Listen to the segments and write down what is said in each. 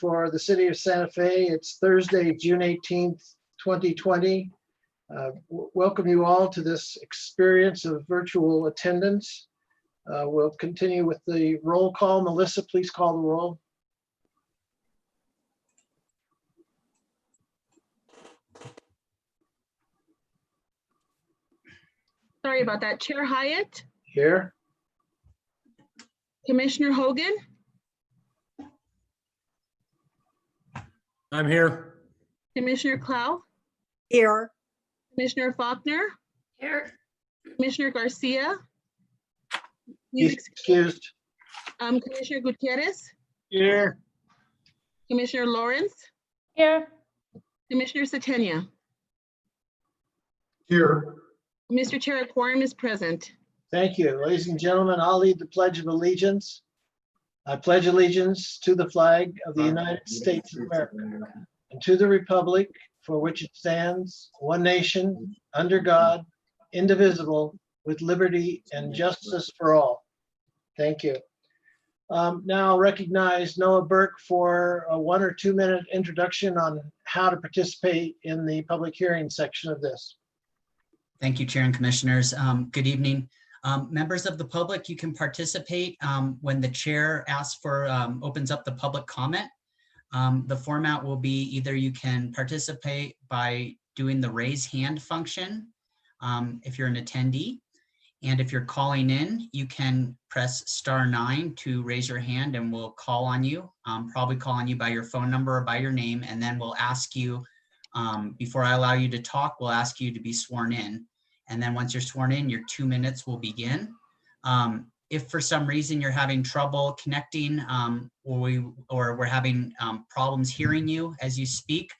for the city of Santa Fe. It's Thursday, June 18th, 2020. Welcome you all to this experience of virtual attendance. We'll continue with the roll call. Melissa, please call the roll. Sorry about that. Chair Hyatt, Here. Commissioner Hogan, I'm here. Commissioner Clow, Here. Commissioner Faulkner, Here. Commissioner Garcia, He's excused. Commissioner Gutierrez, Here. Commissioner Lawrence, Here. Commissioner Satenia. Here. Mr. Chair, a quorum is present. Thank you. Ladies and gentlemen, I'll lead the Pledge of Allegiance. I pledge allegiance to the flag of the United States of America and to the republic for which it stands, one nation, under God, indivisible, with liberty and justice for all. Thank you. Now I'll recognize Noah Burke for a 1 or 2 minute introduction on how to participate in the public hearing section of this. Thank you, Chair and Commissioners. Good evening. Members of the public, you can participate when the chair opens up the public comment. The format will be either you can participate by doing the raise hand function if you're an attendee. And if you're calling in, you can press *9 to raise your hand and we'll call on you, probably call on you by your phone number or by your name. And then we'll ask you, before I allow you to talk, we'll ask you to be sworn in. And then once you're sworn in, your 2 minutes will begin. If for some reason you're having trouble connecting or we're having problems hearing you as you speak,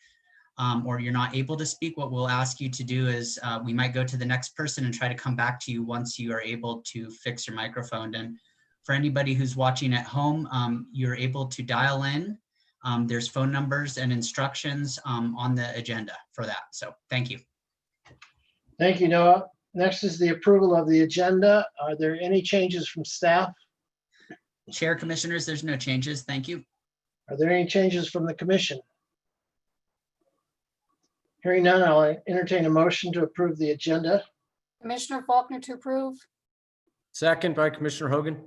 or you're not able to speak, what we'll ask you to do is we might go to the next person and try to come back to you once you are able to fix your microphone. And for anybody who's watching at home, you're able to dial in. There's phone numbers and instructions on the agenda for that. So thank you. Thank you, Noah. Next is the approval of the agenda. Are there any changes from staff? Chair, Commissioners, there's no changes. Thank you. Are there any changes from the commission? Hearing none, I'll entertain a motion to approve the agenda. Commissioner Faulkner to approve. Second by Commissioner Hogan.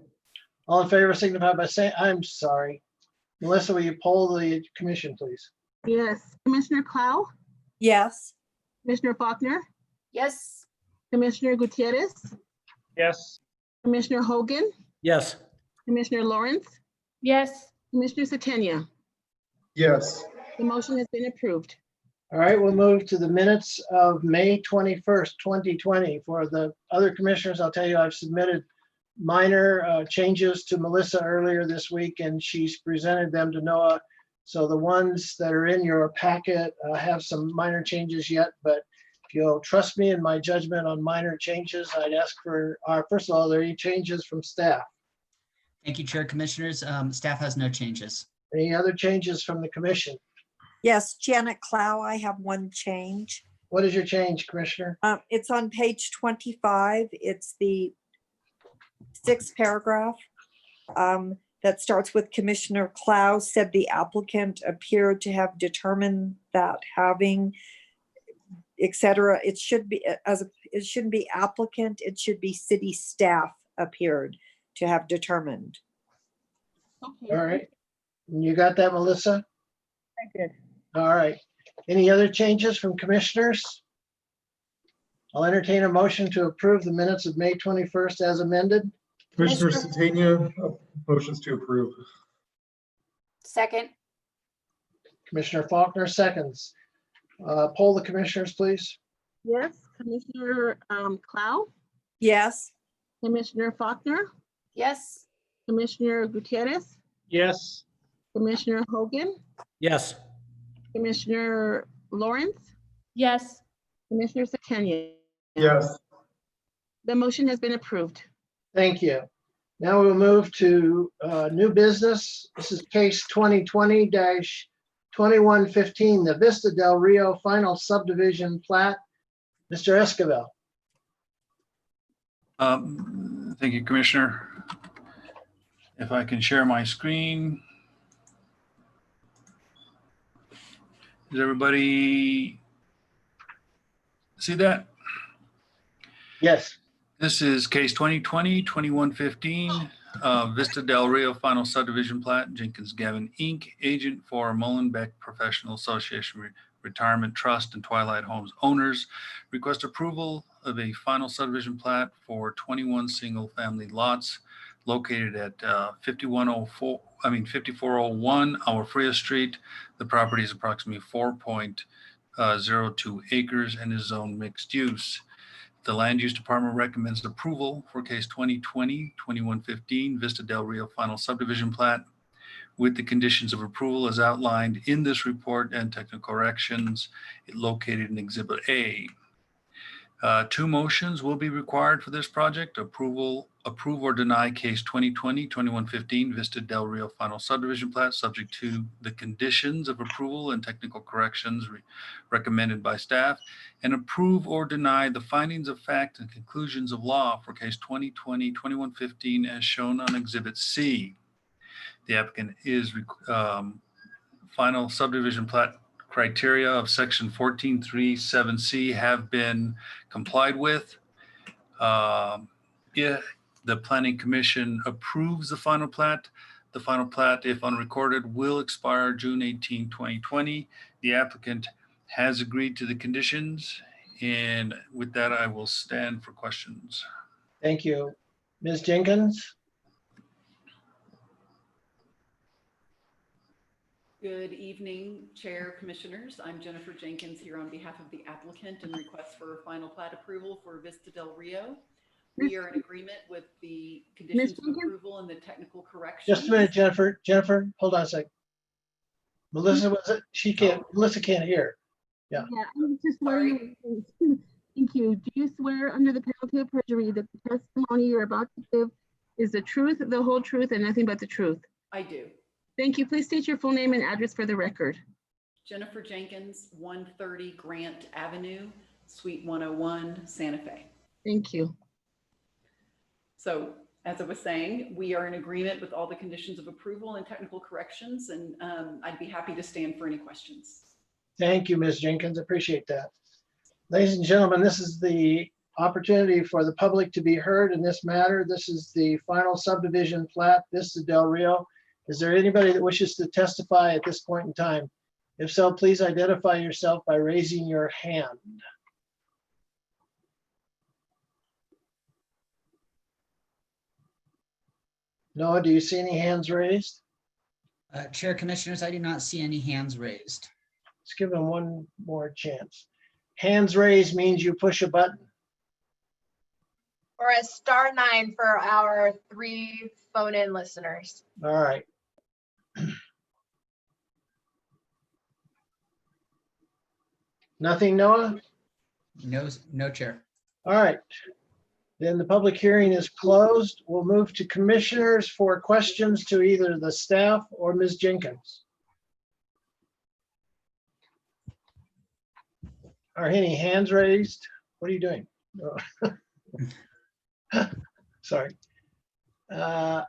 All in favor signify by saying, I'm sorry. Melissa, will you poll the commission, please? Yes, Commissioner Clow, Yes. Commissioner Faulkner, Yes. Commissioner Gutierrez, Yes. Commissioner Hogan, Yes. Commissioner Lawrence, Yes. Commissioner Satenia. Yes. The motion has been approved. All right, we'll move to the minutes of May 21st, 2020. For the other commissioners, I'll tell you, I've submitted minor changes to Melissa earlier this week, and she's presented them to Noah. So the ones that are in your packet have some minor changes yet, but if you'll trust me in my judgment on minor changes, I'd ask for, first of all, are there any changes from staff? Thank you, Chair, Commissioners. Staff has no changes. Any other changes from the commission? Yes, Janet Clow, I have one change. What is your change, Commissioner? It's on page 25. It's the 6th paragraph that starts with Commissioner Clow said the applicant appeared to have determined that having, etc. It should be it shouldn't be applicant. It should be city staff appeared to have determined. Okay. All right. You got that, Melissa? I did. All right. Any other changes from commissioners? I'll entertain a motion to approve the minutes of May 21st as amended. Commissioner Satania, motions to approve. Second. Commissioner Faulkner seconds. Poll the commissioners, please. Yes, Commissioner Clow, Yes. Commissioner Faulkner, Yes. Commissioner Gutierrez, Yes. Commissioner Hogan, Yes. Commissioner Lawrence, Yes. Commissioner Satenia. Yes. The motion has been approved. Thank you. Now we'll move to new business. This is case 2020-2115, the Vista Del Rio final subdivision plat. Mr. Esquivel. Thank you, Commissioner. If I can share my screen. Does everybody see that? Yes, This is case 2020-2115, Vista Del Rio Final Subdivision Plat, Jenkins Gavin Inc., agent for Mullenbeck Professional Association Retirement Trust and Twilight Homes owners. Request approval of a final subdivision plat for 21 single-family lots located at 5401 Agua Fria Street. The property is approximately 4.02 acres and is zoned mixed use. The Land Use Department recommends approval for case 2020-2115 Vista Del Rio Final Subdivision Plat with the conditions of approval as outlined in this report and technical corrections located in Exhibit A. Two motions will be required for this project. Approve or deny case 2020-2115 Vista Del Rio Final Subdivision Plat subject to the conditions of approval and technical corrections recommended by staff, and approve or deny the findings of fact and conclusions of law for case 2020-2115 as shown on Exhibit C. The applicant is final subdivision plat criteria of section 14.3.7C have been complied with. If the Planning Commission approves the final plat, if unrecorded, will expire June 18, 2020. The applicant has agreed to the conditions, and with that, I will stand for questions. thank you. Ms. Jenkins? Good evening, Chair, Commissioners. I'm Jennifer Jenkins here on behalf of the applicant and request for final plat approval for Vista Del Rio. We are in agreement with the conditions of Jenkins? approval and the technical corrections. Just a minute, Jennifer. Jennifer, hold on a second. Melissa, Melissa can't hear. Yeah, I'm just swearing. Thank you. Do you swear under the penalty of perjury that the testimony you're about to give is the truth, the whole truth, and nothing but the truth? I do. Thank you. Please state your full name and address for the record. Jennifer Jenkins, 130 Grant Avenue, Suite 101, Santa Fe. Thank you. So as I was saying, we are in agreement with all the conditions of approval and technical corrections, and I'd be happy to stand for any questions. Thank you, Ms. Jenkins. Appreciate that. Ladies and gentlemen, this is the opportunity for the public to be heard in this matter. This is the final subdivision plat, Vista Del Rio. Is there anybody that wishes to testify at this point in time? If so, please identify yourself by raising your hand. Noah, do you see any hands raised? Chair, Commissioners, I do not see any hands raised. Let's give them one more chance. Hands raised means you push a button. Or a *9 for our 3 phone-in listeners. All right. Nothing, Noah? No, Chair. All right. Then the public hearing is closed. We'll move to commissioners for questions to either the staff or Ms. Jenkins. Are any hands raised? What are you doing? Oh. Sorry. I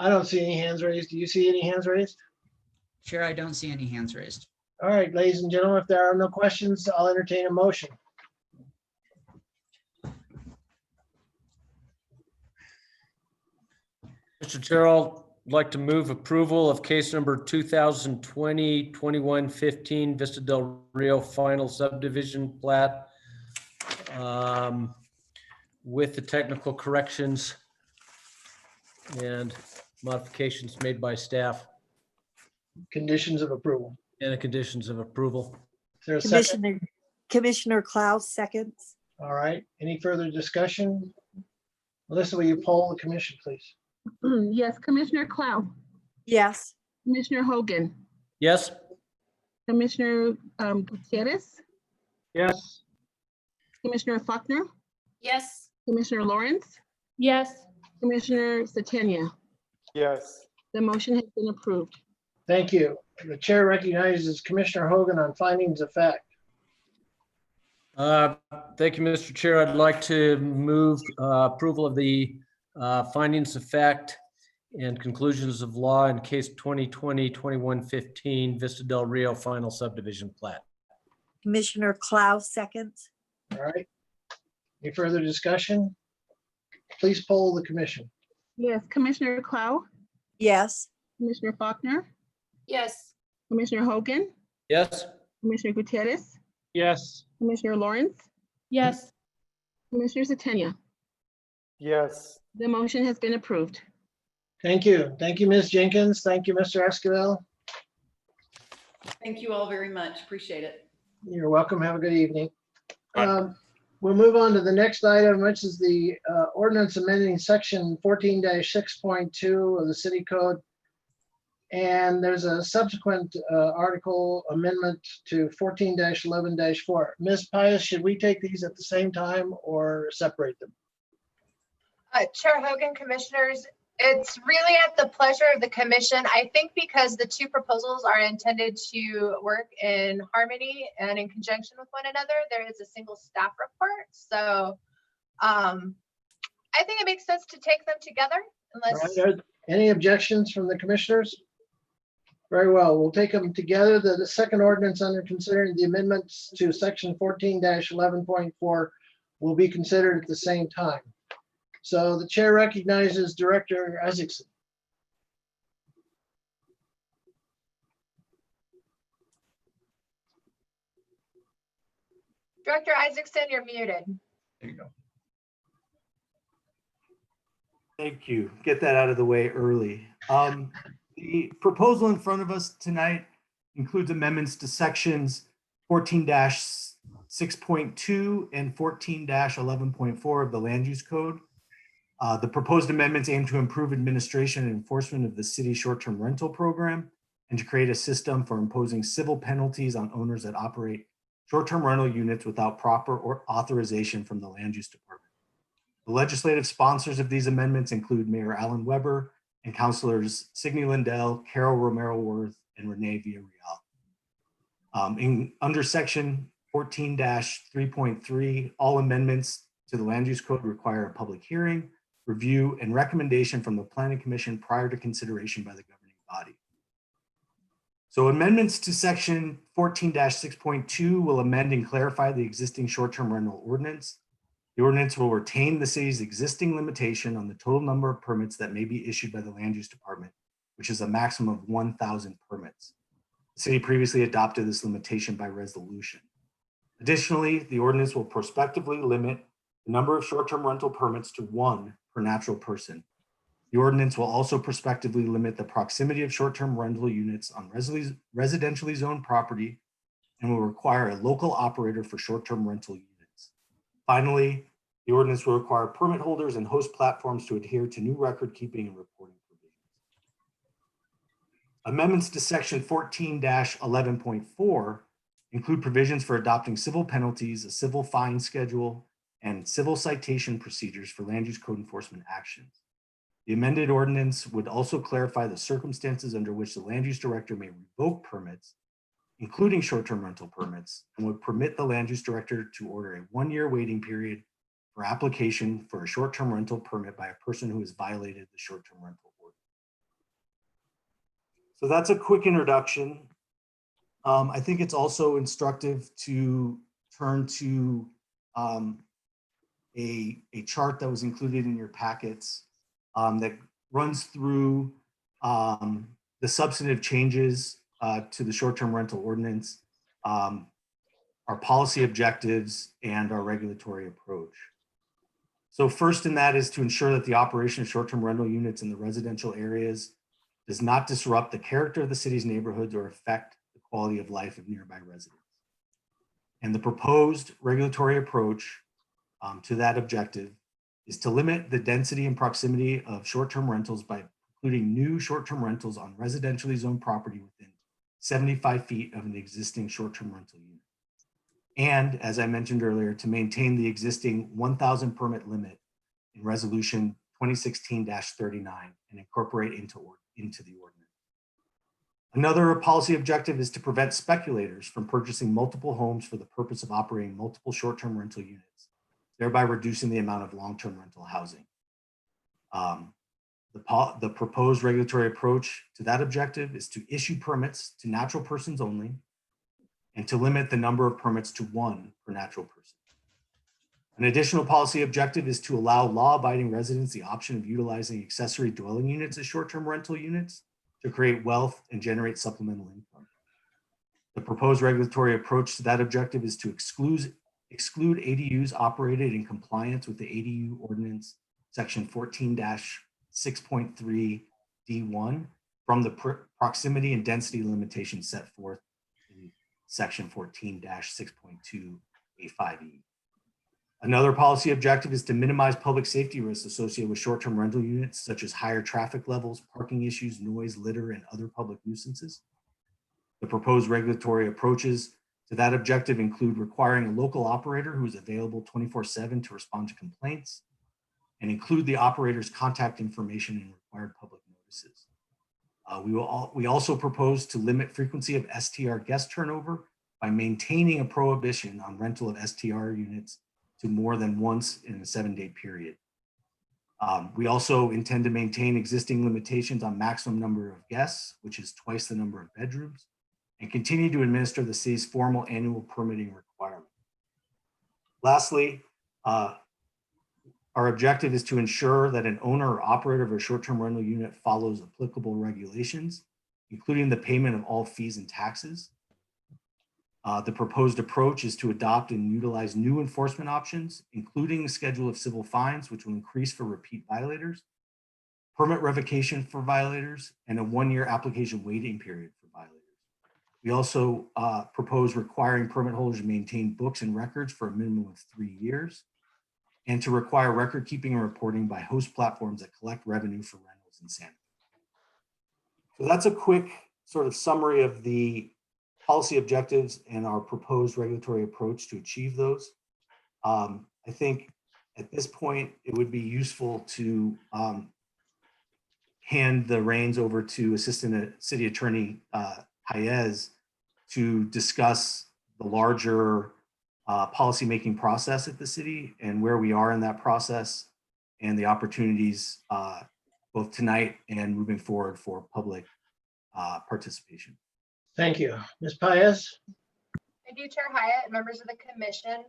don't see any hands raised. Do you see any hands raised? Chair, I don't see any hands raised. All right, ladies and gentlemen, if there are no questions, I'll entertain a motion. Mr. Chair, I'd like to move approval of case number 2020-2115 Vista Del Rio Final Subdivision Plat with the technical corrections and modifications made by staff Conditions of approval. and the conditions of approval. Is there a second? Commissioner Klaus seconds. All right, any further discussion? Melissa, will you poll the commission, please? Yes, Commissioner Clow, Yes. Commissioner Hogan, Yes? Commissioner Gutierrez, Yes. Commissioner Faulkner, Yes. Commissioner Lawrence, Yes. Commissioner Satania. Yes. The motion has been approved. Thank you. The chair recognizes Commissioner Hogan on findings of fact. Thank you, Mr. Chair. I'd like to move approval of the findings of fact and conclusions of law in case 2020-2115 Vista Del Rio final subdivision plat. Commissioner Klaus seconds. All right. Any further discussion? Please poll the commission. Yes, Commissioner Clow, Yes. Commissioner Faulkner, Yes. Commissioner Hogan, Yes? Commissioner Gutierrez, Yes. Commissioner Lawrence, Yes. Commissioner Satania. Yes. The motion has been approved. Thank you. Thank you, Ms. Jenkins. Thank you, Mr. Esquivel. Thank you all very much. Appreciate it. You're welcome. Have a good evening. Right. We'll move on to the next item, which is the ordinance amending section 14-6.2 of the city code. And there's a subsequent article amendment to 14-11-4. Ms. Pius, should we take these at the same time or separate them? Chair Hogan, commissioners, it's really at the pleasure of the commission. I think because the two proposals are intended to work in harmony and in conjunction with one another, there is a single staff report. So I think it makes sense to take them together All unless. right, are any objections from the commissioners? Very well, we'll take them together. The second ordinance under considering the amendments to section 14-11.4 will be considered at the same time. So the chair recognizes Director Isaacson. Director Isaacson, you're muted. There you go. Thank you. Get that out of the way early. The proposal in front of us tonight includes amendments to sections 14-6.2 and 14-11.4 of the Land Use Code. The proposed amendments aim to improve administration and enforcement of the city short-term rental program and to create a system for imposing civil penalties on owners that operate short-term rental units without proper authorization from the Land Use Department. The legislative sponsors of these amendments include Mayor Alan Weber and Councilors Signe Lindell, Carol Romero Worth, and Renee Villarreal. Under section 14-3.3, all amendments to the Land Use Code require a public hearing, review, and recommendation from the Planning Commission prior to consideration by the governing body. So amendments to section 14-6.2 will amend and clarify the existing short-term rental ordinance. The ordinance will retain the city's existing limitation on the total number of permits that may be issued by the Land Use Department, which is a maximum of 1,000 permits. The city previously adopted this limitation by resolution. Additionally, the ordinance will prospectively limit the number of short-term rental permits to 1 per natural person. The ordinance will also prospectively limit the proximity of short-term rental units on residentially zoned property and will require a local operator for short-term rental units. Finally, the ordinance will require permit holders and host platforms to adhere to new record keeping and reporting provisions. Amendments to section 14-11.4 include provisions for adopting civil penalties, a civil fine schedule, and civil citation procedures for land use code enforcement actions. The amended ordinance would also clarify the circumstances under which the land use director may revoke permits, including short-term rental permits, and would permit the land use director to order a 1-year waiting period for application for a short-term rental permit by a person who has violated the short-term rental ordinance. So that's a quick introduction. I think it's also instructive to turn to a chart that was included in your packets that runs through the substantive changes to the short-term rental ordinance, our policy objectives, and our regulatory approach. So first in that is to ensure that the operation of short-term rental units in the residential areas does not disrupt the character of the city's neighborhoods or affect the quality of life of nearby residents. And the proposed regulatory approach to that objective is to limit the density and proximity of short-term rentals by including new short-term rentals on residentially zoned property within 75 feet of an existing short-term rental unit. And as I mentioned earlier, to maintain the existing 1,000 permit limit in resolution 2016-39 and incorporate into the ordinance. Another policy objective is to prevent speculators from purchasing multiple homes for the purpose of operating multiple short-term rental units, thereby reducing the amount of long-term rental housing. The proposed regulatory approach to that objective is to issue permits to natural persons only and to limit the number of permits to 1 per natural person. An additional policy objective is to allow law-abiding residents the option of utilizing accessory dwelling units as short-term rental units to create wealth and generate supplemental income. The proposed regulatory approach to that objective is to exclude ADUs operated in compliance with the ADU ordinance section 14-6.3 D1 from the proximity and density limitations set forth in section 14-6.2 A5E. Another policy objective is to minimize public safety risks associated with short-term rental units, such as higher traffic levels, parking issues, noise, litter, and other public nuisances. The proposed regulatory approaches to that objective include requiring a local operator who is available 24/7 to respond to complaints and include the operator's contact information in required public notices. We also propose to limit frequency of STR guest turnover by maintaining a prohibition on rental of STR units to more than once in a 7-day period. We also intend to maintain existing limitations on maximum number of guests, which is twice the number of bedrooms, and continue to administer the city's formal annual permitting requirement. Lastly, our objective is to ensure that an owner or operator of a short-term rental unit follows applicable regulations, including the payment of all fees and taxes. The proposed approach is to adopt and utilize new enforcement options, including a schedule of civil fines, which will increase for repeat violators, permit revocation for violators, and a 1-year application waiting period for violators. We also propose requiring permit holders to maintain books and records for a minimum of 3 years, and to require record keeping and reporting by host platforms that collect revenue for rentals and sanitation. So that's a quick sort of summary of the policy objectives and our proposed regulatory approach to achieve those. I think at this point, it would be useful to hand the reins over to Assistant City Attorney Paez to discuss the larger policymaking process at the city and where we are in that process and the opportunities both tonight and moving forward for public participation. Thank you. Ms. Paez? Thank you, Chair Hyatt, members of the commission.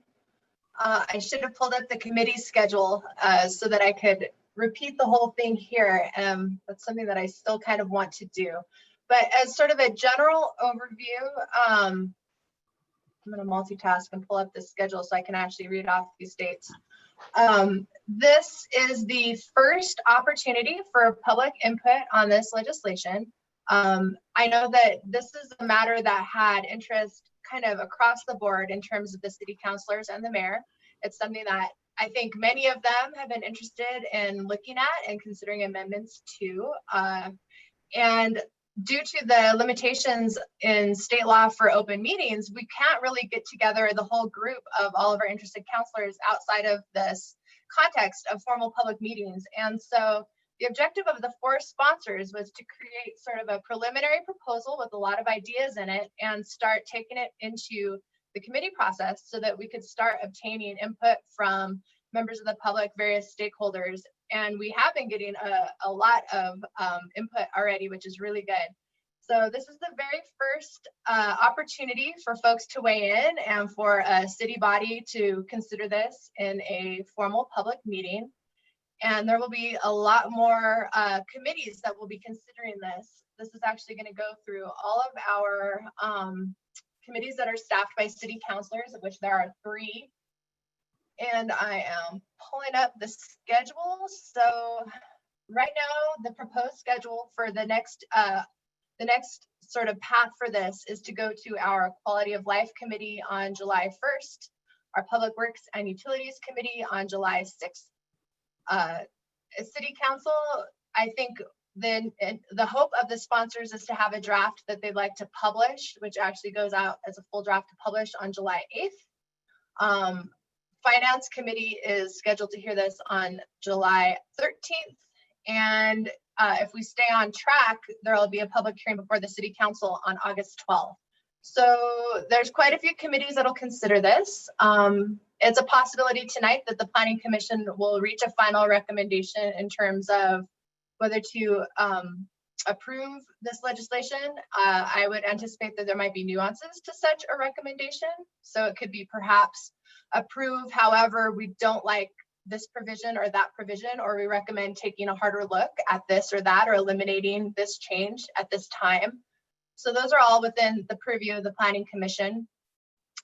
I should have pulled up the committee schedule so that I could repeat the whole thing here. That's something that I still kind of want to do. But as sort of a general overview, I'm going to multitask and pull up the schedule so I can actually read off these dates. This is the first opportunity for public input on this legislation. I know that this is a matter that had interest kind of across the board in terms of the city councilors and the mayor. It's something that I think many of them have been interested in looking at and considering amendments to. And due to the limitations in state law for open meetings, we can't really get together the whole group of all of our interested councilors outside of this context of formal public meetings. And so the objective of the 4 sponsors was to create sort of a preliminary proposal with a lot of ideas in it and start taking it into the committee process so that we could start obtaining input from members of the public, various stakeholders. And we have been getting a lot of input already, which is really good. So this is the very first opportunity for folks to weigh in and for a city body to consider this in a formal public meeting. And there will be a lot more committees that will be considering this. This is actually going to go through all of our committees that are staffed by city councilors, of which there are 3. And I am pulling up the schedule. So right now, the proposed schedule for the next sort of path for this is to go to our Quality of Life Committee on July 1st, our Public Works and Utilities Committee on July 6th. City Council, I think then the hope of the sponsors is to have a draft that they'd like to publish, which actually goes out as a full draft to publish on July 8th. Finance Committee is scheduled to hear this on July 13th. And if we stay on track, there will be a public hearing before the City Council on August 12th. So there's quite a few committees that'll consider this. It's a possibility tonight that the Planning Commission will reach a final recommendation in terms of whether to approve this legislation. I would anticipate that there might be nuances to such a recommendation. So it could be perhaps approve, however, we don't like this provision or that provision, or we recommend taking a harder look at this or that, or eliminating this change at this time. So those are all within the purview of the Planning Commission.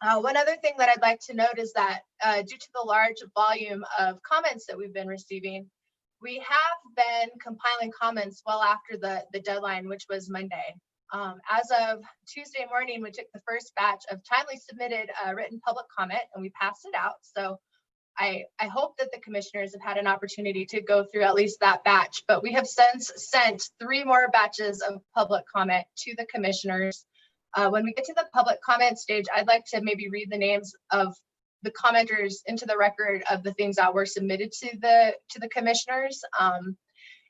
One other thing that I'd like to note is that due to the large volume of comments that we've been receiving, we have been compiling comments well after the deadline, which was Monday. As of Tuesday morning, we took the first batch of timely submitted written public comment and we passed it out. So I hope that the commissioners have had an opportunity to go through at least that batch, but we have since sent 3 more batches of public comment to the commissioners. When we get to the public comment stage, I'd like to maybe read the names of the commenters into the record of the things that were submitted to the commissioners.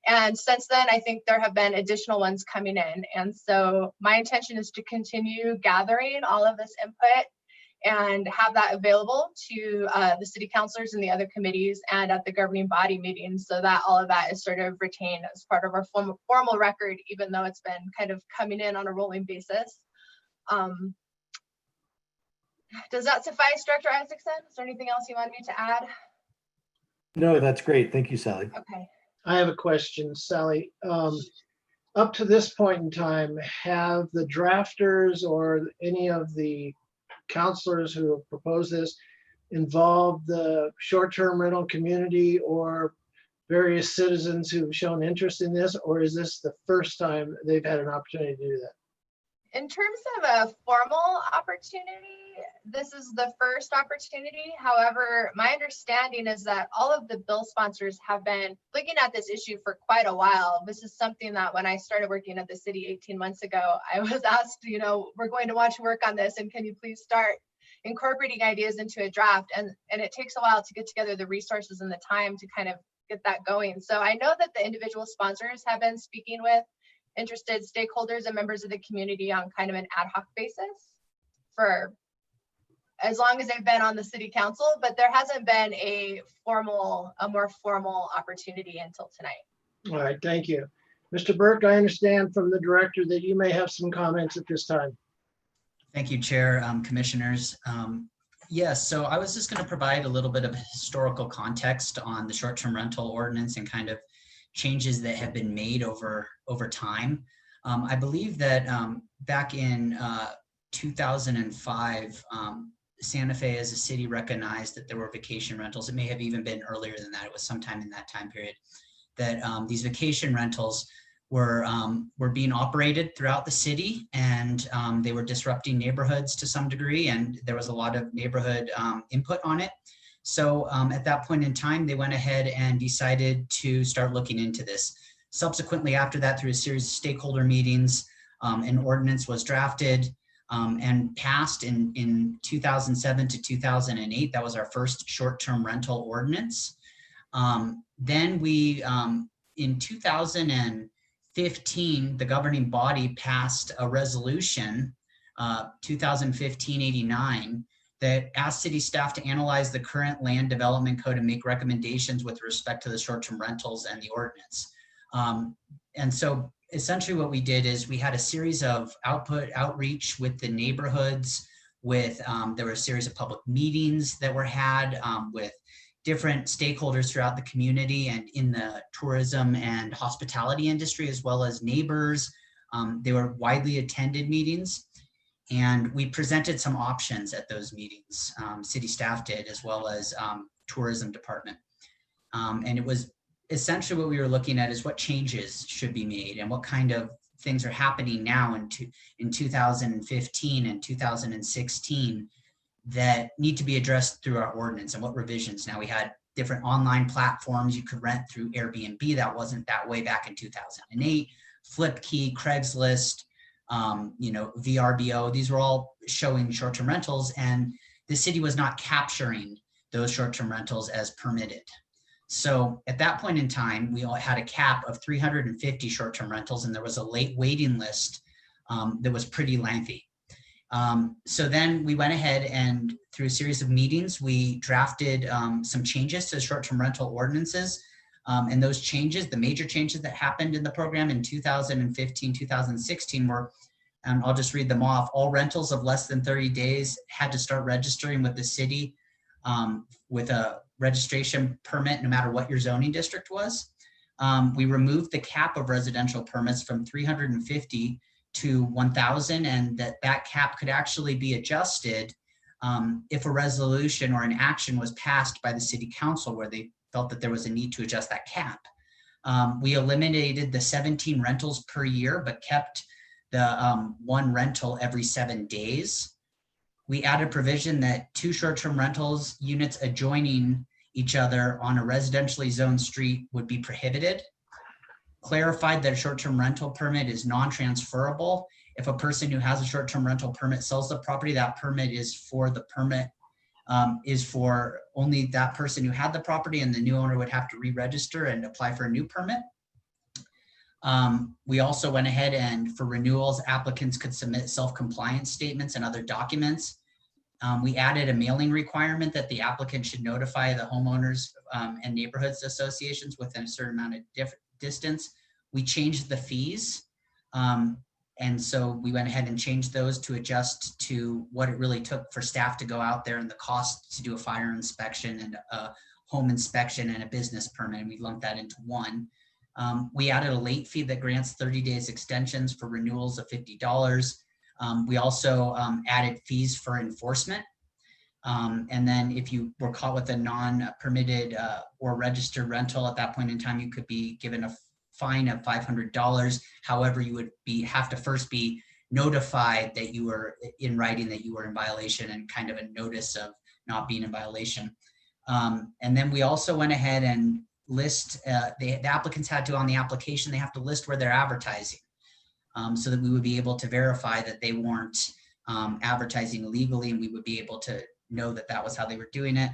And since then, I think there have been additional ones coming in. And so my intention is to continue gathering all of this input and have that available to the city councilors and the other committees and at the governing body meetings, so that all of that is sort of retained as part of our formal record, even though it's been kind of coming in on a rolling basis. Does that suffice, Director Isaacson? Is there anything else you want me to add? No, that's great. Thank you, Sally. Okay. I have a question, Sally. Up to this point in time, have the drafters or any of the counselors who have proposed this involved the short-term rental community or various citizens who've shown interest in this, or is this the first time they've had an opportunity to do that? In terms of a formal opportunity, this is the first opportunity. However, my understanding is that all of the bill sponsors have been looking at this issue for quite a while. This is something that when I started working at the city 18 months ago, I was asked, you know, we're going to want to work on this, and can you please start incorporating ideas into a draft? And it takes a while to get together the resources and the time to kind of get that going. So I know that the individual sponsors have been speaking with interested stakeholders and members of the community on kind of an ad hoc basis for as long as they've been on the city council, but there hasn't been a more formal opportunity until tonight. All right, thank you. Mr. Burke, I understand from the director that you may have some comments at this time. Thank you, Chair, Commissioners. Yes, so I was just going to provide a little bit of historical context on the short-term rental ordinance and kind of changes that have been made over time. I believe that back in 2005, Santa Fe as a city recognized that there were vacation rentals. It may have even been earlier than that. It was sometime in that time period that these vacation rentals were being operated throughout the city, and they were disrupting neighborhoods to some degree, and there was a lot of neighborhood input on it. So at that point in time, they went ahead and decided to start looking into this. Subsequently, after that, through a series of stakeholder meetings, an ordinance was drafted and passed in 2007 to 2008. That was our first short-term rental ordinance. Then we, in 2015, the governing body passed a resolution, 2015-89, that asked city staff to analyze the current land development code and make recommendations with respect to the short-term rentals and the ordinance. And so essentially what we did is we had a series of outreach with the neighborhoods, with there were a series of public meetings that were had with different stakeholders throughout the community and in the tourism and hospitality industry, as well as neighbors. They were widely attended meetings, and we presented some options at those meetings. City staff did, as well as tourism department. And it was essentially what we were looking at is what changes should be made and what kind of things are happening now in 2015 and 2016 that need to be addressed through our ordinance, and what revisions. Now we had different online platforms you could rent through Airbnb. That wasn't that way back in 2008. Flipkey, Craigslist, VRBO, these were all showing short-term rentals, and the city was not capturing those short-term rentals as permitted. So at that point in time, we all had a cap of 350 short-term rentals, and there was a late waiting list that was pretty lengthy. So then we went ahead and through a series of meetings, we drafted some changes to the short-term rental ordinances. And those changes, the major changes that happened in the program in 2015, 2016 were, and I'll just read them off. All rentals of less than 30 days had to start registering with the city with a registration permit, no matter what your zoning district was. We removed the cap of residential permits from 350 to 1,000, and that cap could actually be adjusted if a resolution or an action was passed by the city council where they felt that there was a need to adjust that cap. We eliminated the 17 rentals per year, but kept the one rental every 7 days. We added provision that 2 short-term rentals units adjoining each other on a residentially zoned street would be prohibited. Clarified that a short-term rental permit is non-transferable. If a person who has a short-term rental permit sells the property, that permit is for the permit is for only that person who had the property, and the new owner would have to re-register and apply for a new permit. We also went ahead and for renewals, applicants could submit self-compliance statements and other documents. We added a mailing requirement that the applicant should notify the homeowners and neighborhoods associations within a certain amount of distance. We changed the fees. And so we went ahead and changed those to adjust to what it really took for staff to go out there and the cost to do a fire inspection and a home inspection and a business permit. And we lumped that into one. We added a late fee that grants 30 days extensions for renewals of $50. We also added fees for enforcement. And then if you were caught with a non-permitted or registered rental at that point in time, you could be given a fine of $500. However, you would have to first be notified that you were in writing that you were in violation and kind of a notice of not being in violation. And then we also went ahead and list, the applicants had to, on the application, they have to list where they're advertising so that we would be able to verify that they weren't advertising illegally, and we would be able to know that that was how they were doing it.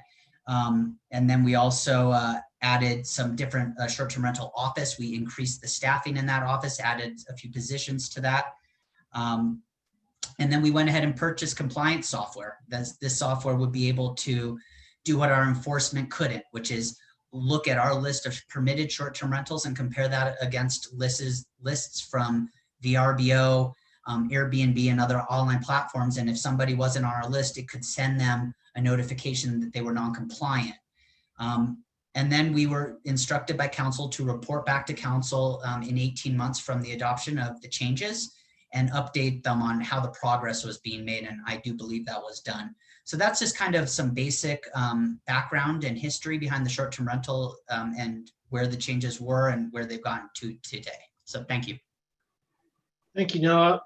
And then we also added some different short-term rental office. We increased the staffing in that office, added a few positions to that. And then we went ahead and purchased compliance software. This software would be able to do what our enforcement couldn't, which is look at our list of permitted short-term rentals and compare that against lists from VRBO, Airbnb, and other online platforms. And if somebody wasn't on our list, it could send them a notification that they were non-compliant. And then we were instructed by council to report back to council in 18 months from the adoption of the changes and update them on how the progress was being made. And I do believe that was done. So that's just kind of some basic background and history behind the short-term rental and where the changes were and where they've gotten to today. So thank you. Thank you, Noah.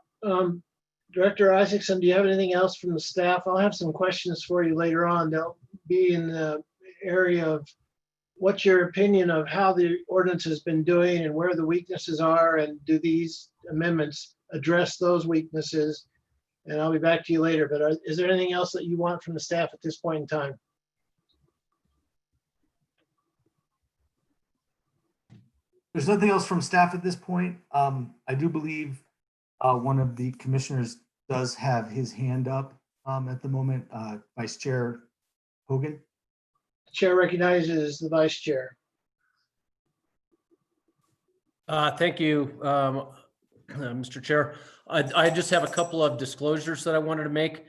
Director Isaacson, do you have anything else from the staff? I'll have some questions for you later on. They'll be in the area of what's your opinion of how the ordinance has been doing and where the weaknesses are, and do these amendments address those weaknesses? And I'll be back to you later, but is there anything else that you want from the staff at this point in time? There's nothing else from staff at this point. I do believe one of the commissioners does have his hand up at the moment, Vice Chair Hogan. The chair recognizes the vice chair. Thank you, Mr. Chair. I just have a couple of disclosures that I wanted to make.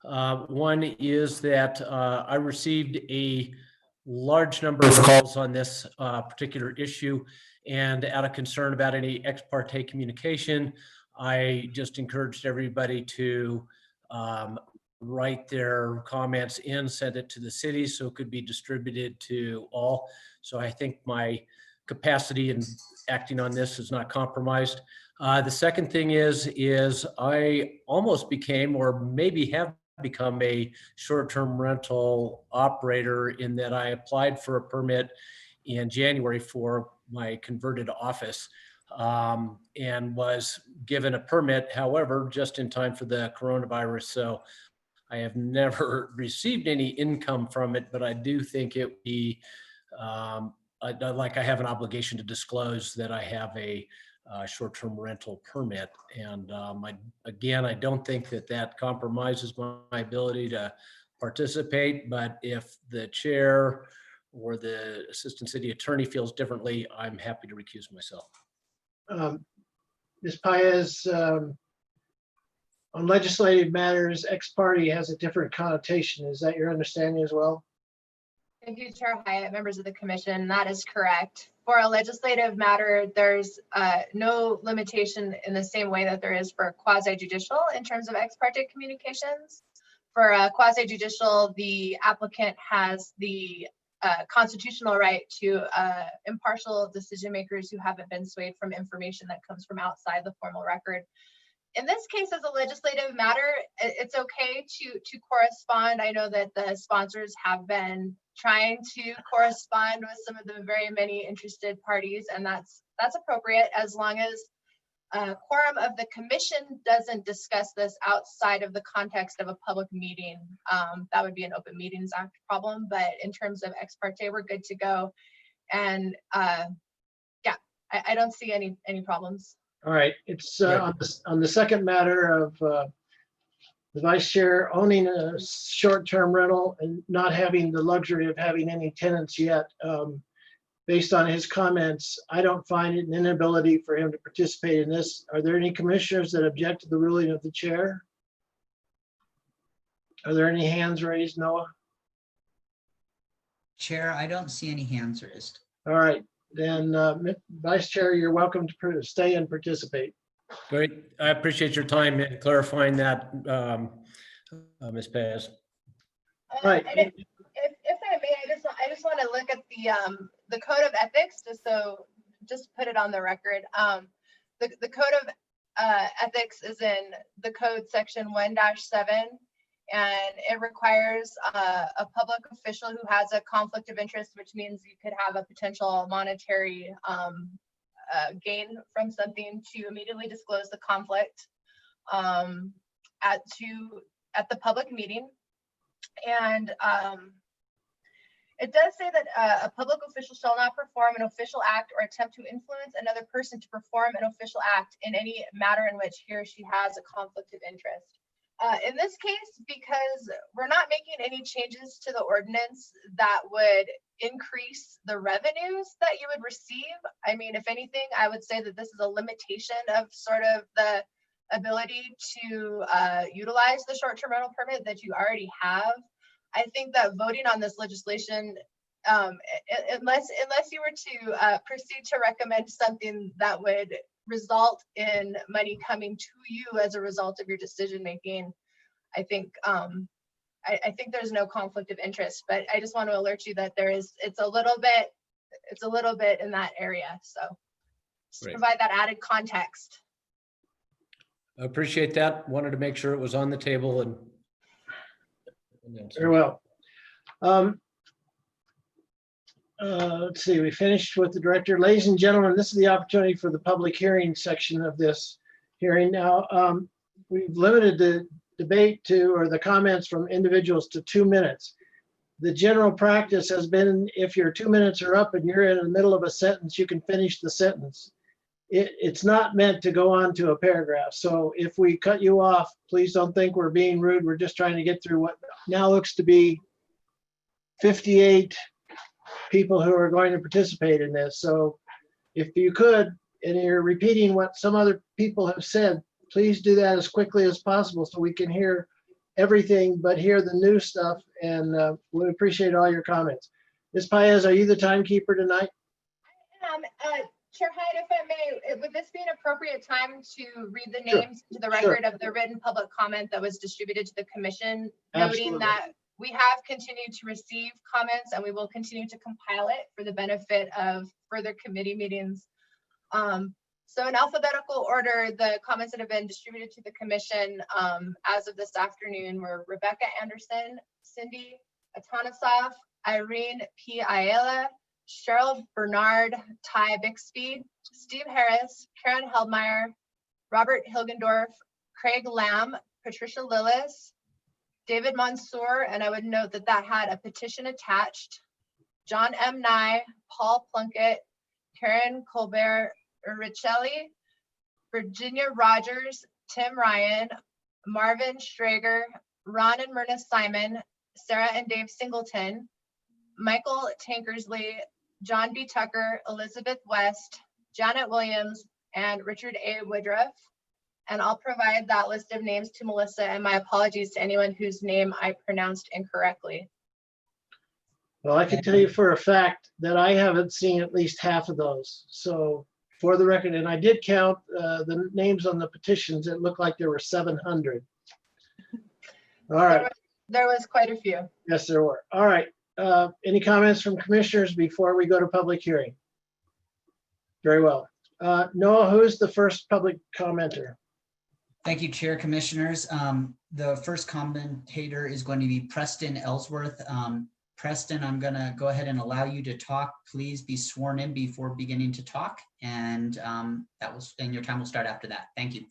One is that I received a large number of calls on this particular issue, and out of concern about any ex parte communication, I just encouraged everybody to write their comments in, send it to the city so it could be distributed to all. So I think my capacity in acting on this is not compromised. The second thing is I almost became, or maybe have become, a short-term rental operator in that I applied for a permit in January for my converted office and was given a permit, however, just in time for the coronavirus. So I have never received any income from it, but I do think it would be like I have an obligation to disclose that I have a short-term rental permit. And again, I don't think that compromises my ability to participate, but if the chair or the assistant city attorney feels differently, I'm happy to recuse myself. Ms. Paez, on legislative matters, ex parte has a different connotation. Is that your understanding as well? Thank you, Chair Hyatt, members of the commission. That is correct. For a legislative matter, there's no limitation in the same way that there is for quasi judicial in terms of ex parte communications. For quasi judicial, the applicant has the constitutional right to impartial decision makers who haven't been swayed from information that comes from outside the formal record. In this case, as a legislative matter, it's okay to correspond. I know that the sponsors have been trying to correspond with some of the very many interested parties, and that's appropriate as long as quorum of the commission doesn't discuss this outside of the context of a public meeting. That would be an Open Meetings Act problem, but in terms of ex parte, we're good to go. And yeah, I don't see any problems. All right, it's on the second matter of the vice chair owning a short-term rental and not having the luxury of having any tenants yet. Based on his comments, I don't find it an inability for him to participate in this. Are there any commissioners that object to the ruling of the chair? Are there any hands raised, Noah? Chair, I don't see any hands raised. All right, then Vice Chair, you're welcome to stay and participate. Great. I appreciate your time in clarifying that, Ms. Paez. Right. And if I may, I just want to look at the code of ethics, just put it on the record. The code of ethics is in the code section 1-7, and it requires a public official who has a conflict of interest, which means you could have a potential monetary gain from something, to immediately disclose the conflict at the public meeting. And it does say that a public official shall not perform an official act or attempt to influence another person to perform an official act in any matter in which he or she has a conflict of interest. In this case, because we're not making any changes to the ordinance that would increase the revenues that you would receive. I mean, if anything, I would say that this is a limitation of sort of the ability to utilize the short-term rental permit that you already have. I think that voting on this legislation, unless you were to proceed to recommend something that would result in money coming to you as a result of your decision making, I think there's no conflict of interest. But I just want to alert you that it's a little bit in that area. So just to provide that added context. I appreciate that. Wanted to make sure it was on the table and. Very well. Let's see, we finished with the director. Ladies and gentlemen, this is the opportunity for the public hearing section of this hearing. Now, we've limited the debate to, or the comments from individuals, to 2 minutes. The general practice has been, if your 2 minutes are up and you're in the middle of a sentence, you can finish the sentence. It's not meant to go on to a paragraph. So if we cut you off, please don't think we're being rude. We're just trying to get through what now looks to be 58 people who are going to participate in this. So if you could, and you're repeating what some other people have said, please do that as quickly as possible so we can hear everything but hear the new stuff. And we appreciate all your comments. Ms. Paez, are you the timekeeper tonight? Chair Hyde, if I may, would this be an appropriate time to read the names to the record of the written public comment that was distributed to the commission, noting that we have continued to receive comments and we will continue to compile it for the benefit of further committee meetings. So in alphabetical order, the comments that have been distributed to the commission as of this afternoon were Rebecca Anderson, Cindy Atanasov, Irene P. Ayala, Cheryl Bernard, Ty Bixby, Steve Harris, Karen Heldmeyer, Robert Hilgendorf, Craig Lamb, Patricia Lillis, David Mansour, and I would note that that had a petition attached, John M. Nye, Paul Plunkett, Karen Colbert Richelli, Virginia Rogers, Tim Ryan, Marvin Strager, Ron and Myrna Simon, Sarah and Dave Singleton, Michael Tankersley, John B. Tucker, Elizabeth West, Janet Williams, and Richard A. Woodruff. And I'll provide that list of names to Melissa, and my apologies to anyone whose name I pronounced incorrectly. Well, I can tell you for a fact that I haven't seen at least half of those. So for the record, and I did count the names on the petitions, it looked like there were 700. All right. There was quite a few. Yes, there were. All right. Any comments from commissioners before we go to public hearing? Very well. Noah, who's the first public commenter? Thank you, Chair, Commissioners. The first commentator is going to be Preston Ellsworth. Preston, I'm going to go ahead and allow you to talk. Please be sworn in before beginning to talk, and your time will start after that. Thank you.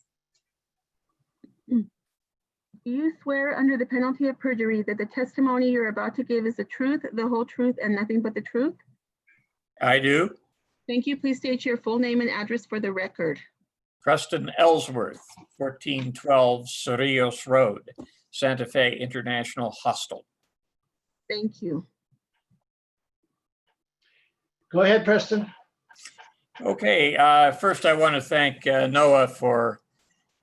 Do you swear under the penalty of perjury that the testimony you're about to give is the truth, the whole truth, and nothing but the truth? I do. Thank you. Please state your full name and address for the record. Preston Ellsworth, 1412 Cerrillos Road, Santa Fe International Hostel. Thank you. Go ahead, Preston. Okay, first I want to thank Noah for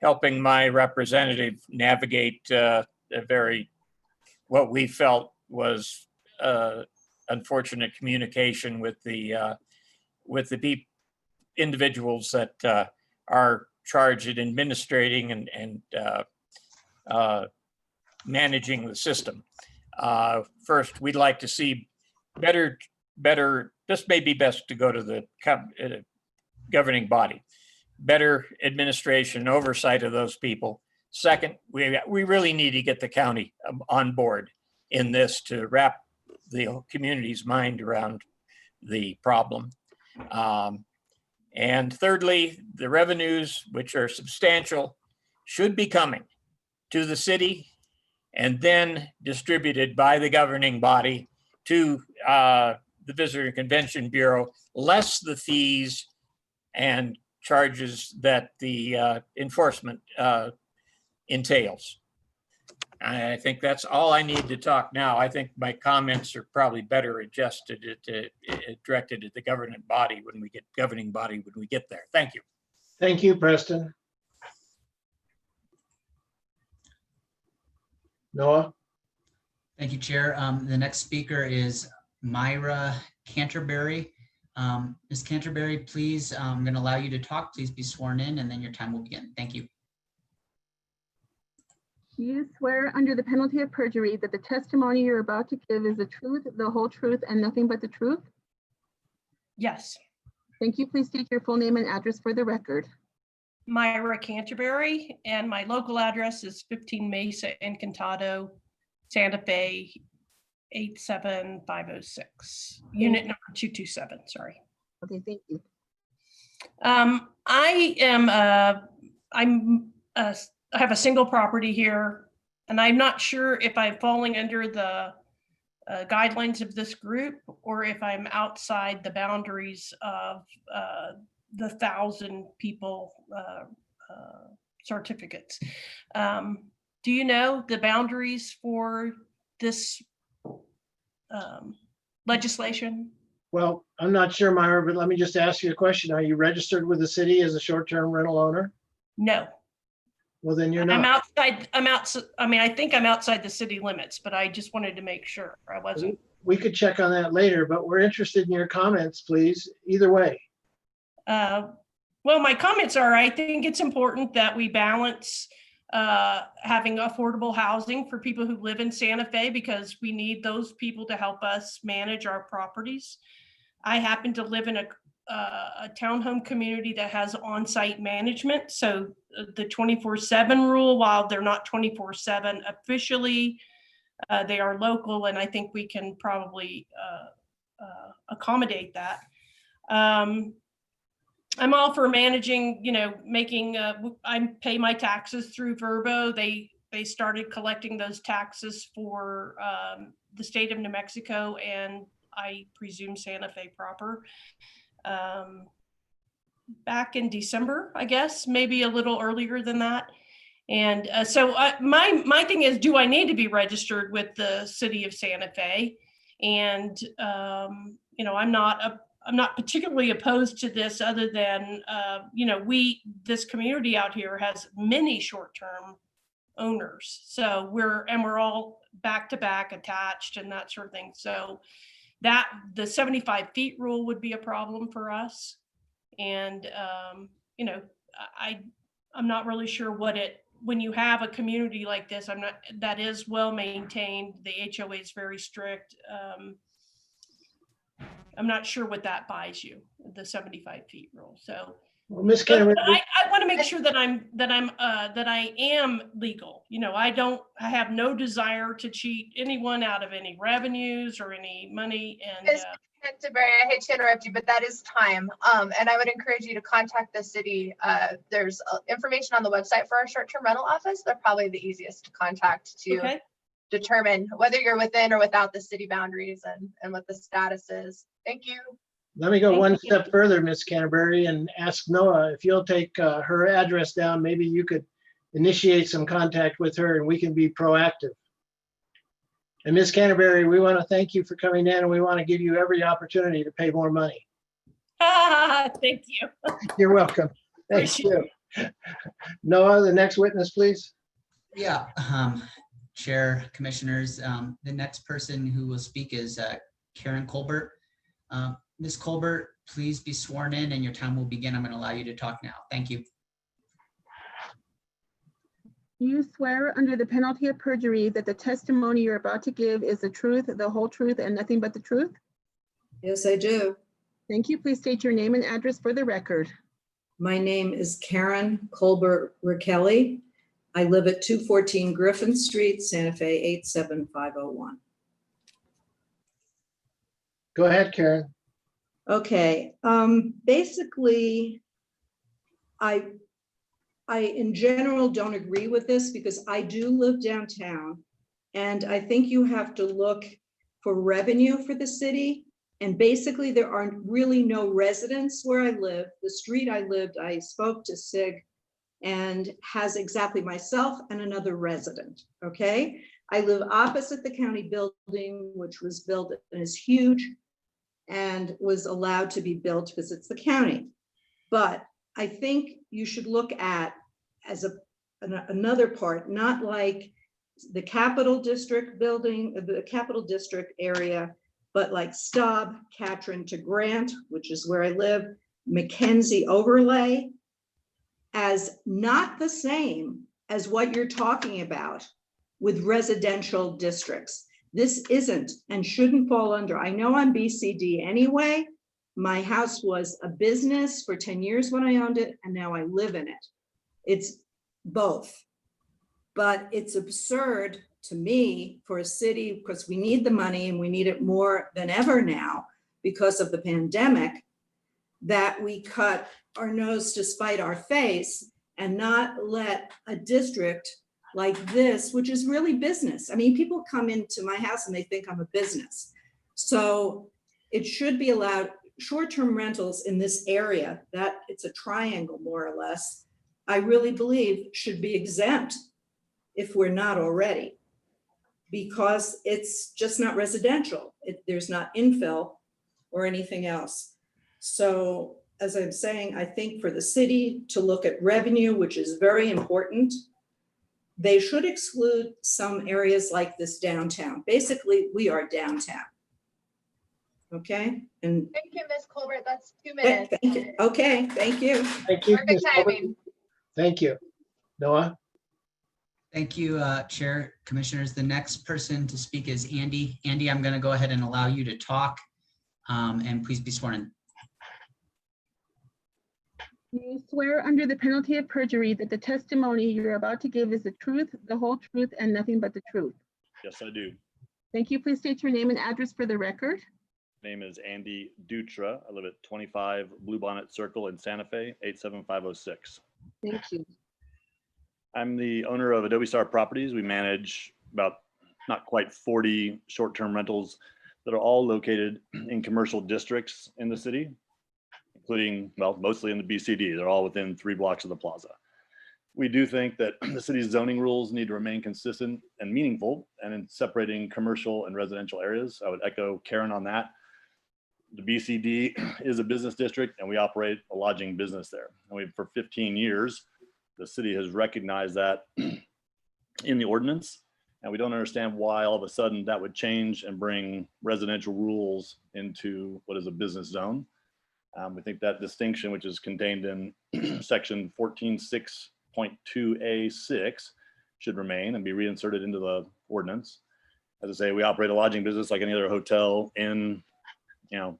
helping my representative navigate what we felt was unfortunate communication with the individuals that are charged in administrating and managing the system. First, we'd like to see better, this may be best to go to the governing body, better administration and oversight of those people. Second, we really need to get the county on board in this to wrap the community's mind around the problem. And thirdly, the revenues, which are substantial, should be coming to the city and then distributed by the governing body to the Visitor and Convention Bureau, less the fees and charges that the enforcement entails. I think that's all I need to talk now. I think my comments are probably better adjusted directed at the governing body when we get there. Thank you. Thank you, Preston. Noah? Thank you, Chair. The next speaker is Myra Canterbury. Ms. Canterbury, please, I'm going to allow you to talk. Please be sworn in, and then your time will begin. Thank you. Do you swear under the penalty of perjury that the testimony you're about to give is the truth, the whole truth, and nothing but the truth? Yes. Thank you. Please state your full name and address for the record. Myra Canterbury, and my local address is 15 Mesa Encantado, Santa Fe, 87506, unit number 227, sorry. Okay, thank you. I have a single property here, and I'm not sure if I'm falling under the guidelines of this group or if I'm outside the boundaries of the 1,000 people certificates. Do you know the boundaries for this legislation? Well, I'm not sure, Myra, but let me just ask you a question. Are you registered with the city as a short-term rental owner? No. Well, then you're not. I'm outside. I mean, I think I'm outside the city limits, but I just wanted to make sure I wasn't. We could check on that later, but we're interested in your comments, please, either way. Well, my comments are, I think it's important that we balance having affordable housing for people who live in Santa Fe, because we need those people to help us manage our properties. I happen to live in a townhome community that has on-site management. So the 24/7 rule, while they're not 24/7 officially, they are local, and I think we can probably accommodate that. I'm all for managing, making, I pay my taxes through Verbo. They started collecting those taxes for the state of New Mexico, and I presume Santa Fe proper. Back in December, I guess, maybe a little earlier than that. And so my thing is, do I need to be registered with the city of Santa Fe? And, you know, I'm not particularly opposed to this other than, you know, this community out here has many short-term owners. So we're all back to back attached and that sort of thing. So the 75 feet rule would be a problem for us. And, you know, I'm not really sure when you have a community like this, that is well maintained. The HOA is very strict. I'm not sure what that buys you, the 75 feet rule. So, Well, Ms. but Canterbury, I want to make sure that I am legal. You know, I have no desire to cheat anyone out of any revenues or any money. And Ms. Canterbury, I hate to interrupt you, but that is time. And I would encourage you to contact the city. There's information on the website for our short-term rental office. They're probably the easiest to contact to determine whether you're within or without the city boundaries and what the status is. Thank you. let me go one step further, Ms. Canterbury, and ask Noah if you'll take her address down. Maybe you could initiate some contact with her and we can be proactive. And Ms. Canterbury, we want to thank you for coming in and we want to give you every opportunity to pay more money. thank you. You're welcome. Thank you. Noah, the next witness, please. Yeah, Chair, Commissioners, the next person who will speak is Karen Colbert. Ms. Colbert, please be sworn in and your time will begin. I'm going to allow you to talk now. Thank you. Do you swear under the penalty of perjury that the testimony you're about to give is the truth, the whole truth, and nothing but the truth? Yes, I do. Thank you. Please state your name and address for the record. My name is Karen Colbert Rakelli. I live at 214 Griffin Street, Santa Fe 87501. Go ahead, Karen. Okay, basically, I in general don't agree with this because I do live downtown and I think you have to look for revenue for the city. And basically there are really no residents where I live. The street I lived, I spoke to SIG and has exactly myself and another resident, okay? I live opposite the county building, which was built and is huge and was allowed to be built because it's the county. But I think you should look at as another part, not like the Capital District building, the Capital District area, but like Staub, Catron to Grant, which is where I live, Mackenzie overlay, as not the same as what you're talking about with residential districts. This isn't and shouldn't fall under. I know I'm BCD anyway. My house was a business for 10 years when I owned it, and now I live in it. It's both. But it's absurd to me for a city, because we need the money and we need it more than ever now because of the pandemic, that we cut our nose to spite our face and not let a district like this, which is really business. I mean, people come into my house and they think I'm a business. So it should be allowed. Short-term rentals in this area, that it's a triangle more or less, I really believe should be exempt if we're not already, because it's just not residential. There's not infill or anything else. So as I'm saying, I think for the city to look at revenue, which is very important, they should exclude some areas like this downtown. Basically, we are downtown. Okay, and Thank you, Ms. Colbert. That's 2 minutes. thank you. Okay, thank you. Thank you. Perfect Ms. Colbert. timing. Thank you. Noah? Thank you, Chair, Commissioners. The next person to speak is Andy. Andy, I'm going to go ahead and allow you to talk, and please be sworn in. Do you swear under the penalty of perjury that the testimony you're about to give is the truth, the whole truth, and nothing but the truth? Yes, I do. Thank you. Please state your name and address for the record. Name is Andy Dutra. I live at 25 Bluebonnet Circle in Santa Fe, 87506. Thank you. I'm the owner of Adobe Star Properties. We manage about not quite 40 short-term rentals that are all located in commercial districts in the city, including, well, mostly in the BCD. They're all within 3 blocks of the plaza. We do think that the city's zoning rules need to remain consistent and meaningful, and in separating commercial and residential areas. I would echo Karen on that. The BCD is a business district and we operate a lodging business there. And for 15 years, the city has recognized that in the ordinance. And we don't understand why all of a sudden that would change and bring residential rules into what is a business zone. We think that distinction, which is contained in section 14.6.2A6, should remain and be reinserted into the ordinance. As I say, we operate a lodging business like any other hotel in,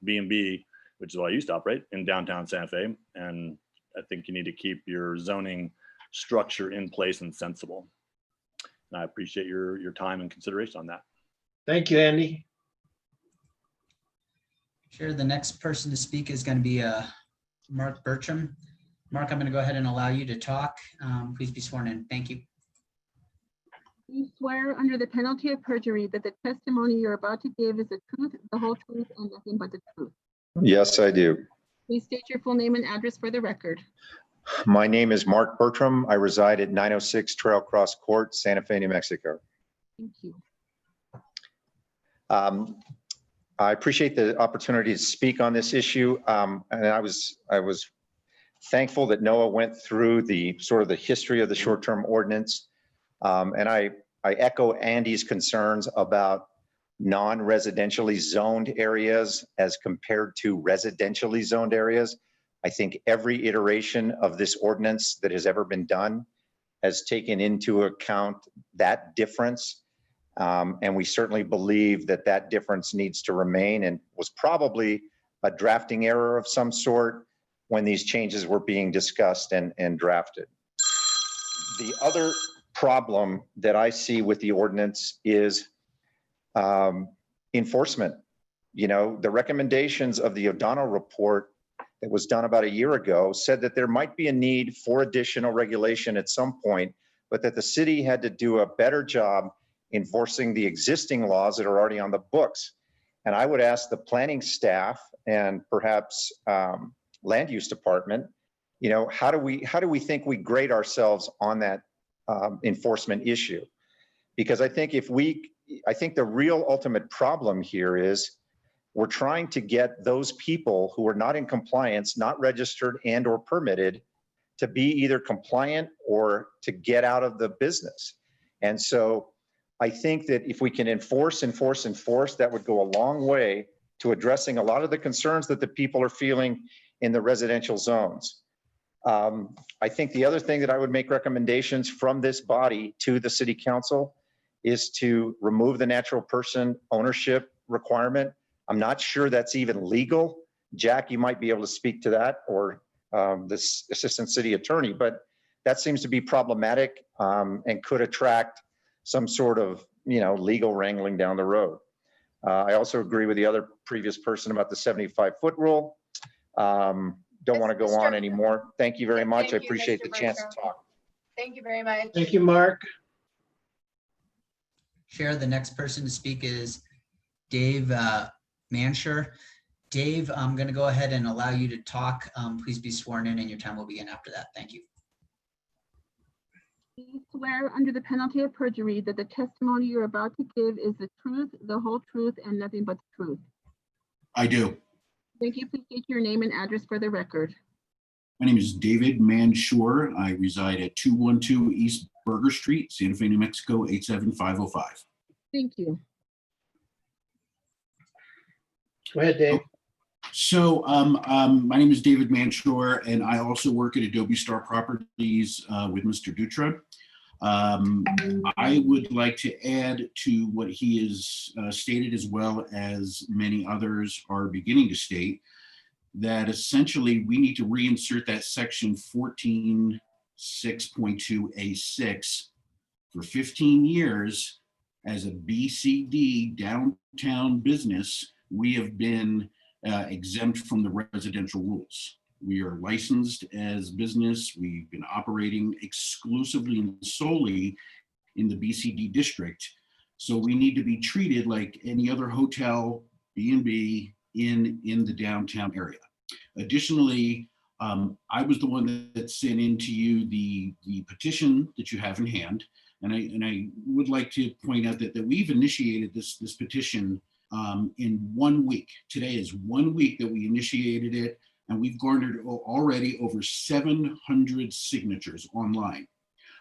B&B, which is what I used to operate in downtown Santa Fe. And I think you need to keep your zoning structure in place and sensible. And I appreciate your time and consideration on that. Thank you, Andy. Chair, the next person to speak is going to be Mark Bertram. Mark, I'm going to go ahead and allow you to talk. Please be sworn in. Thank you. Do you swear under the penalty of perjury that the testimony you're about to give is the truth, the whole truth, and nothing but the truth? Yes, I do. Please state your full name and address for the record. My name is Mark Bertram. I reside at 906 Trail Cross Court, Santa Fe, New Mexico. Thank you. I appreciate the opportunity to speak on this issue. And I was thankful that Noah went through the history of the short-term ordinance. And I echo Andy's concerns about non-residentially zoned areas as compared to residentially zoned areas. I think every iteration of this ordinance that has ever been done has taken into account that difference. And we certainly believe that that difference needs to remain and was probably a drafting error of some sort when these changes were being discussed and drafted. The other problem that I see with the ordinance is enforcement. The recommendations of the O'Donnell report that was done about a year ago said that there might be a need for additional regulation at some point, but that the city had to do a better job enforcing the existing laws that are already on the books. And I would ask the planning staff and perhaps land use department, how do we think we grade ourselves on that enforcement issue? Because I think the real ultimate problem here is we're trying to get those people who are not in compliance, not registered and or permitted, to be either compliant or to get out of the business. And so I think that if we can enforce, that would go a long way to addressing a lot of the concerns that the people are feeling in the residential zones. I think the other thing that I would make recommendations from this body to the city council is to remove the natural person ownership requirement. I'm not sure that's even legal. Jack, you might be able to speak to that, or this assistant city attorney, but that seems to be problematic and could attract some sort of legal wrangling down the road. I also agree with the other previous person about the 75-foot rule. Don't want to go on anymore. Thank you very much. I appreciate the chance to talk. Thank you very much. Thank you, Mark. Chair, the next person to speak is Dave Manshur. Dave, I'm going to go ahead and allow you to talk. Please be sworn in and your time will begin after that. Thank you. Do you swear under the penalty of perjury that the testimony you're about to give is the truth, the whole truth, and nothing but the truth? I do. Thank you. Please state your name and address for the record. My name is David Manshur. I reside at 212 East Burger Street, Santa Fe, New Mexico, 87505. Thank you. Go ahead, Dave. So my name is David Manshur, and I also work at Adobe Star Properties with Mr. Dutra. I would like to add to what he has stated, as well as many others are beginning to state, that essentially we need to reinsert that section 14.6.2A6. For 15 years as a BCD downtown business, we have been exempt from the residential rules. We are licensed as business. We've been operating exclusively and solely in the BCD district. So we need to be treated like any other hotel, B&B in the downtown area. Additionally, I was the one that sent in to you the petition that you have in hand. And I would like to point out that we've initiated this petition in 1 week. Today is 1 week that we initiated it, and we've garnered already over 700 signatures online.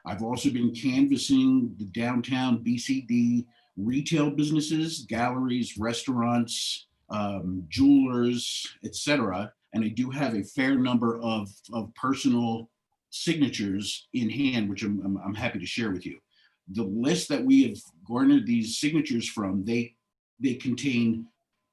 I've also been canvassing the downtown BCD retail businesses, galleries, restaurants, jewelers, etc. And I do have a fair number of personal signatures in hand, which I'm happy to share with you. The list that we have garnered these signatures from, they contain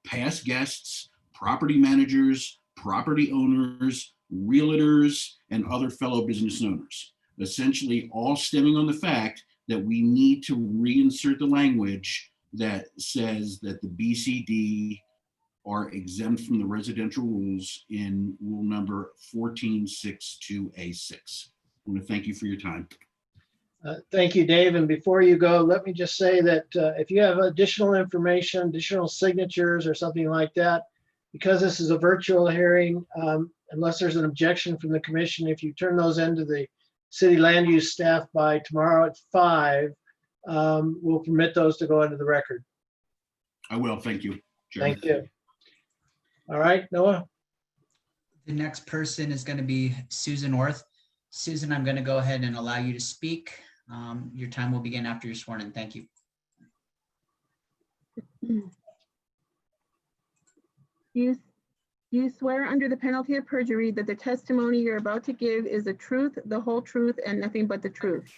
past guests, property managers, property owners, realtors, and other fellow business owners. Essentially all stemming on the fact that we need to reinsert the language that says that the BCD are exempt from the residential rules in rule number 1462A6. I want to thank you for your time. Thank you, Dave. And before you go, let me just say that if you have additional information, additional signatures or something like that, because this is a virtual hearing, unless there's an objection from the commission, if you turn those into the city land use staff by tomorrow at 5, we'll permit those to go into the record. I will. Thank you, Chairman. Thank you. All right, Noah. The next person is going to be Susan Orth. Susan, I'm going to go ahead and allow you to speak. Your time will begin after you're sworn in. Thank you. You swear under the penalty of perjury that the testimony you're about to give is the truth, the whole truth, and nothing but the truth?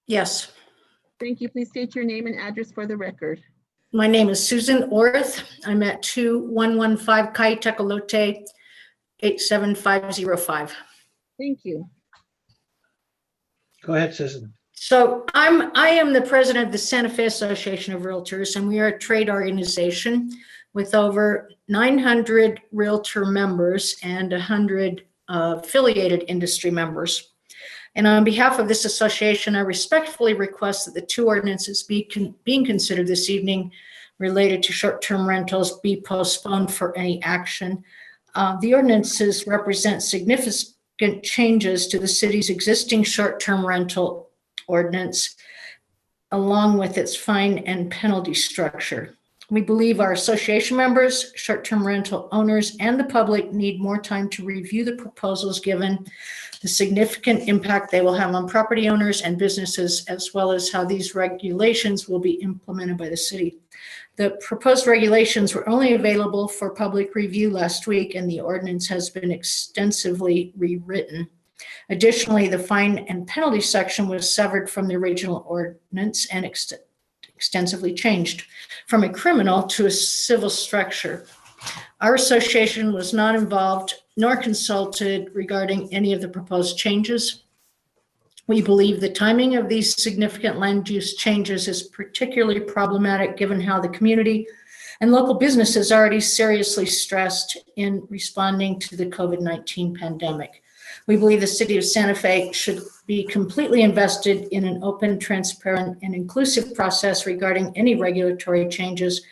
Yes. Thank you. Please state your name and address for the record. My name is Susan Orth. I'm at 2115 Kai Tecolote, 87505. Thank you. Go ahead, Susan. So I am the president of the Santa Fe Association of Realtors, and we are a trade organization with over 900 realtor members and 100 affiliated industry members. And on behalf of this association, I respectfully request that the 2 ordinances being considered this evening related to short-term rentals be postponed for any action. The ordinances represent significant changes to the city's existing short-term rental ordinance, along with its fine and penalty structure. We believe our association members, short-term rental owners, and the public need more time to review the proposals given the significant impact they will have on property owners and businesses, as well as how these regulations will be implemented by the city. The proposed regulations were only available for public review last week, and the ordinance has been extensively rewritten. Additionally, the fine and penalty section was severed from the original ordinance and extensively changed from a criminal to a civil structure. Our association was not involved nor consulted regarding any of the proposed changes. We believe the timing of these significant land use changes is particularly problematic given how the community and local businesses are already seriously stressed in responding to the COVID-19 pandemic. We believe the city of Santa Fe should be completely invested in an open, transparent, and inclusive process regarding any regulatory changes,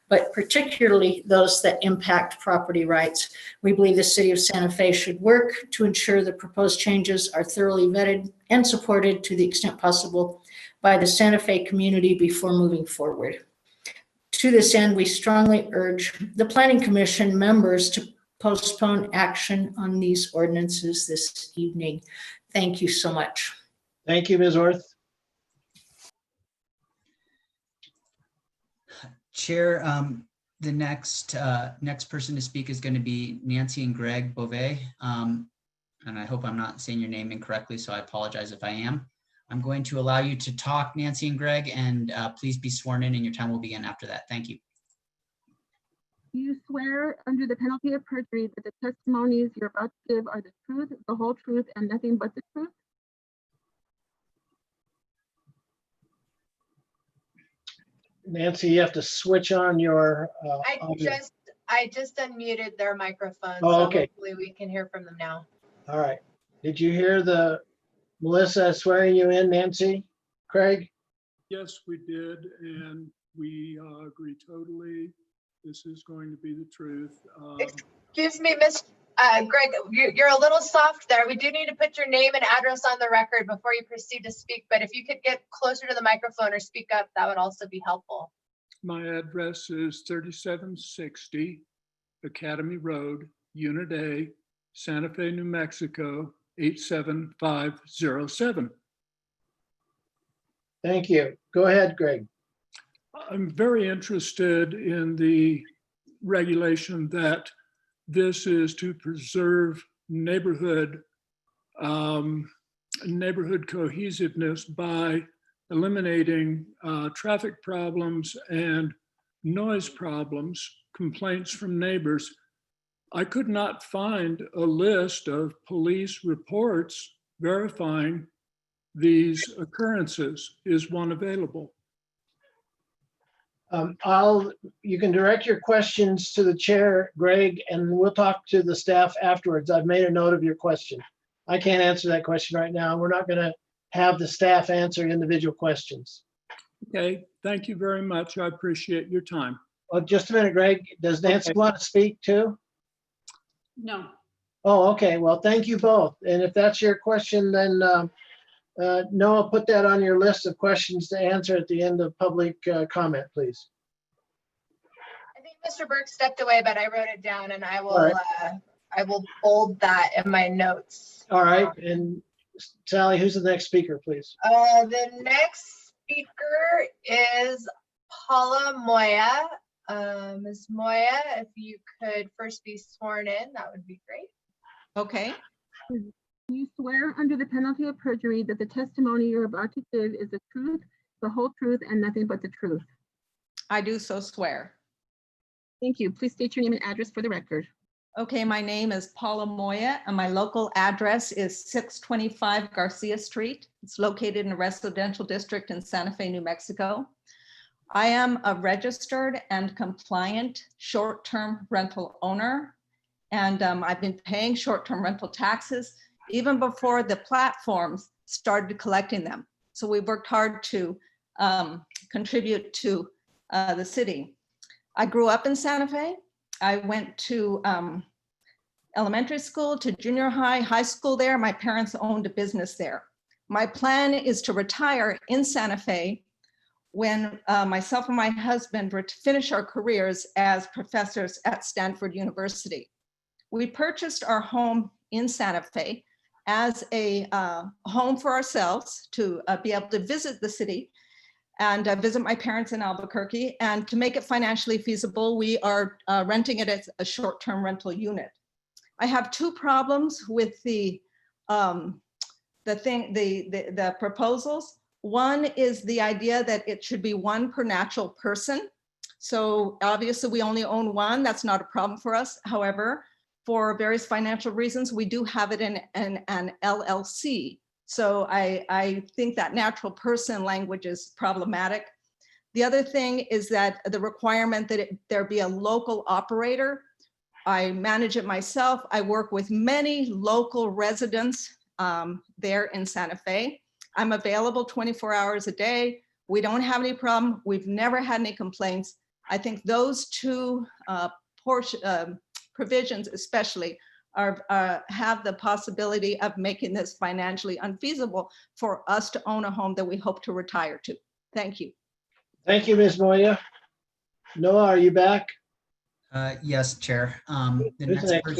but particularly those that impact property rights. We believe the city of Santa Fe should work to ensure the proposed changes are thoroughly vetted and supported to the extent possible by the Santa Fe community before moving forward. To this end, we strongly urge the Planning Commission members to postpone action on these ordinances this evening. Thank you so much. Thank you, Ms. Orth. Chair, the next person to speak is going to be Nancy and Greg Beauvais. And I hope I'm not saying your name incorrectly, so I apologize if I am. I'm going to allow you to talk, Nancy and Greg, and please be sworn in, and your time will begin after that. Thank you. Do you swear under the penalty of perjury that the testimonies you're about to give are the truth, the whole truth, and nothing but the truth? Nancy, you have to switch on your audio. I just unmuted their microphone, Oh, so okay. hopefully we can hear from them now. All right. Did you hear the Melissa swearing you in, Nancy? Craig? Yes, we did, and we agree totally. This is going to be the truth. Excuse me, Greg, you're a little soft there. We do need to put your name and address on the record before you proceed to speak, but if you could get closer to the microphone or speak up, that would also be helpful. My address is 3760 Academy Road, Unit A, Santa Fe, New Mexico, 87507. Thank you. Go ahead, Greg. I'm very interested in the regulation that this is to preserve neighborhood cohesiveness by eliminating traffic problems and noise problems, complaints from neighbors. I could not find a list of police reports verifying these occurrences. Is one available? You can direct your questions to the chair, Greg, and we'll talk to the staff afterwards. I've made a note of your question. I can't answer that question right now. We're not going to have the staff answer individual questions. Okay, thank you very much. I appreciate your time. Well, just a minute, Greg. Does Nancy want to speak too? No. Oh, okay. Well, thank you both. And if that's your question, then Noah, put that on your list of questions to answer at the end of public comment, please. I think Mr. Burke stepped away, but I wrote it down and I will, All right. I will bold that in my notes. All right. And Sally, who's the next speaker, please? The next speaker is Paula Moya. Ms. Moya, if you could first be sworn in, that would be great. Okay. Do you swear under the penalty of perjury that the testimony you're about to give is the truth, the whole truth, and nothing but the truth? I do so swear. Thank you. Please state your name and address for the record. Okay, my name is Paula Moya and my local address is 625 Garcia Street. It's located in a residential district in Santa Fe, New Mexico. I am a registered and compliant short-term rental owner, and I've been paying short-term rental taxes even before the platforms started collecting them. So we worked hard to contribute to the city. I grew up in Santa Fe. I went to elementary school, to junior high, high school there. My parents owned a business there. My plan is to retire in Santa Fe when myself and my husband were to finish our careers as professors at Stanford University. We purchased our home in Santa Fe as a home for ourselves to be able to visit the city and visit my parents in Albuquerque. And to make it financially feasible, we are renting it as a short-term rental unit. I have two problems with the proposals. One is the idea that it should be one per natural person. So obviously we only own one. That's not a problem for us. However, for various financial reasons, we do have it in an LLC. So I think that natural person language is problematic. The other thing is that the requirement that there be a local operator. I manage it myself. I work with many local residents there in Santa Fe. I'm available 24 hours a day. We don't have any problem. We've never had any complaints. I think those two provisions especially have the possibility of making this financially unfeasible for us to own a home that we hope to retire to. Thank you. Thank you, Ms. Moya. Noah, are you back? Yes, Chair. Who's the next speaker?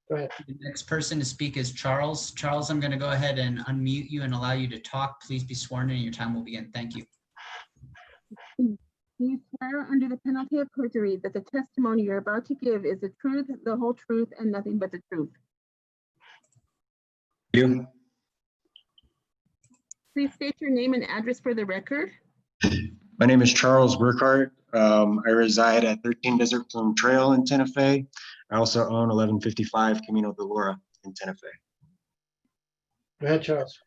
Go ahead. The next person to speak is Charles. Charles, I'm going to go ahead and unmute you and allow you to talk. Please be sworn in and your time will begin. Thank you. Do you swear under the penalty of perjury that the testimony you're about to give is the truth, the whole truth, and nothing but the truth? You. Please state your name and address for the record. My name is Charles Burkhart. I reside at 13 Desert Plume Trail in Santa Fe. I also own 1155 Camino de Lora in Santa Fe. Go ahead, Charles.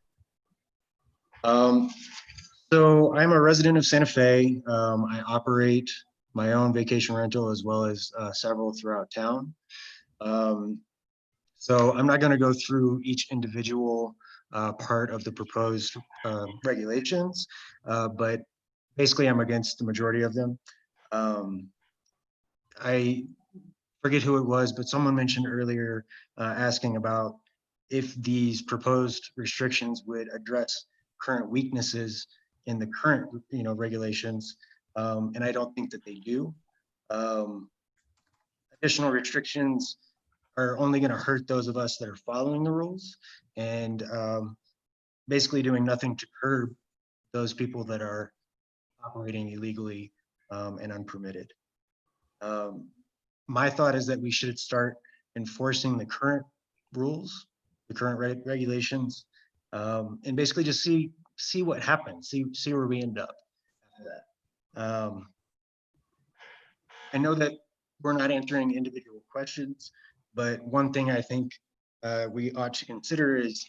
So I'm a resident of Santa Fe. I operate my own vacation rental as well as several throughout town. So I'm not going to go through each individual part of the proposed regulations, but basically I'm against the majority of them. forget who it was, but someone mentioned earlier asking about if these proposed restrictions would address current weaknesses in the current, regulations. And I don't think that they do. Additional restrictions are only going to hurt those of us that are following the rules, and basically doing nothing to curb those people that are operating illegally and unpermitted. My thought is that we should start enforcing the current rules, the current regulations, and basically just see what happens, see where we end up after that. I know that we're not answering individual questions, but one thing I think we ought to consider is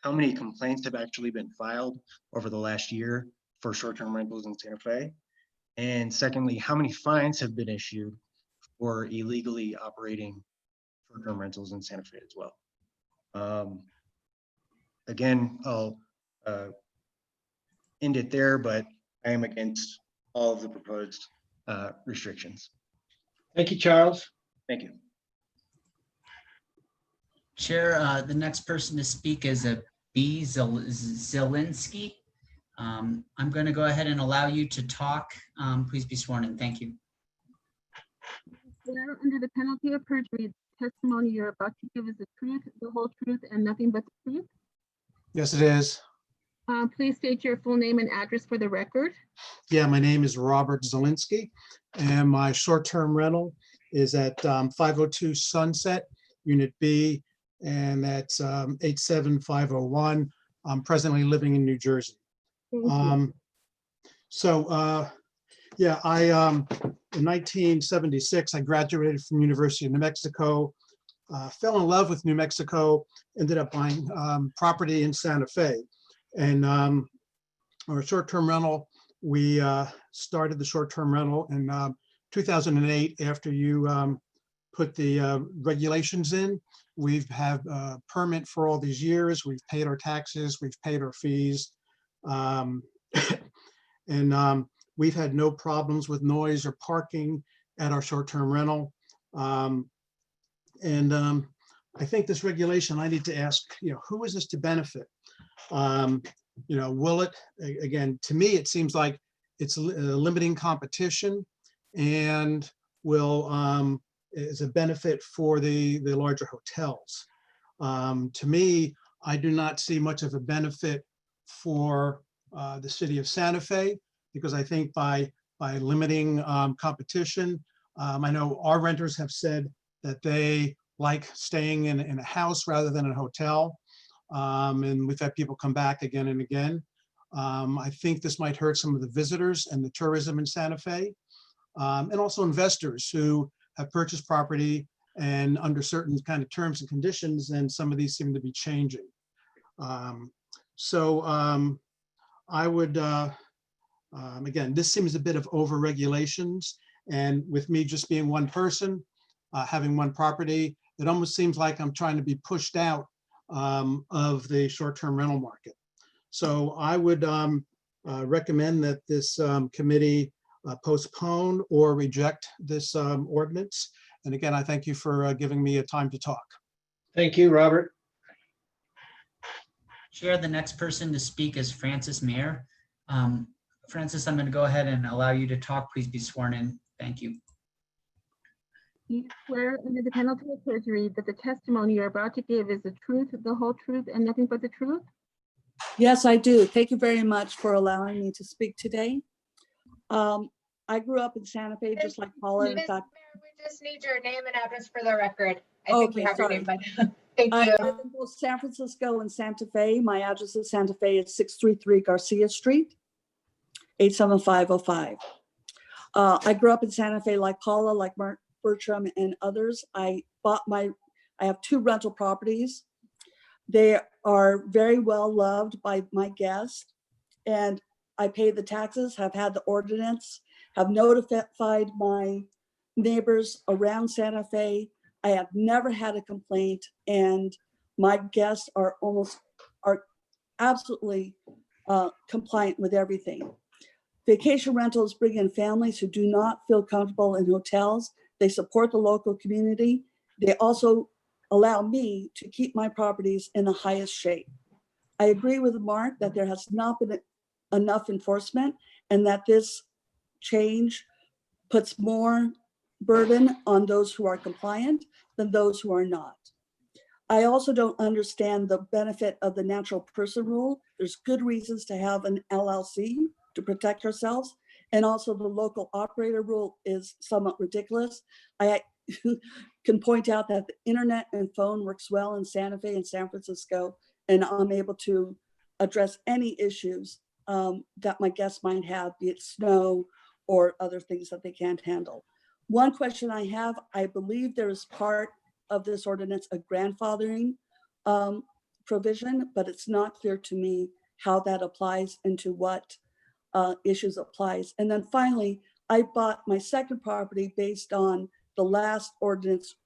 how many complaints have actually been filed over the last year for short-term rentals in Santa Fe. And secondly, how many fines have been issued for illegally operating short-term rentals in Santa Fe as well. Again, I'll end it there, but I am against all of the proposed restrictions. Thank you, Charles. Thank you. Chair, the next person to speak is a B. Zielinski. I'm going to go ahead and allow you to talk. Please be sworn in. Thank you. Swear under the penalty of perjury, the testimony you're about to give is the truth, the whole truth, and nothing but the truth. Yes, it is. Please state your full name and address for the record. Yeah, my name is Robert Zielinski, and my short-term rental is at 502 Sunset, Unit B, and that's 87501. I'm presently living in New Jersey. Yeah, in 1976, I graduated from University of New Mexico, fell in love with New Mexico, ended up buying property in Santa Fe. And our short-term rental, we started the short-term rental in 2008 after you put the regulations in. We've had a permit for all these years. We've paid our taxes, we've paid our fees. And we've had no problems with noise or parking at our short-term rental. I think this regulation, I need to ask, who is this to benefit? Will it, again, to me, it seems like it's limiting competition and will, is a benefit for the larger hotels. To me, I do not see much of a benefit for the city of Santa Fe, because I think by limiting competition, I know our renters have said that they like staying in a house rather than a hotel. And we've had people come back again and again. I think this might hurt some of the visitors and the tourism in Santa Fe, and also investors who have purchased property and under certain kind of terms and conditions, and some of these seem to be changing. I would, again, this seems a bit of over regulations, and with me just being one person, having one property, it almost seems like I'm trying to be pushed out of the short-term rental market. So I would recommend that this committee postpone or reject this ordinance. And again, I thank you for giving me a time to talk. Thank you, Robert. Chair, the next person to speak is Francis Mayer. Francis, I'm going to go ahead and allow you to talk. Please be sworn in. Thank you. Do you swear under the penalty of perjury that the testimony you're about to give is the truth, the whole truth, and nothing but the truth? Yes, I do. Thank you very much for allowing me to speak today. I grew up in Santa Fe, just like Paula. In fact, We just need your name and address for the record. I think you have your name by now. Thank I you. live in both San Francisco and Santa Fe. My address in Santa Fe is 633 Garcia Street, 87505. I grew up in Santa Fe like Paula, like Bertram and others. I have 2 rental properties. They are very well loved by my guests, and I pay the taxes, have had the ordinance, have notified my neighbors around Santa Fe. I have never had a complaint, and my guests are absolutely compliant with everything. Vacation rentals bring in families who do not feel comfortable in hotels. They support the local community. They also allow me to keep my properties in the highest shape. I agree with Mark that there has not been enough enforcement and that this change puts more burden on those who are compliant than those who are not. I also don't understand the benefit of the natural person rule. There's good reasons to have an LLC to protect ourselves. And also the local operator rule is somewhat ridiculous. I can point out that the internet and phone works well in Santa Fe and San Francisco, and I'm able to address any issues that my guests might have, be it snow or other things that they can't handle. One question I have, I believe there is part of this ordinance a grandfathering provision, but it's not clear to me how that applies and to what issues applies. And then finally, I bought my second property based on the last ordinance,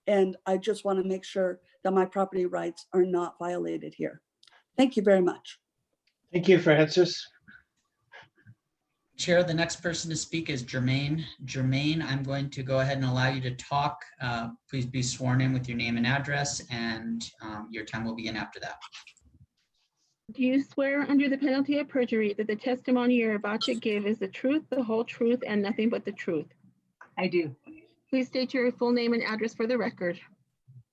and I just want to make sure that my property rights are not violated here. Thank you very much. Thank you, Francis. Chair, the next person to speak is Jermaine. Jermaine, I'm going to go ahead and allow you to talk. Please be sworn in with your name and address, and your time will begin after that. Do you swear under the penalty of perjury that the testimony you're about to give is the truth, the whole truth, and nothing but the truth? I do. Please state your full name and address for the record.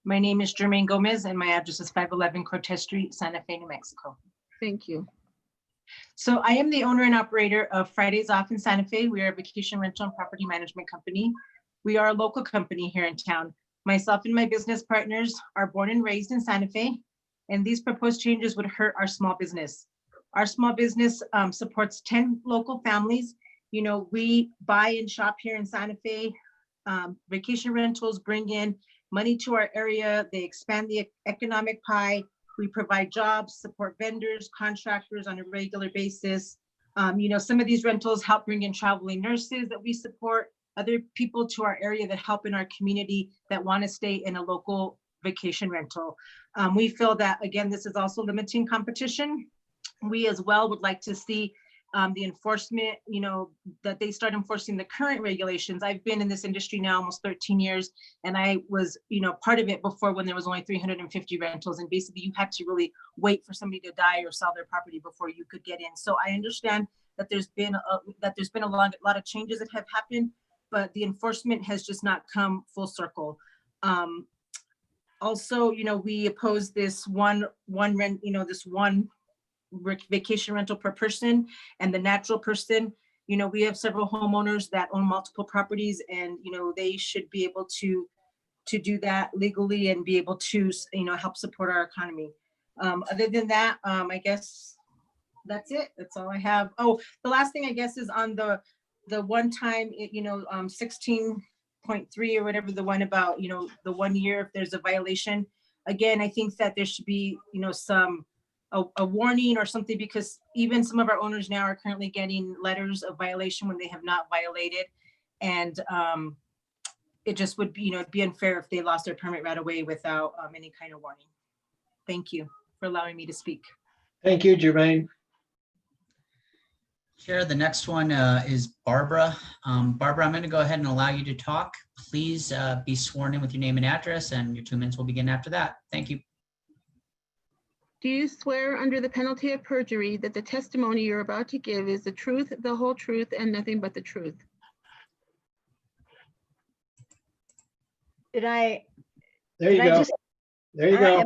My name is Jermaine Gomez and my address is 511 Cortez Street, Santa Fe, New Mexico. Thank you. So I am the owner and operator of Fridays Off in Santa Fe. We are a vacation rental and property management company. We are a local company here in town. Myself and my business partners are born and raised in Santa Fe, and these proposed changes would hurt our small business. Our small business supports 10 local families. You know, we buy and shop here in Santa Fe. Vacation rentals bring in money to our area. They expand the economic pie. We provide jobs, support vendors, contractors on a regular basis. You know, some of these rentals help bring in traveling nurses that we support, other people to our area that help in our community that want to stay in a local vacation rental. We feel that, again, this is also limiting competition. We as well would like to see the enforcement, you know, that they start enforcing the current regulations. I've been in this industry now almost 13 years, and I was, you know, part of it before when there was only 350 rentals, and basically you had to really wait for somebody to die or sell their property before you could get in. So I understand that there's been a lot of changes that have happened, but the enforcement has just not come full circle. Also, you know, we oppose this one rent, you know, this one vacation rental per person and the natural person. You know, we have several homeowners that own multiple properties, and you know, they should be able to do that legally and be able to, you know, help support our economy. Other than that, I guess that's it. That's all I have. Oh, the last thing I guess is on the one time, you know, 16.3 or whatever, the one about, you know, the 1 year if there's a violation. Again, I think that there should be, you know, a warning or something, because even some of our owners now are currently getting letters of violation when they have not violated. And it just would be, you know, it'd be unfair if they lost their permit right away without any kind of warning. Thank you for allowing me to speak. Thank you, Jermaine. Chair, the next one is Barbara. Barbara, I'm going to go ahead and allow you to talk. Please be sworn in with your name and address, and your 2 minutes will begin after that. Thank you. Do you swear under the penalty of perjury that the testimony you're about to give is the truth, the whole truth, and nothing but the truth? Did I? There you go. There you go.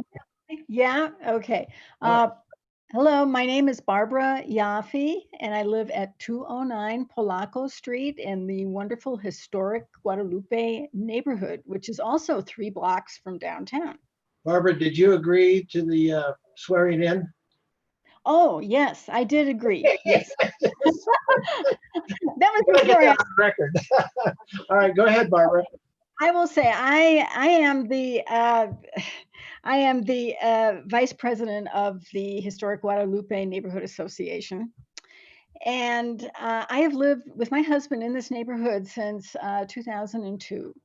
Yeah, okay. Hello, my name is Barbara Yaffe, and I live at 209 Polaco Street in the wonderful historic Guadalupe neighborhood, which is also 3 blocks from downtown. Barbara, did you agree to the swearing in? Oh, yes, I did agree. Yes. That was Gotta get before that on record. All right, go ahead, Barbara. I will say I am the vice president of the Historic Guadalupe Neighborhood Association, and I have lived with my husband in this neighborhood since 2002.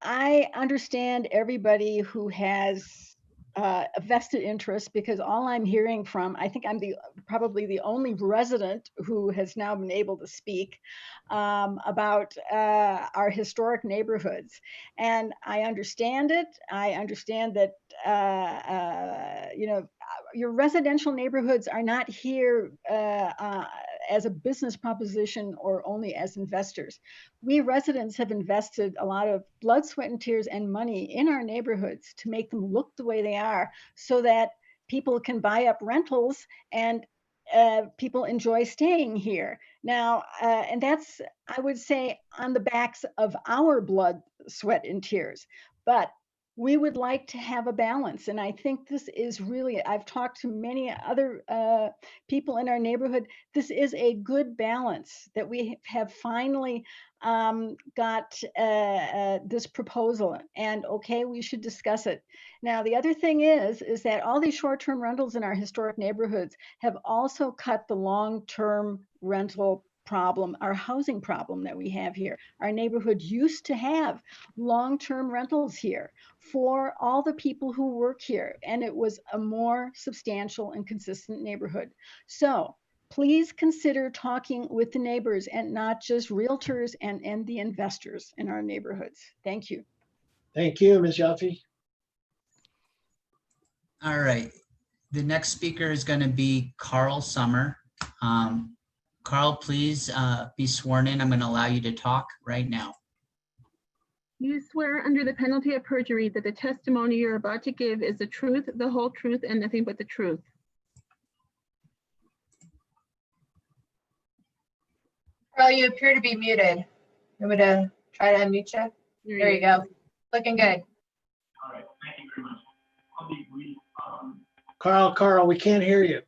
I understand everybody who has a vested interest because all I'm hearing from, I think I'm probably the only resident who has now been able to speak about our historic neighborhoods. And I understand it. I understand that, your residential neighborhoods are not here as a business proposition or only as investors. We residents have invested a lot of blood, sweat, and tears and money in our neighborhoods to make them look the way they are so that people can buy up rentals and people enjoy staying here. Now, and that's, I would say, on the backs of our blood, sweat, and tears. But we would like to have a balance. And I think this is really, I've talked to many other people in our neighborhood. This is a good balance that we have finally got this proposal. And okay, we should discuss it. Now, the other thing is that all these short-term rentals in our historic neighborhoods have also cut the long-term rental problem, our housing problem that we have here. Our neighborhood used to have long-term rentals here for all the people who work here, and it was a more substantial and consistent neighborhood. So please consider talking with the neighbors and not just realtors and the investors in our neighborhoods. Thank you. Thank you, Ms. Yaffe. All right. The next speaker is going to be Carl Summer. Carl, please be sworn in. I'm going to allow you to talk right now. You swear under the penalty of perjury that the testimony you're about to give is the truth, the whole truth, and nothing but the truth. Carl, you appear to be muted. I'm gonna try to unmute you. There you go. Looking good. All right, thank you very much. I'll be brief. Carl, we can't hear you.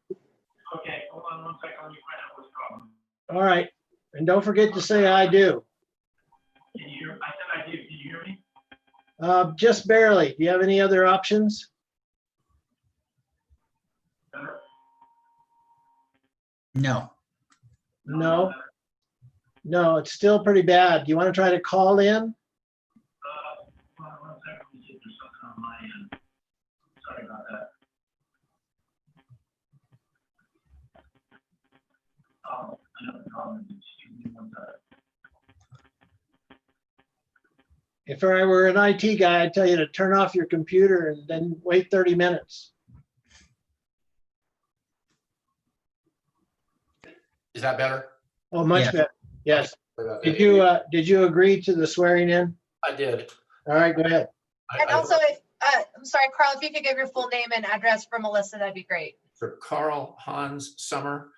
Okay, hold on one second. Let me find out what's wrong. All right. And don't forget to say I do. Can you hear? I said I do. Can you hear me? Just barely. Do you have any other options? Better? No. No. No, it's still pretty bad. Do you want to try to call in? One second. Let me see if there's something on my end. Sorry about that. Oh, I know the problem is. If I were an IT guy, I'd tell you to turn off your computer and then wait 30 minutes. Is that better? Oh, much Yes. better. Yes. Did you agree to the swearing in? I did. All right, go ahead. And also, if I'm sorry, Carl, if you could give your full name and address for Melissa, that'd be great. For Carl Hans Summer,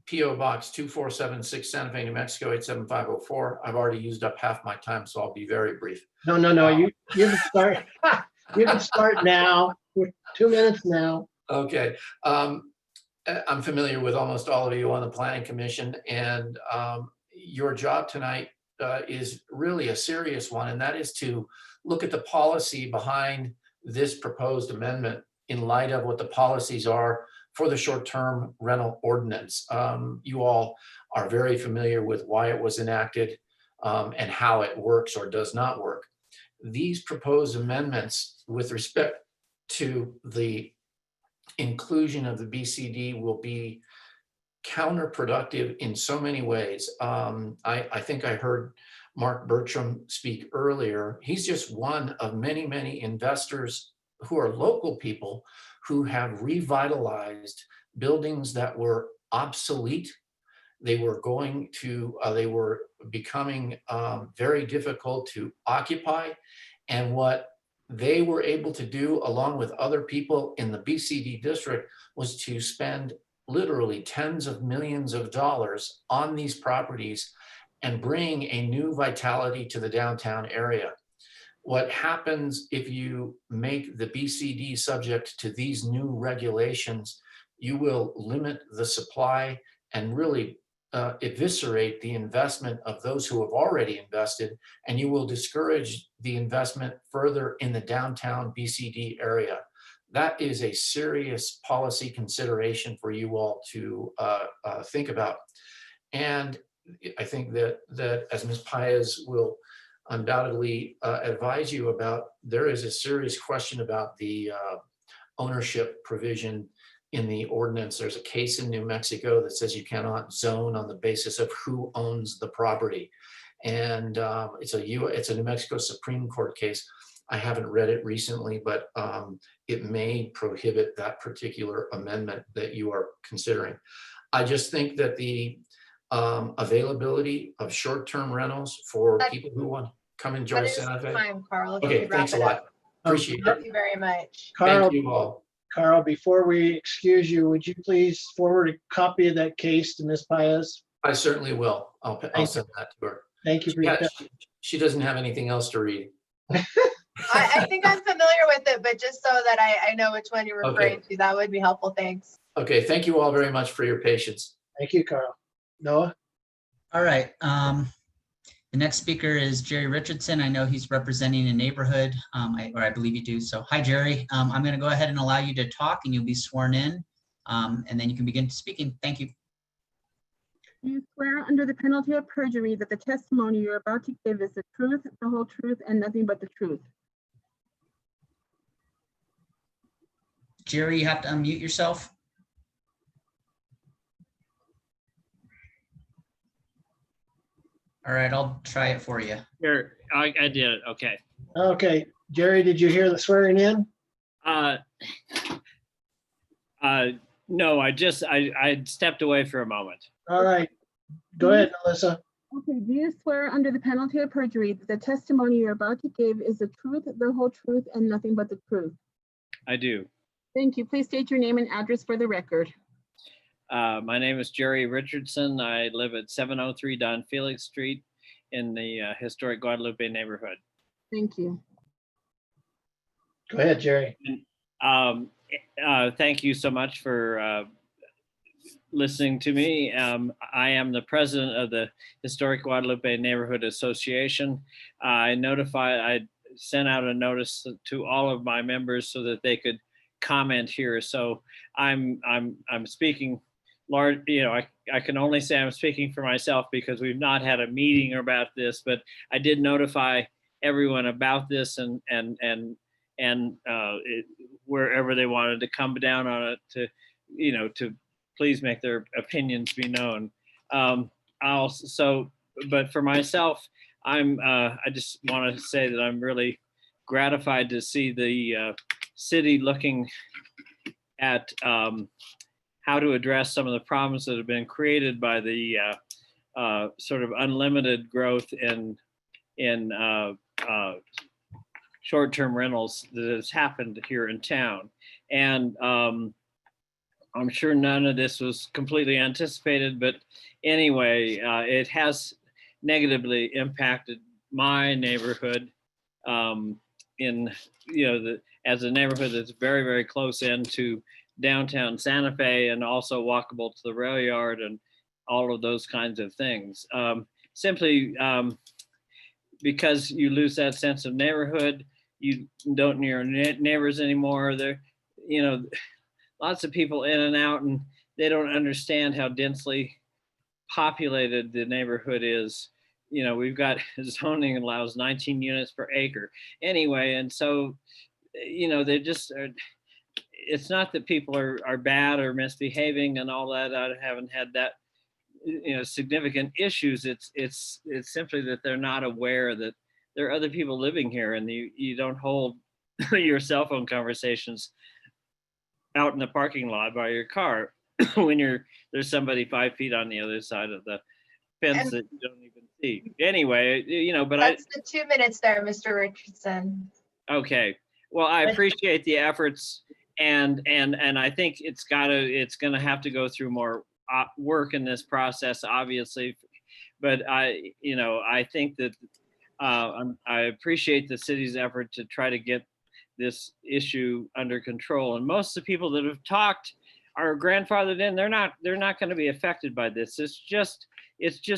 PO Box 2476, Santa Fe, New Mexico 87504. I've already used up half my time, so I'll be very brief. No. You can start. You can start now. We're 2 minutes now. Okay. I'm familiar with almost all of you on the Planning Commission, and your job tonight is really a serious one, and that is to look at the policy behind this proposed amendment in light of what the policies are for the short-term rental ordinance. You all are very familiar with why it was enacted and how it works or does not work. These proposed amendments with respect to the inclusion of the BCD will be counterproductive in so many ways. I think I heard Mark Bertram speak earlier. He's just one of many, many investors who are local people who have revitalized buildings that were obsolete. They were becoming very difficult to occupy. And what they were able to do, along with other people in the BCD district, was to spend literally tens of millions of dollars on these properties and bring a new vitality to the downtown area. What happens if you make the BCD subject to these new regulations, you will limit the supply and really eviscerate the investment of those who have already invested, and you will discourage the investment further in the downtown BCD area. That is a serious policy consideration for you all to think about. And I think that as Ms. Paez will undoubtedly advise you about, there is a serious question about the ownership provision in the ordinance. There's a case in New Mexico that says you cannot zone on the basis of who owns the property. And it's a New Mexico Supreme Court case. I haven't read it recently, but it may prohibit that particular amendment that you are considering. I just think that the availability of short-term rentals for people who want to come enjoy That is Santa Fe. time, Carl. If you Okay, could wrap thanks a it lot. up. Appreciate Thank it. you very much. Carl, Thank you all. Carl, before we excuse you, would you please forward a copy of that case to Ms. Paez? I certainly will. I'll send that to her. Thank you for your Yeah, time. she doesn't have anything else to read. I think I'm familiar with it, but just so that I know which one you're referring Okay. to, that would be helpful. Thanks. Okay, thank you all very much for your patience. Thank you, Carl. Noah? All right. The next speaker is Jerry Richardson. I know he's representing a neighborhood, I believe you do. So hi, Jerry. I'm going to go ahead and allow you to talk and you'll be sworn in. And then you can begin speaking. Thank you. Do you swear under the penalty of perjury that the testimony you're about to give is the truth, the whole truth, and nothing but the truth? Jerry, you have to unmute yourself. All right, I'll try it for you. Here, I did it. Okay. Okay, Jerry, did you hear the swearing in? No, I stepped away for a moment. All right, go ahead, Melissa. Okay, do you swear under the penalty of perjury that the testimony you're about to give is the truth, the whole truth, and nothing but the truth? I do. Thank you. Please state your name and address for the record. My name is Jerry Richardson. I live at 703 Don Felix Street in the historic Guadalupe neighborhood. Thank you. Go ahead, Jerry. Thank you so much for listening to me. I am the president of the Historic Guadalupe Neighborhood Association. I sent out a notice to all of my members so that they could comment here. So I'm speaking large, I can only say I'm speaking for myself because we've not had a meeting about this, but I did notify everyone about this and wherever they wanted to come down on it to please make their opinions be known. But for myself, I just want to say that I'm really gratified to see the city looking at how to address some of the problems that have been created by the sort of unlimited growth in short-term rentals that has happened here in town. And I'm sure none of this was completely anticipated, but anyway, it has negatively impacted my neighborhood as a neighborhood that's very, very close into downtown Santa Fe and also walkable to the rail yard and all of those kinds of things. Simply because you lose that sense of neighborhood, you don't near neighbors anymore. There, lots of people in and out, and they don't understand how densely populated the neighborhood is. We've got zoning allows 19 units per acre anyway. And so, they just are, it's not that people are bad or misbehaving and all that. I haven't had that, significant issues. It's simply that they're not aware that there are other people living here, and you don't hold your cell phone conversations out in the parking lot by your car when there's somebody 5 feet on the other side of the fence that you don't even see. Anyway, but that's the 2 minutes there, Mr. Richardson. Okay. Well, I appreciate the efforts, and I think it's going to have to go through more work in this process, obviously. But I think that I appreciate the city's effort to try to get this issue under control. And most of the people that have talked are grandfathered in. They're not going to be affected by this. It's just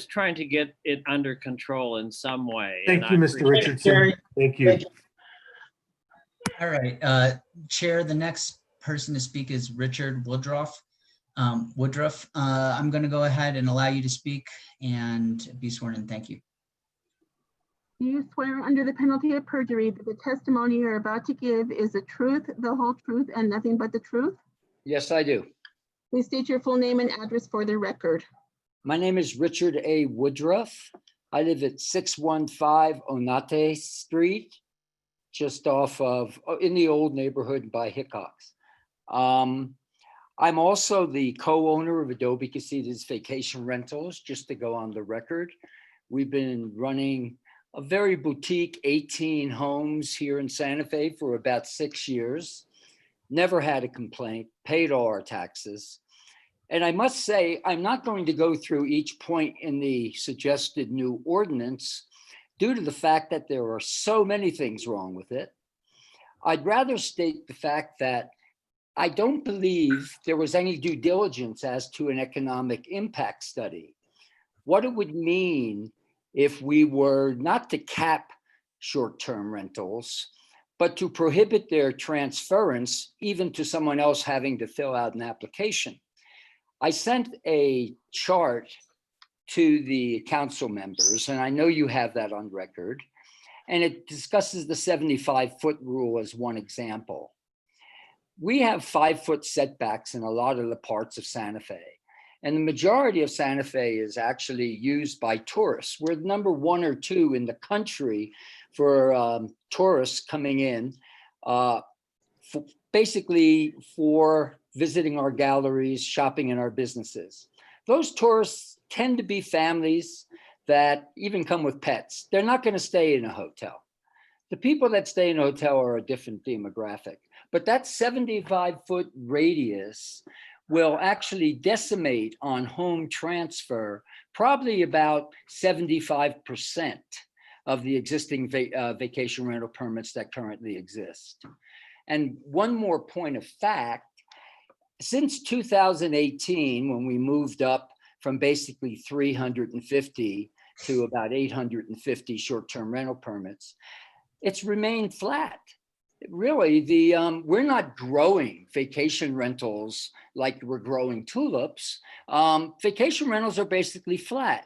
trying to get it under control in some way. Thank you, Mr. Richardson. Thank you. All right, Chair, the next person to speak is Richard Woodruff. I'm going to go ahead and allow you to speak and be sworn in. Thank you. Do you swear under the penalty of perjury that the testimony you're about to give is the truth, the whole truth, and nothing but the truth? Yes, I do. Please state your full name and address for the record. My name is Richard A. Woodruff. I live at 615 Onate Street, just off of, in the old neighborhood by Hickox. I'm also the co-owner of Adobe Casitas Vacation Rentals, just to go on the record. We've been running a very boutique 18 homes here in Santa Fe for about 6 years. Never had a complaint, paid all our taxes. And I must say, I'm not going to go through each point in the suggested new ordinance due to the fact that there are so many things wrong with it. I'd rather state the fact that I don't believe there was any due diligence as to an economic impact study. What it would mean if we were not to cap short-term rentals, but to prohibit their transference even to someone else having to fill out an application. I sent a chart to the council members, and I know you have that on record, and it discusses the 75-foot rule as one example. We have 5-foot setbacks in a lot of the parts of Santa Fe, and the majority of Santa Fe is actually used by tourists. We're number 1 or 2 in the country for tourists coming in, basically for visiting our galleries, shopping in our businesses. Those tourists tend to be families that even come with pets. They're not going to stay in a hotel. The people that stay in a hotel are a different demographic, but that 75-foot radius will actually decimate on home transfer probably about 75% of the existing vacation rental permits that currently exist. And one more point of fact, since 2018, when we moved up from basically 350 to about 850 short-term rental permits, it's remained flat. Really, we're not growing vacation rentals like we're growing tulips. Vacation rentals are basically flat.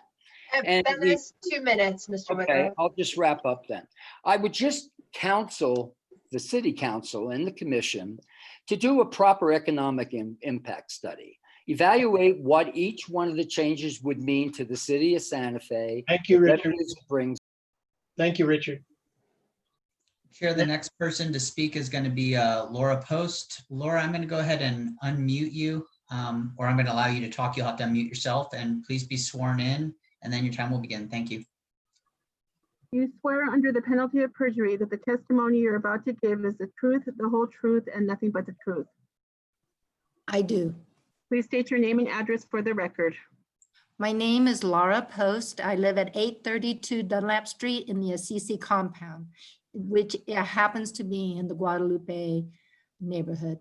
And that is 2 minutes, Mr. Okay, Woodruff. I'll just wrap up then. I would just counsel the city council and the commission to do a proper economic impact study. Evaluate what each one of the changes would mean to the city of Santa Fe. Thank you, Richard. Brings. Thank you, Richard. Chair, the next person to speak is going to be Laura Post. Laura, I'm going to go ahead and unmute you, or I'm going to allow you to talk. You'll have to unmute yourself, and please be sworn in, and then your time will begin. Thank you. You swear under the penalty of perjury that the testimony you're about to give is the truth, the whole truth, and nothing but the truth. I do. Please state your name and address for the record. My name is Laura Post. I live at 832 Dunlap Street in the Assisi compound, which happens to be in the Guadalupe neighborhood.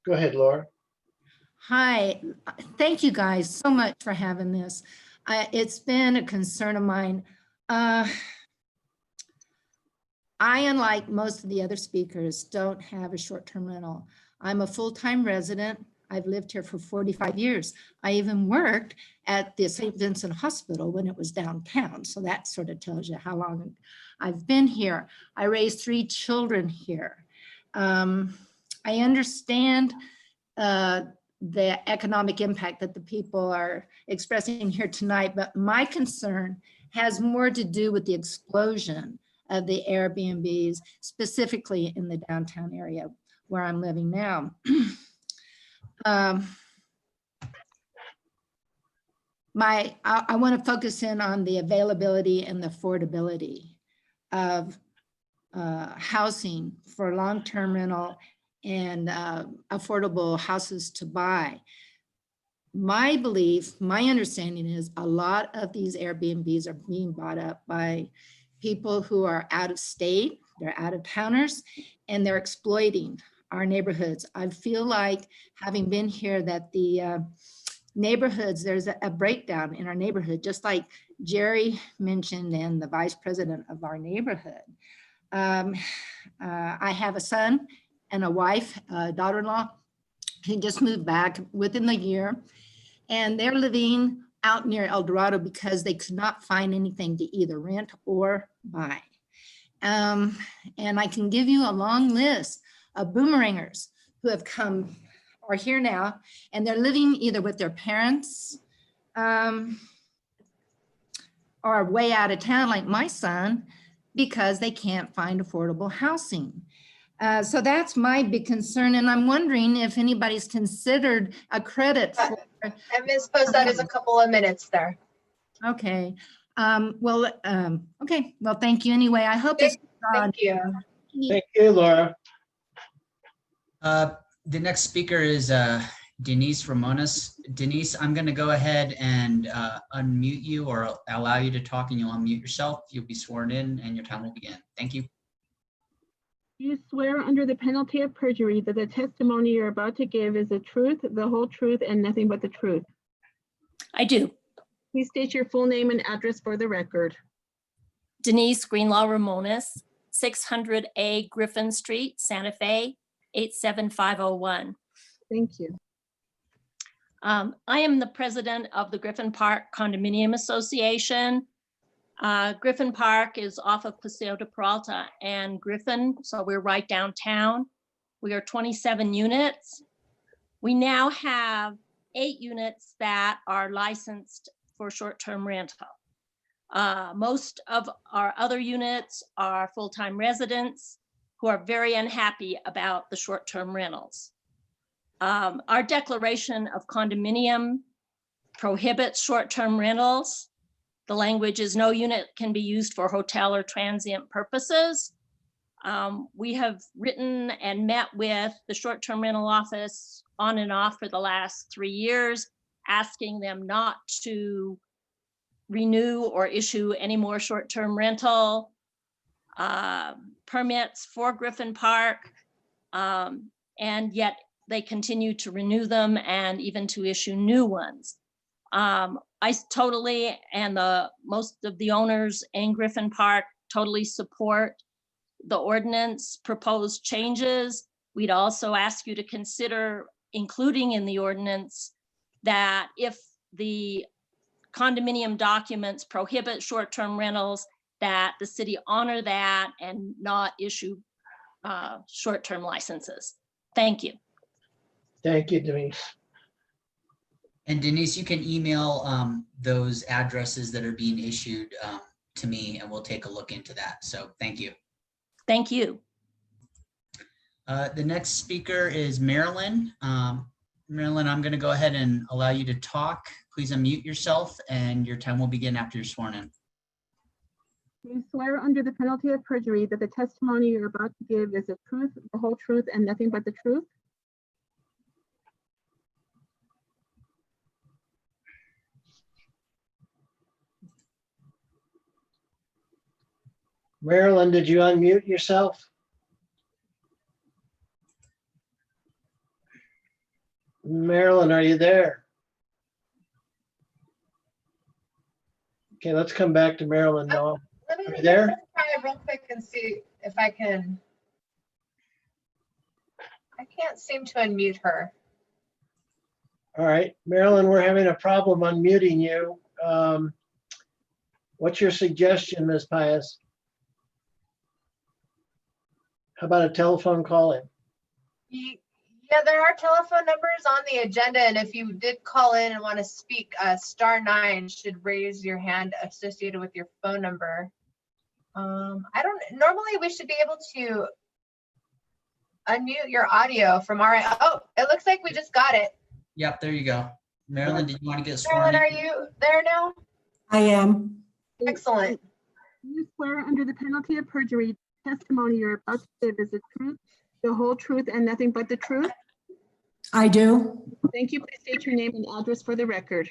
Go ahead, Laura. Hi, thank you guys so much for having this. It's been a concern of mine. I, unlike most of the other speakers, don't have a short-term rental. I'm a full-time resident. I've lived here for 45 years. I even worked at the St. Vincent Hospital when it was downtown. So that sort of tells you how long I've been here. I raised 3 children here. I understand the economic impact that the people are expressing here tonight, but my concern has more to do with the explosion of the Airbnbs, specifically in the downtown area where I'm living now. I want to focus in on the availability and the affordability of housing for long-term rental and affordable houses to buy. My belief, my understanding is a lot of these Airbnbs are being bought up by people who are out of state, they're out of towners, and they're exploiting our neighborhoods. I feel like, having been here, that the neighborhoods, there's a breakdown in our neighborhood, just like Jerry mentioned and the vice president of our neighborhood. I have a son and a wife, a daughter-in-law, who just moved back within the year, and they're living out near El Dorado because they could not find anything to either rent or buy. And I can give you a long list of boomerangers who have come, are here now, and they're living either with their parents or way out of town, like my son, because they can't find affordable housing. So that's my big concern, and I'm wondering if anybody's considered a credit for. And Ms. Post, that is a couple of minutes there. Okay, okay, well, thank you anyway. I hope it's. Thank you. Thank you, Laura. The next speaker is Denise Ramones. Denise, I'm going to go ahead and unmute you or allow you to talk, and you'll unmute yourself. You'll be sworn in and your time will begin. Thank you. Do you swear under the penalty of perjury that the testimony you're about to give is the truth, the whole truth, and nothing but the truth? I do. Please state your full name and address for the record. Denise Greenlaw Ramones, 600A Griffin Street, Santa Fe, 87501. Thank you. I am the president of the Griffin Park Condominium Association. Griffin Park is off of Paseo de Peralta and Griffin, so we're right downtown. We are 27 units. We now have 8 units that are licensed for short-term rental. Most of our other units are full-time residents who are very unhappy about the short-term rentals. Our declaration of condominium prohibits short-term rentals. The language is no unit can be used for hotel or transient purposes. We have written and met with the short-term rental office on and off for the last 3 years, asking them not to renew or issue any more short-term rental permits for Griffin Park. And yet they continue to renew them and even to issue new ones. I totally, and most of the owners in Griffin Park totally support the ordinance proposed changes. We'd also ask you to consider including in the ordinance that if the condominium documents prohibit short-term rentals, that the city honor that and not issue short-term licenses. Thank you. Thank you, Denise. And Denise, you can email those addresses that are being issued to me, and we'll take a look into that. So thank you. Thank you. The next speaker is Marilyn. Marilyn, I'm going to go ahead and allow you to talk. Please unmute yourself, and your time will begin after you're sworn in. Do you swear under the penalty of perjury that the testimony you're about to give is the truth, the whole truth, and nothing but the truth? Marilyn, did you unmute yourself? Marilyn, are you there? Okay, let's come back to Marilyn now. Let me Are you there? try real quick and see if I can. I can't seem to unmute her. All right, Marilyn, we're having a problem unmuting you. What's your suggestion, Ms. Pius? How about a telephone call in? Yeah, there are telephone numbers on the agenda, and if you did call in and want to speak, *9 should raise your hand associated with your phone number. Normally we should be able to unmute your audio from our, oh, it looks like we just got it. Yep, there you go. Marilyn, did you want to get sworn Marilyn, in? are you there now? I am. Excellent. Do you swear under the penalty of perjury testimony you're about to give is the truth, the whole truth, and nothing but the truth? I do. Thank you. Please state your name and address for the record.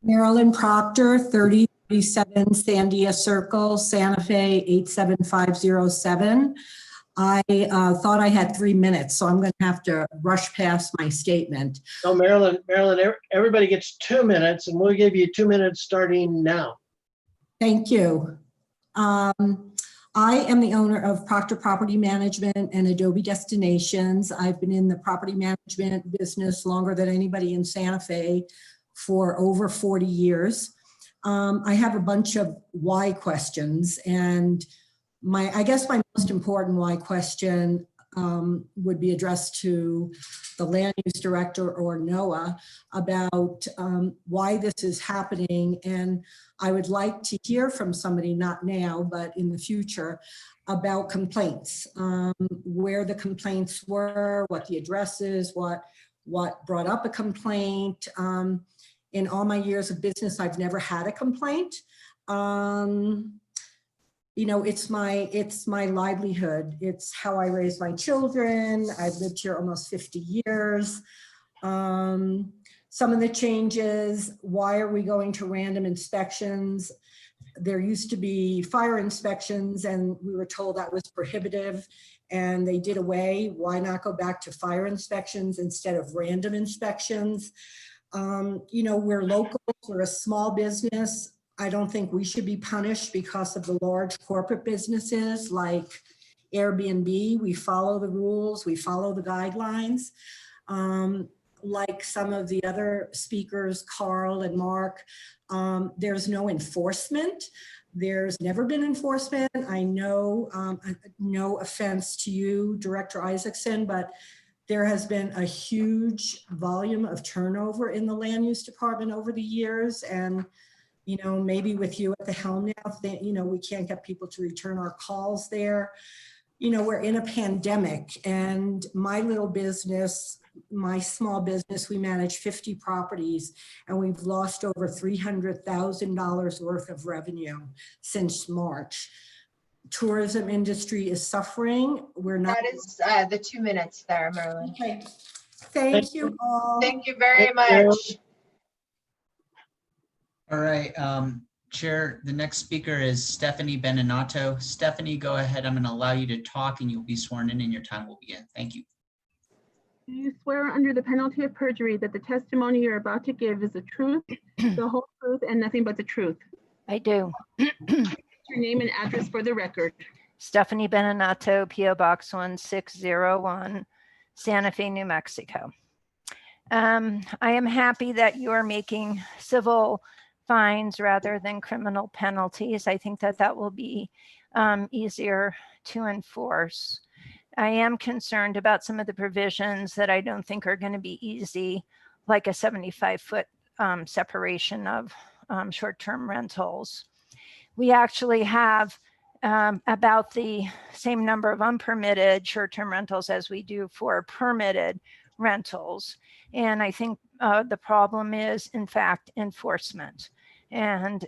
Marilyn Proctor, 3037 Sandia Circle, Santa Fe, 87507. I thought I had 3 minutes, so I'm going to have to rush past my statement. No, Marilyn, everybody gets 2 minutes, and we'll give you 2 minutes starting now. Thank you. I am the owner of Proctor Property Management and Adobe Destinations. I've been in the property management business longer than anybody in Santa Fe, for over 40 years. I have a bunch of why questions, and I guess my most important why question would be addressed to the land use director or NOAA about why this is happening. And I would like to hear from somebody, not now, but in the future, about complaints, where the complaints were, what the address is, what brought up a complaint. In all my years of business, I've never had a complaint. You know, it's my livelihood. It's how I raise my children. I've lived here almost 50 years. Some of the changes, why are we going to random inspections? There used to be fire inspections and we were told that was prohibitive and they did away. Why not go back to fire inspections instead of random inspections? You know, we're local, we're a small business. I don't think we should be punished because of the large corporate businesses like Airbnb. We follow the rules, we follow the guidelines. Like some of the other speakers, Carl and Mark, there's no enforcement. There's never been enforcement. I know, no offense to you, Director Isaacson, but there has been a huge volume of turnover in the land use department over the years. And you know, maybe with you at the helm now, you know, we can't get people to return our calls there. You know, we're in a pandemic and my little business, my small business, we manage 50 properties and we've lost over $300,000 worth of revenue since March. Tourism industry is suffering. We're not. That is the 2 minutes there, Marilyn. Okay. Thank you all. Thank you very much. All right, Chair, the next speaker is Stephanie Beninato. Stephanie, go ahead. I'm going to allow you to talk and you'll be sworn in and your time will begin. Thank you. Do you swear under the penalty of perjury that the testimony you're about to give is the truth, the whole truth, and nothing but the truth? I do. Your name and address for the record. Stephanie Beninato, P.O. Box 1601, Santa Fe, New Mexico. I am happy that you are making civil fines rather than criminal penalties. I think that that will be easier to enforce. I am concerned about some of the provisions that I don't think are going to be easy, like a 75-foot separation of short-term rentals. We actually have about the same number of unpermitted short-term rentals as we do for permitted rentals. And I think the problem is, in fact, enforcement. And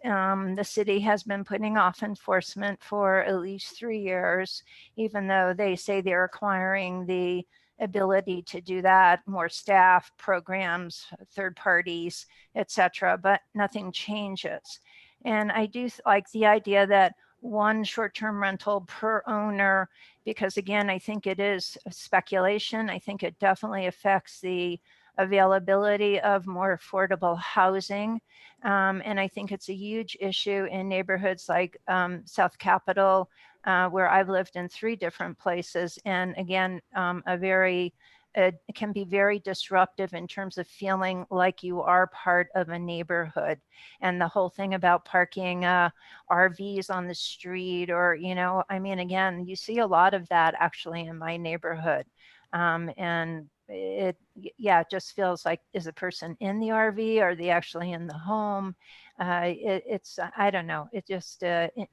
the city has been putting off enforcement for at least 3 years, even though they say they're acquiring the ability to do that, more staff, programs, third parties, etc., but nothing changes. And I do like the idea that one short-term rental per owner, because again, I think it is speculation. I think it definitely affects the availability of more affordable housing. And I think it's a huge issue in neighborhoods like South Capitol, where I've lived in 3 different places. And again, it can be very disruptive in terms of feeling like you are part of a neighborhood. And the whole thing about parking RVs on the street, or, you know, I mean, again, you see a lot of that actually in my neighborhood. And it just feels like, is a person in the RV? Are they actually in the home? I don't know, it just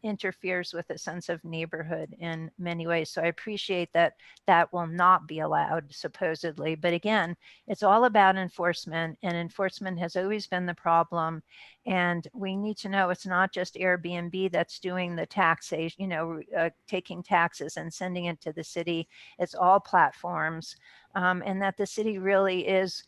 interferes with a sense of neighborhood in many ways. So I appreciate that that will not be allowed, supposedly. But again, it's all about enforcement, and enforcement has always been the problem. And we need to know it's not just Airbnb that's doing the taxation, you know, taking taxes and sending it to the city. It's all platforms, and that the city really is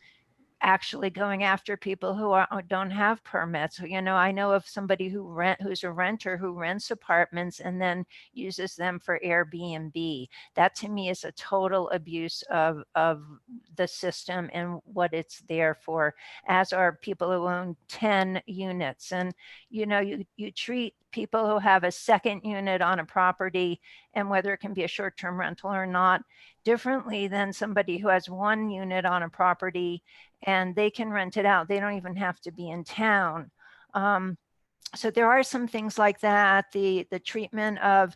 actually going after people who don't have permits. You know, I know of somebody who's a renter who rents apartments and then uses them for Airbnb. That to me is a total abuse of the system and what it's there for, as are people who own 10 units. And, you know, you treat people who have a second unit on a property and whether it can be a short-term rental or not differently than somebody who has one unit on a property and they can rent it out. They don't even have to be in town. So there are some things like that. The treatment of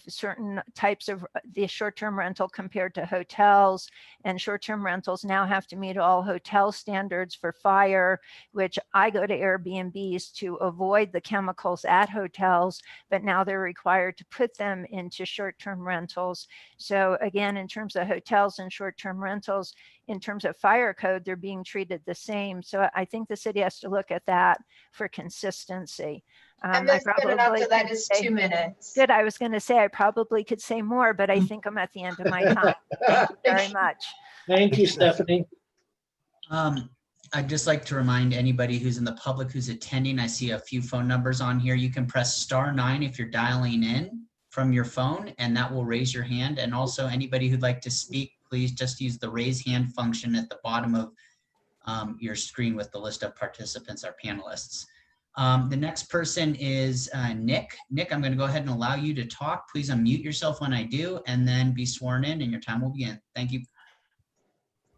certain types of the short-term rental compared to hotels, and short-term rentals now have to meet all hotel standards for fire, which I go to Airbnbs to avoid the chemicals at hotels, but now they're required to put them into short-term rentals. So again, in terms of hotels and short-term rentals, in terms of fire code, they're being treated the same. So I think the city has to look at that for consistency. And Ms. Benedetto, that is 2 minutes. Good. I was going to say I probably could say more, but I think I'm at the end of my time. Thank you very much. Thank you, Stephanie. I'd just like to remind anybody who's in the public who's attending, I see a few phone numbers on here. You can press *9 if you're dialing in from your phone, and that will raise your hand. And also anybody who'd like to speak, please just use the raise hand function at the bottom of your screen with the list of participants, our panelists. The next person is Nick. Nick, I'm going to go ahead and allow you to talk. Please unmute yourself when I do, and then be sworn in, and your time will begin. Thank you.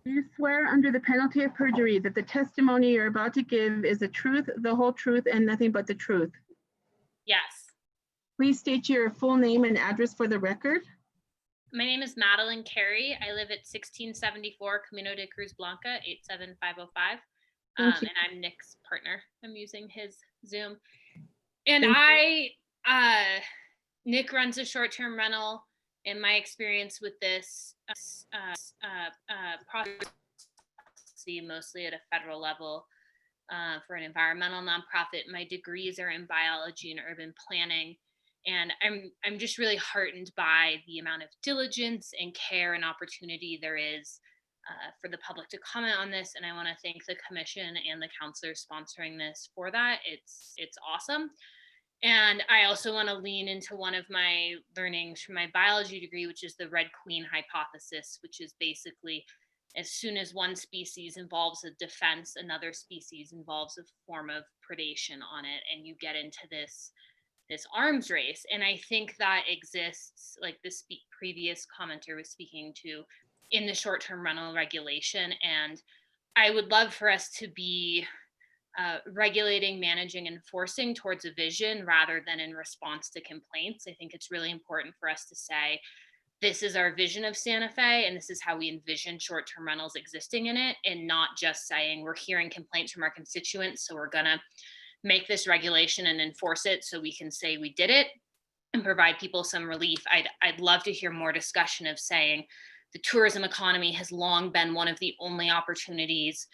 Do you swear under the penalty of perjury that the testimony you're about to give is the truth, the whole truth, and nothing but the truth? Yes. Please state your full name and address for the record. My name is Madeline Carey. I live at 1674 Camino de Cruz Blanca, 87505. And I'm Nick's partner. I'm using his Zoom. And Nick runs a short-term rental. In my experience with this process, mostly at a federal level for an environmental nonprofit. My degrees are in biology and urban planning. And I'm just really heartened by the amount of diligence and care and opportunity there is for the public to comment on this. And I want to thank the commission and the counselors sponsoring this for that. It's awesome. And I also want to lean into one of my learnings from my biology degree, which is the Red Queen hypothesis, which is basically as soon as one species involves a defense, another species involves a form of predation on it. And you get into this arms race. And I think that exists, like the previous commenter was speaking to, in the short-term rental regulation. And I would love for us to be regulating, managing, enforcing towards a vision rather than in response to complaints. I think it's really important for us to say, this is our vision of Santa Fe, and this is how we envision short-term rentals existing in it, and not just saying we're hearing complaints from our constituents, so we're gonna make this regulation and enforce it so we can say we did it and provide people some relief. I'd love to hear more discussion of saying the tourism economy has long been one of the only opportunities,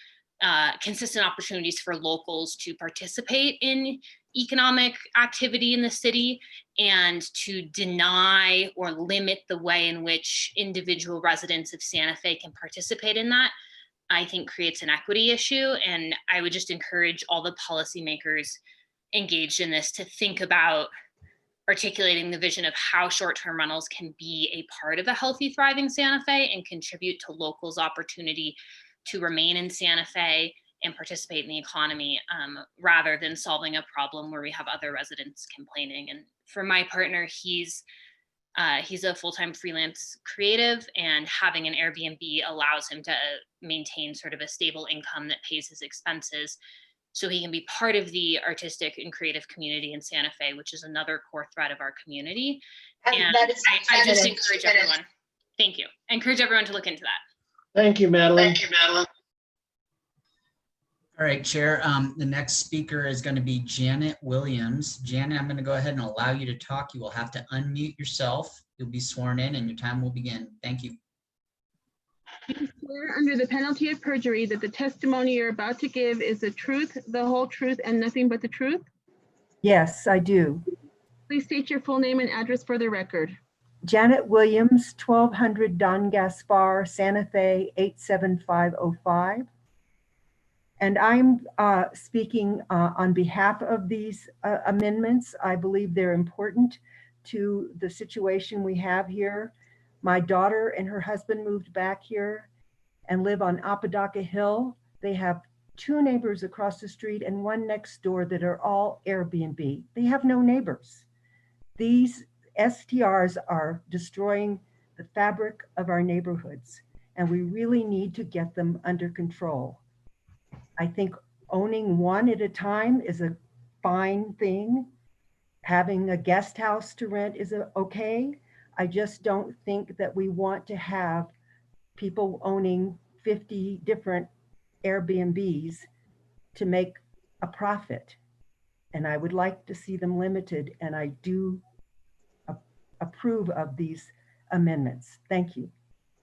consistent opportunities for locals to participate in economic activity in the city, and to deny or limit the way in which individual residents of Santa Fe can participate in that, I think creates an equity issue. And I would just encourage all the policymakers engaged in this to think about articulating the vision of how short-term rentals can be a part of a healthy, thriving Santa Fe and contribute to locals' opportunity to remain in Santa Fe and participate in the economy, rather than solving a problem where we have other residents complaining. And for my partner, he's a full-time freelance creative, and having an Airbnb allows him to maintain sort of a stable income that pays his expenses, so he can be part of the artistic and creative community in Santa Fe, which is another core thread of our community. And that is I just encourage everyone. Thank you. I encourage everyone to look into that. Thank you, Madeline. Thank you, Madeline. All right, Chair. The next speaker is going to be Janet Williams. Janet, I'm going to go ahead and allow you to talk. You will have to unmute yourself. You'll be sworn in and your time will begin. Thank you. Do you swear under the penalty of perjury that the testimony you're about to give is the truth, the whole truth, and nothing but the truth? Yes, I do. Please state your full name and address for the record. Janet Williams, 1200 Don Gaspar, Santa Fe, 87505. And I'm speaking on behalf of these amendments. I believe they're important to the situation we have here. My daughter and her husband moved back here and live on Apodaca Hill. They have 2 neighbors across the street and 1 next door that are all Airbnb. They have no neighbors. These STRs are destroying the fabric of our neighborhoods, and we really need to get them under control. I think owning 1 at a time is a fine thing. Having a guest house to rent is okay. I just don't think that we want to have people owning 50 different Airbnbs to make a profit. And I would like to see them limited, and I do approve of these amendments. Thank you.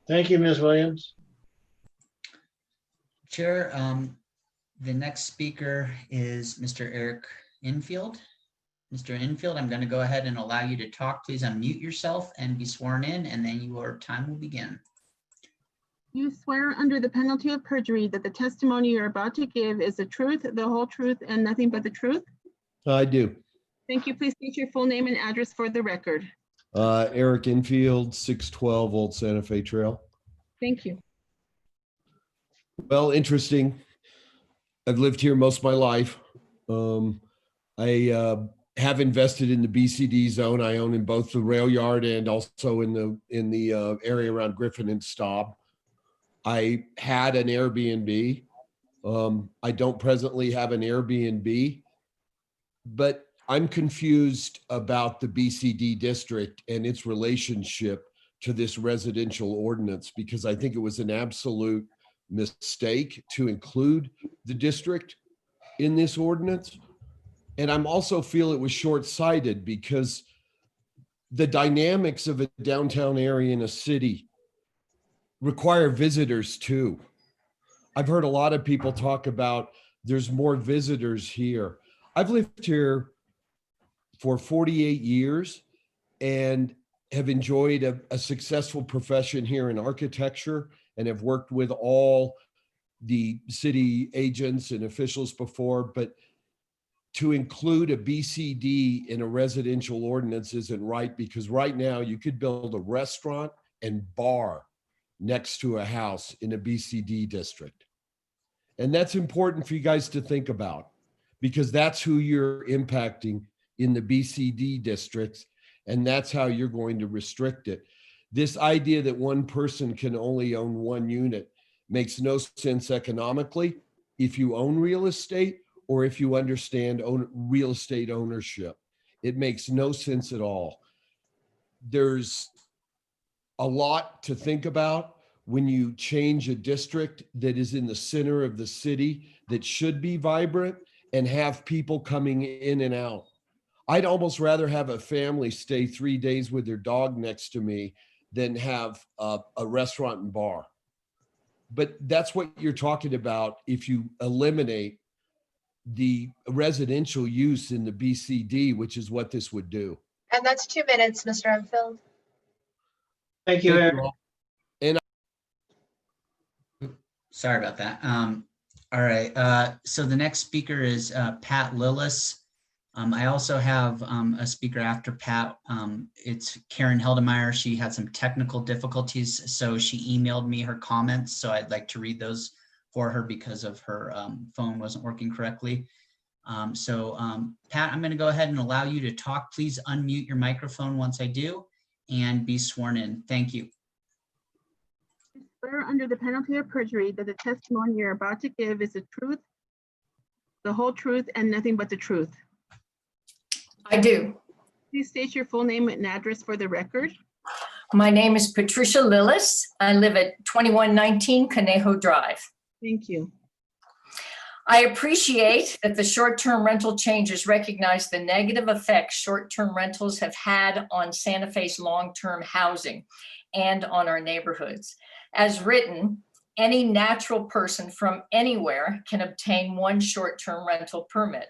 Thank you, Ms. Williams. Chair, the next speaker is Mr. Eric Infield. Mr. Infield, I'm going to go ahead and allow you to talk. Please unmute yourself and be sworn in, and then your time will begin. You swear under the penalty of perjury that the testimony you're about to give is the truth, the whole truth, and nothing but the truth? I do. Thank you. Please state your full name and address for the record. Eric Infield, 612 Old Santa Fe Trail. Thank you. Well, interesting. I've lived here most of my life. I have invested in the BCD zone. I own in both the rail yard and also in the area around Griffin and Staub. I had an Airbnb. I don't presently have an Airbnb, but I'm confused about the BCD district and its relationship to this residential ordinance, because I think it was an absolute mistake to include the district in this ordinance. And I'm also feel it was short-sighted because the dynamics of a downtown area in a city require visitors too. I've heard a lot of people talk about there's more visitors here. I've lived here for 48 years and have enjoyed a successful profession here in architecture and have worked with all the city agents and officials before, but to include a BCD in a residential ordinance isn't right, because right now you could build a restaurant and bar next to a house in a BCD district. And that's important for you guys to think about, because that's who you're impacting in the BCD districts, and that's how you're going to restrict it. This idea that one person can only own 1 unit makes no sense economically if you own real estate or if you understand real estate ownership. It makes no sense at all. There's a lot to think about when you change a district that is in the center of the city that should be vibrant and have people coming in and out. I'd almost rather have a family stay 3 days with their dog next to me than have a restaurant and bar. But that's what you're talking about if you eliminate the residential use in the BCD, which is what this would do. And that's 2 minutes, Mr. Enfield. Thank you, Eric. And Sorry about that. All right. So the next speaker is Pat Lillis. I also have a speaker after Pat. It's Karen Heldemeyer. She had some technical difficulties, so she emailed me her comments. So I'd like to read those for her because of her phone wasn't working correctly. Pat, I'm going to go ahead and allow you to talk. Please unmute your microphone once I do and be sworn in. Thank you. I swear under the penalty of perjury that the testimony you're about to give is the truth, the whole truth, and nothing but the truth. I do. Please state your full name and address for the record. My name is Patricia Lillis. I live at 2119 Conejo Drive. Thank you. I appreciate that the short-term rental changes recognize the negative effects short-term rentals have had on Santa Fe's long-term housing and on our neighborhoods. As written, any natural person from anywhere can obtain 1 short-term rental permit.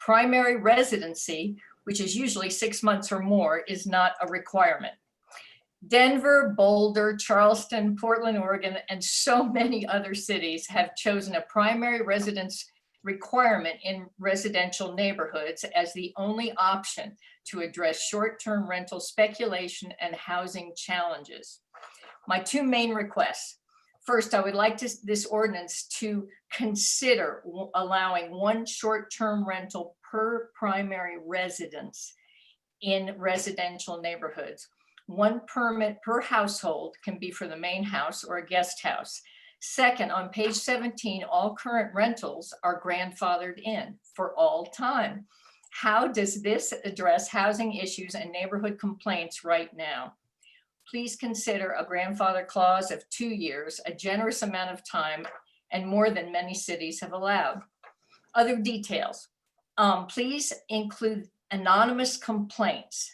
Primary residency, which is usually 6 months or more, is not a requirement. Denver, Boulder, Charleston, Portland, Oregon, and so many other cities have chosen a primary residence requirement in residential neighborhoods as the only option to address short-term rental speculation and housing challenges. My 2 main requests. First, I would like this ordinance to consider allowing one short-term rental per primary residence in residential neighborhoods. One permit per household can be for the main house or a guest house. Second, on page 17, all current rentals are grandfathered in for all time. How does this address housing issues and neighborhood complaints right now? Please consider a grandfather clause of 2 years, a generous amount of time, and more than many cities have allowed. Other details. Please include anonymous complaints.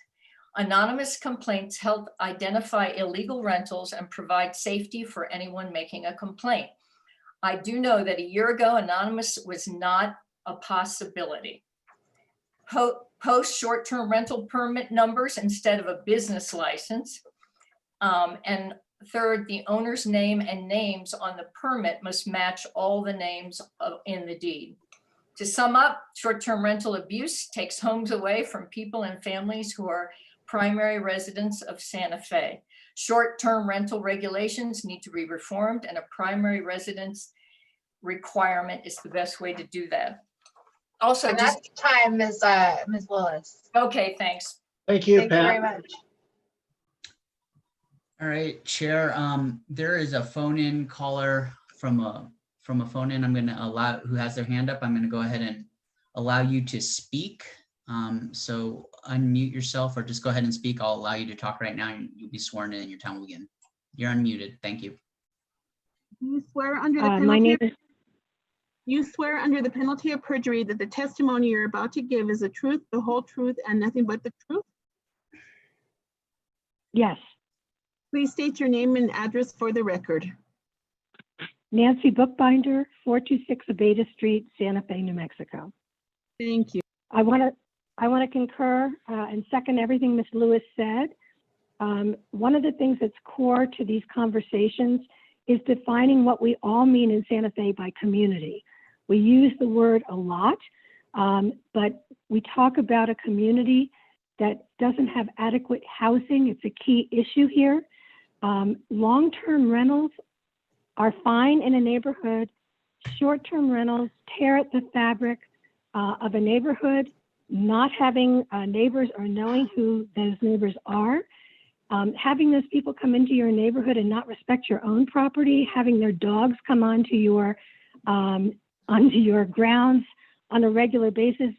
Anonymous complaints help identify illegal rentals and provide safety for anyone making a complaint. I do know that a year ago, anonymous was not a possibility. Post short-term rental permit numbers instead of a business license. And third, the owner's name and names on the permit must match all the names in the deed. To sum up, short-term rental abuse takes homes away from people and families who are primary residents of Santa Fe. Short-term rental regulations need to be reformed, and a primary residence requirement is the best way to do that. Also, And that's time, Ms. Willis. Okay, thanks. Thank you, Thank you very Pat. much. All right, Chair, there is a phone-in caller from a phone-in. I'm gonna allow, who has their hand up, I'm gonna go ahead and allow you to speak. So unmute yourself or just go ahead and speak. I'll allow you to talk right now and you'll be sworn in and your time will begin. You're unmuted. Thank you. You swear under the My penalty name of is, You swear under the penalty of perjury that the testimony you're about to give is the truth, the whole truth, and nothing but the truth? yes, Please state your name and address for the record. Nancy Bookbinder, 426 Abeta Street, Santa Fe, New Mexico. Thank you. I want to concur and second everything Ms. Lewis said. One of the things that's core to these conversations is defining what we all mean in Santa Fe by community. We use the word a lot, but we talk about a community that doesn't have adequate housing. It's a key issue here. Long-term rentals are fine in a neighborhood. Short-term rentals tear at the fabric of a neighborhood, not having neighbors or knowing who those neighbors are. Having those people come into your neighborhood and not respect your own property, having their dogs come onto your grounds on a regular basis,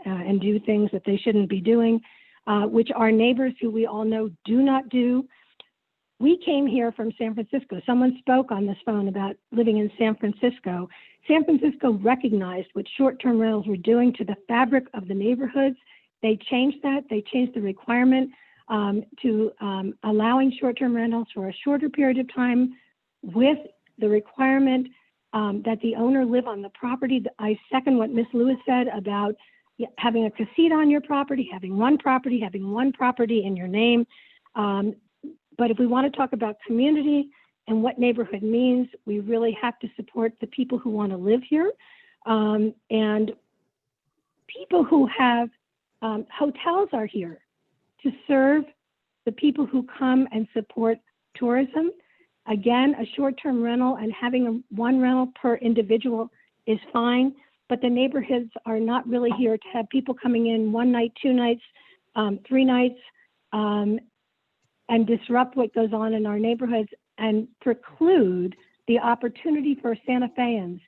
and do things that they shouldn't be doing, which our neighbors who we all know do not do. We came here from San Francisco. Someone spoke on this phone about living in San Francisco. San Francisco recognized what short-term rentals were doing to the fabric of the neighborhoods. They changed that. They changed the requirement to allowing short-term rentals for a shorter period of time with the requirement that the owner live on the property. I second what Ms. Lewis said about having a casita on your property, having one property in your name. But if we want to talk about community and what neighborhood means, we really have to support the people who want to live here. And people who have hotels are here to serve the people who come and support tourism. Again, a short-term rental and having one rental per individual is fine, but the neighborhoods are not really here to have people coming in 1 night, 2 nights, 3 nights, and disrupt what goes on in our neighborhoods and preclude the opportunity for Santa Feans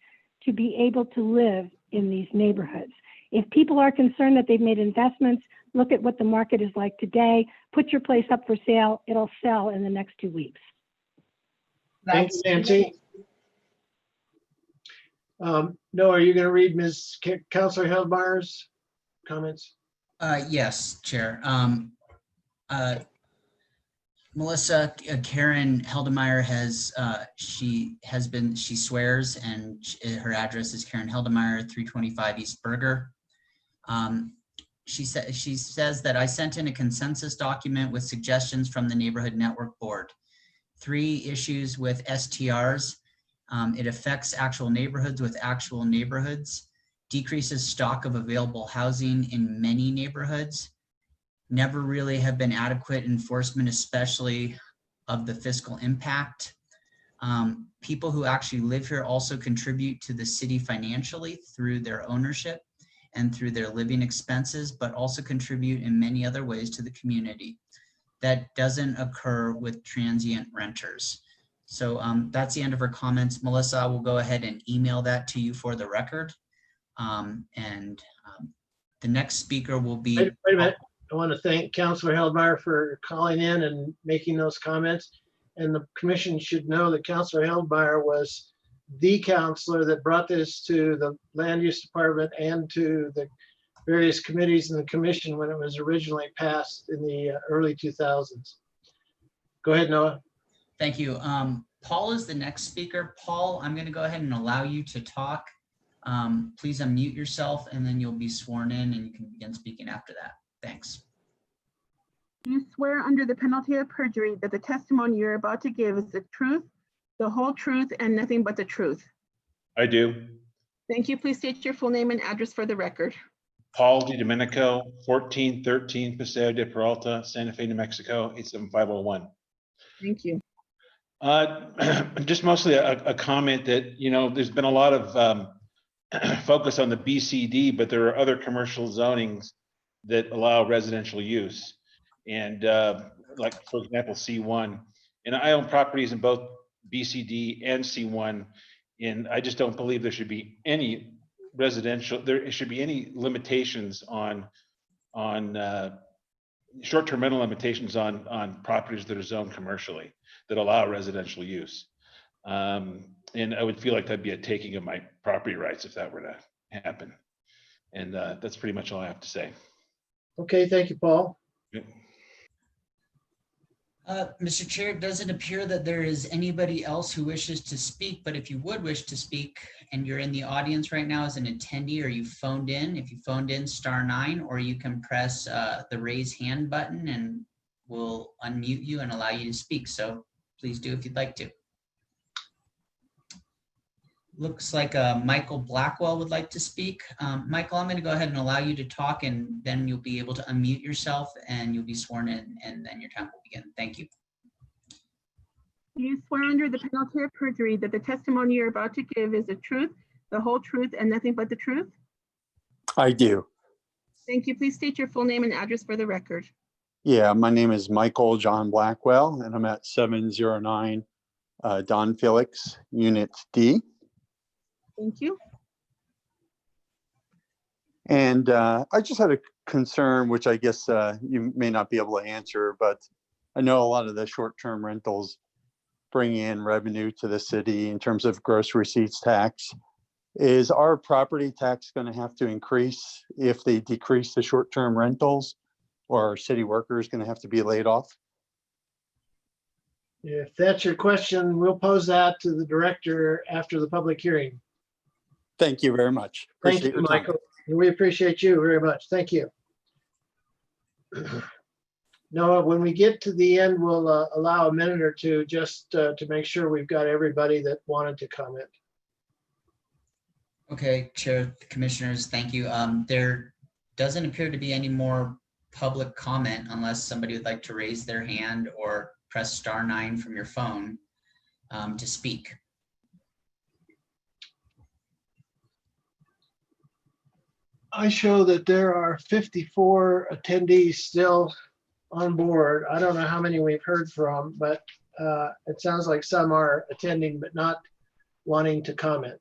to be able to live in these neighborhoods. If people are concerned that they've made investments, look at what the market is like today. Put your place up for sale. It'll sell in the next 2 weeks. Thanks, Nancy. Noah, are you going to read Ms. Councilor Heldmeyer's comments? Yes, Chair. Melissa, Karen Heldemeyer she swears, and her address is Karen Heldemeyer, 325 East Berger. She says that I sent in a consensus document with suggestions from the Neighborhood Network Board. 3 issues with STRs. It affects actual neighborhoods with actual neighborhoods, decreases stock of available housing in many neighborhoods, never really have been adequate enforcement, especially of the fiscal impact. People who actually live here also contribute to the city financially through their ownership and through their living expenses, but also contribute in many other ways to the community. That doesn't occur with transient renters. So that's the end of her comments. Melissa, I will go ahead and email that to you for the record. The next speaker will be. Wait a minute. I want to thank Councilor Heldmeyer for calling in and making those comments. And the commission should know that Councilor Heldmeyer was the counselor that brought this to the land use department and to the various committees in the commission when it was originally passed in the early 2000s. Go ahead, Noah. Thank you. Paul is the next speaker. Paul, I'm going to go ahead and allow you to talk. Please unmute yourself and then you'll be sworn in and you can begin speaking after that. Thanks. Do you swear under the penalty of perjury that the testimony you're about to give is the truth, the whole truth, and nothing but the truth? I do. Thank you. Please state your full name and address for the record. Paul DiDomenico, 1413 Paseo de Peralta, Santa Fe, New Mexico, 87501. Thank you. Just mostly a comment that, you know, there's been a lot of focus on the BCD, but there are other commercial zonings that allow residential use. And like, for example, C1. And I own properties in both BCD and C1. And I just don't believe there should be any residential, there should be any limitations on short-term rental limitations on properties that are zoned commercially that allow residential use. And I would feel like that'd be a taking of my property rights if that were to happen. And that's pretty much all I have to say. Okay, thank you, Paul. Mr. Chair, it doesn't appear that there is anybody else who wishes to speak, but if you would wish to speak and you're in the audience right now as an attendee or you phoned in, if you phoned in *9, or you can press the raise hand button and we'll unmute you and allow you to speak. So please do if you'd like to. Looks like Michael Blackwell would like to speak. Michael, I'm going to go ahead and allow you to talk and then you'll be able to unmute yourself and you'll be sworn in and then your time will begin. Thank you. Do you swear under the penalty of perjury that the testimony you're about to give is the truth, the whole truth, and nothing but the truth? I do. Thank you. Please state your full name and address for the record. Yeah, my name is Michael John Blackwell and I'm at 709 Don Felix, Unit D. Thank you. And I just had a concern, which I guess you may not be able to answer, but I know a lot of the short-term rentals bring in revenue to the city in terms of gross receipts tax. Is our property tax going to have to increase if they decrease the short-term rentals, or are city workers going to have to be laid off? If that's your question, we'll pose that to the director after the public hearing. Thank you very much. Thank Appreciate you, your time. Michael. We appreciate you very much. Thank you. Noah, when we get to the end, we'll allow a minute or two just to make sure we've got everybody that wanted to comment. Okay, Chair, Commissioners, thank you. There doesn't appear to be any more public comment unless somebody would like to raise their hand or press *9 from your phone to speak. I show that there are 54 attendees still on board. I don't know how many we've heard from, but it sounds like some are attending but not wanting to comment.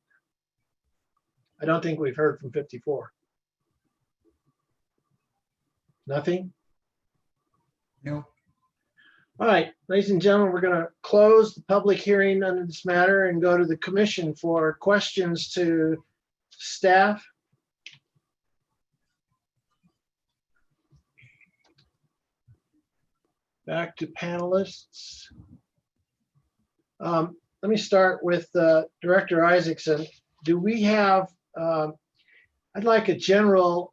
I don't think we've heard from 54. Nothing? No. All right, ladies and gentlemen, we're going to close the public hearing on this matter and go to the commission for questions to staff. Back to panelists. Let me start with Director Isaacson. Do we have, I'd like a general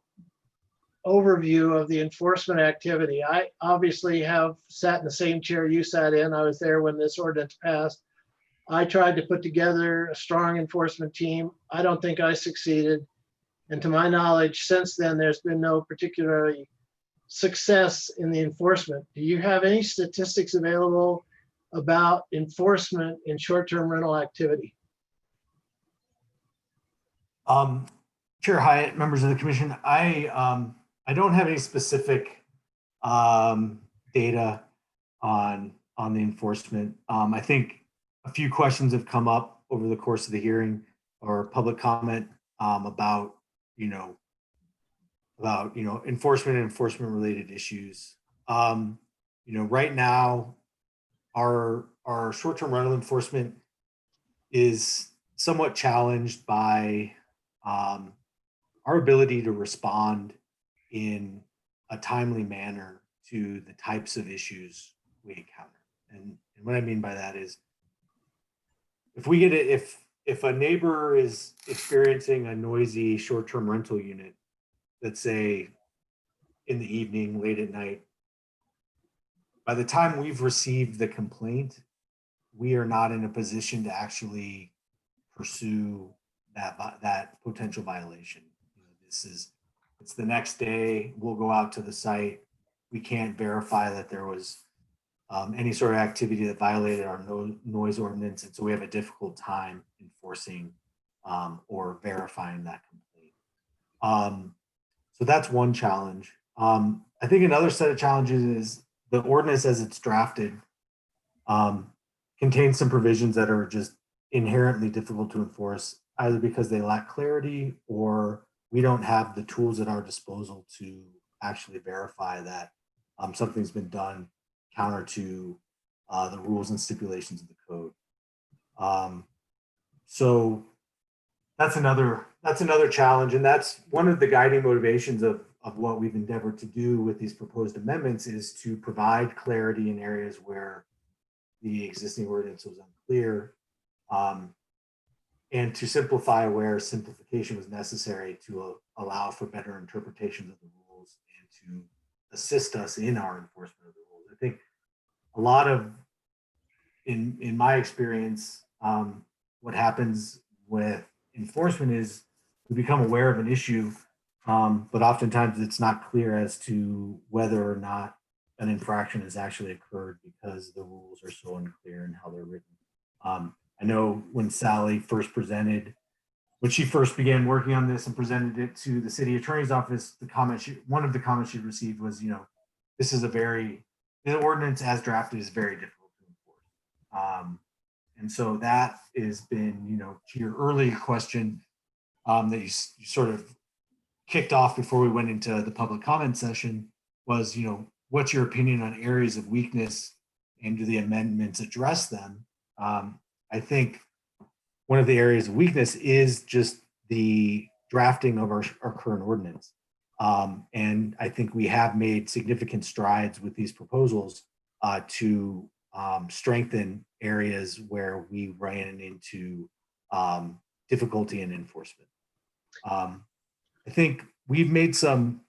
overview of the enforcement activity. I obviously have sat in the same chair you sat in. I was there when this ordinance passed. I tried to put together a strong enforcement team. I don't think I succeeded. And to my knowledge, since then, there's been no particularly success in the enforcement. Do you have any statistics available about enforcement in short-term rental activity. Chair Hyatt, members of the commission, I don't have any specific data on the enforcement. I think a few questions have come up over the course of the hearing or public comment about enforcement and enforcement related issues. Right now, our short-term rental enforcement is somewhat challenged by our ability to respond in a timely manner to the types of issues we encounter. And what I mean by that is, if a neighbor is experiencing a noisy short-term rental unit, let's say in the evening, late at night, by the time we've received the complaint, we are not in a position to actually pursue that potential violation. It's the next day, we'll go out to the site. We can't verify that there was any sort of activity that violated our noise ordinance. And so we have a difficult time enforcing or verifying that complaint. So that's one challenge. I think another set of challenges is the ordinance as it's drafted contains some provisions that are just inherently difficult to enforce, either because they lack clarity or we don't have the tools at our disposal to actually verify that something's been done counter to the rules and stipulations of the code. So that's another challenge, and that's one of the guiding motivations of what we've endeavored to do with these proposed amendments, is to provide clarity in areas where the existing ordinance was unclear, and to simplify where simplification was necessary to allow for better interpretations of the rules and to assist us in our enforcement of the rules. I think a lot of, in my experience, what happens with enforcement is we become aware of an issue, but oftentimes it's not clear as to whether or not an infraction has actually occurred because the rules are so unclear in how they're written. I know when Sally first presented, when she first began working on this and presented it to the city attorney's office, one of the comments she received was, the ordinance as drafted is very difficult to enforce. And so that has been, to your earlier question that you sort of kicked off before we went into the public comment session was, what's your opinion on areas of weakness and do the amendments address them? I think one of the areas of weakness is just the drafting of our current ordinance. And I think we have made significant strides with these proposals to strengthen areas where we ran into difficulty in enforcement. I think we've made some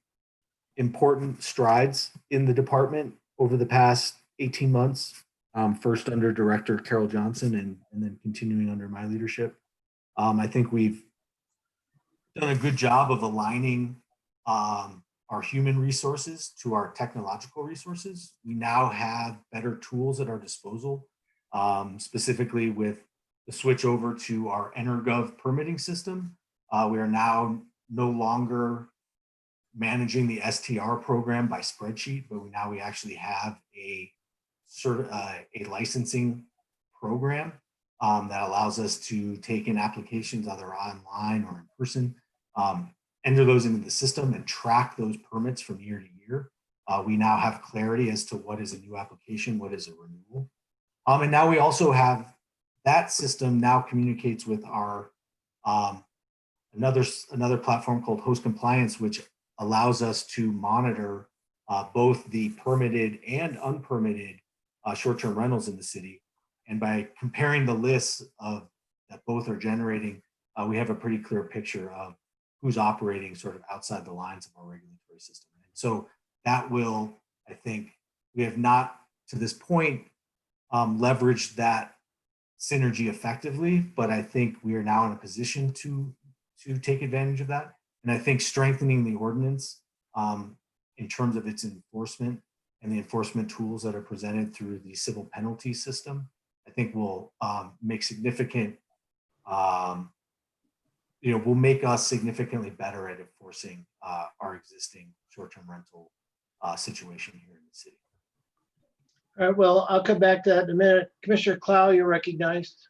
important strides in the department over the past 18 months. First under Director Carol Johnson and then continuing under my leadership. I think we've done a good job of aligning our human resources to our technological resources. We now have better tools at our disposal, specifically with the switch over to our EnerGov permitting system. We are now no longer managing the STR program by spreadsheet, but we actually have a licensing program that allows us to take in applications either online or in person, enter those into the system and track those permits from year to year. We now have clarity as to what is a new application, what is a renewal. And now we also have that system now communicates with our another platform called Host Compliance, which allows us to monitor both the permitted and unpermitted short-term rentals in the city. And by comparing the lists that both are generating, we have a pretty clear picture of who's operating sort of outside the lines of our regulatory system. And so that will, I think, we have not to this point leveraged that synergy effectively, but I think we are now in a position to take advantage of that. And I think strengthening the ordinance in terms of its enforcement and the enforcement tools that are presented through the civil penalty system, I think will make significant, will make us significantly better at enforcing our existing short-term rental situation here in the city. All right, well, I'll come back to that in a minute. Commissioner Clow, you're recognized.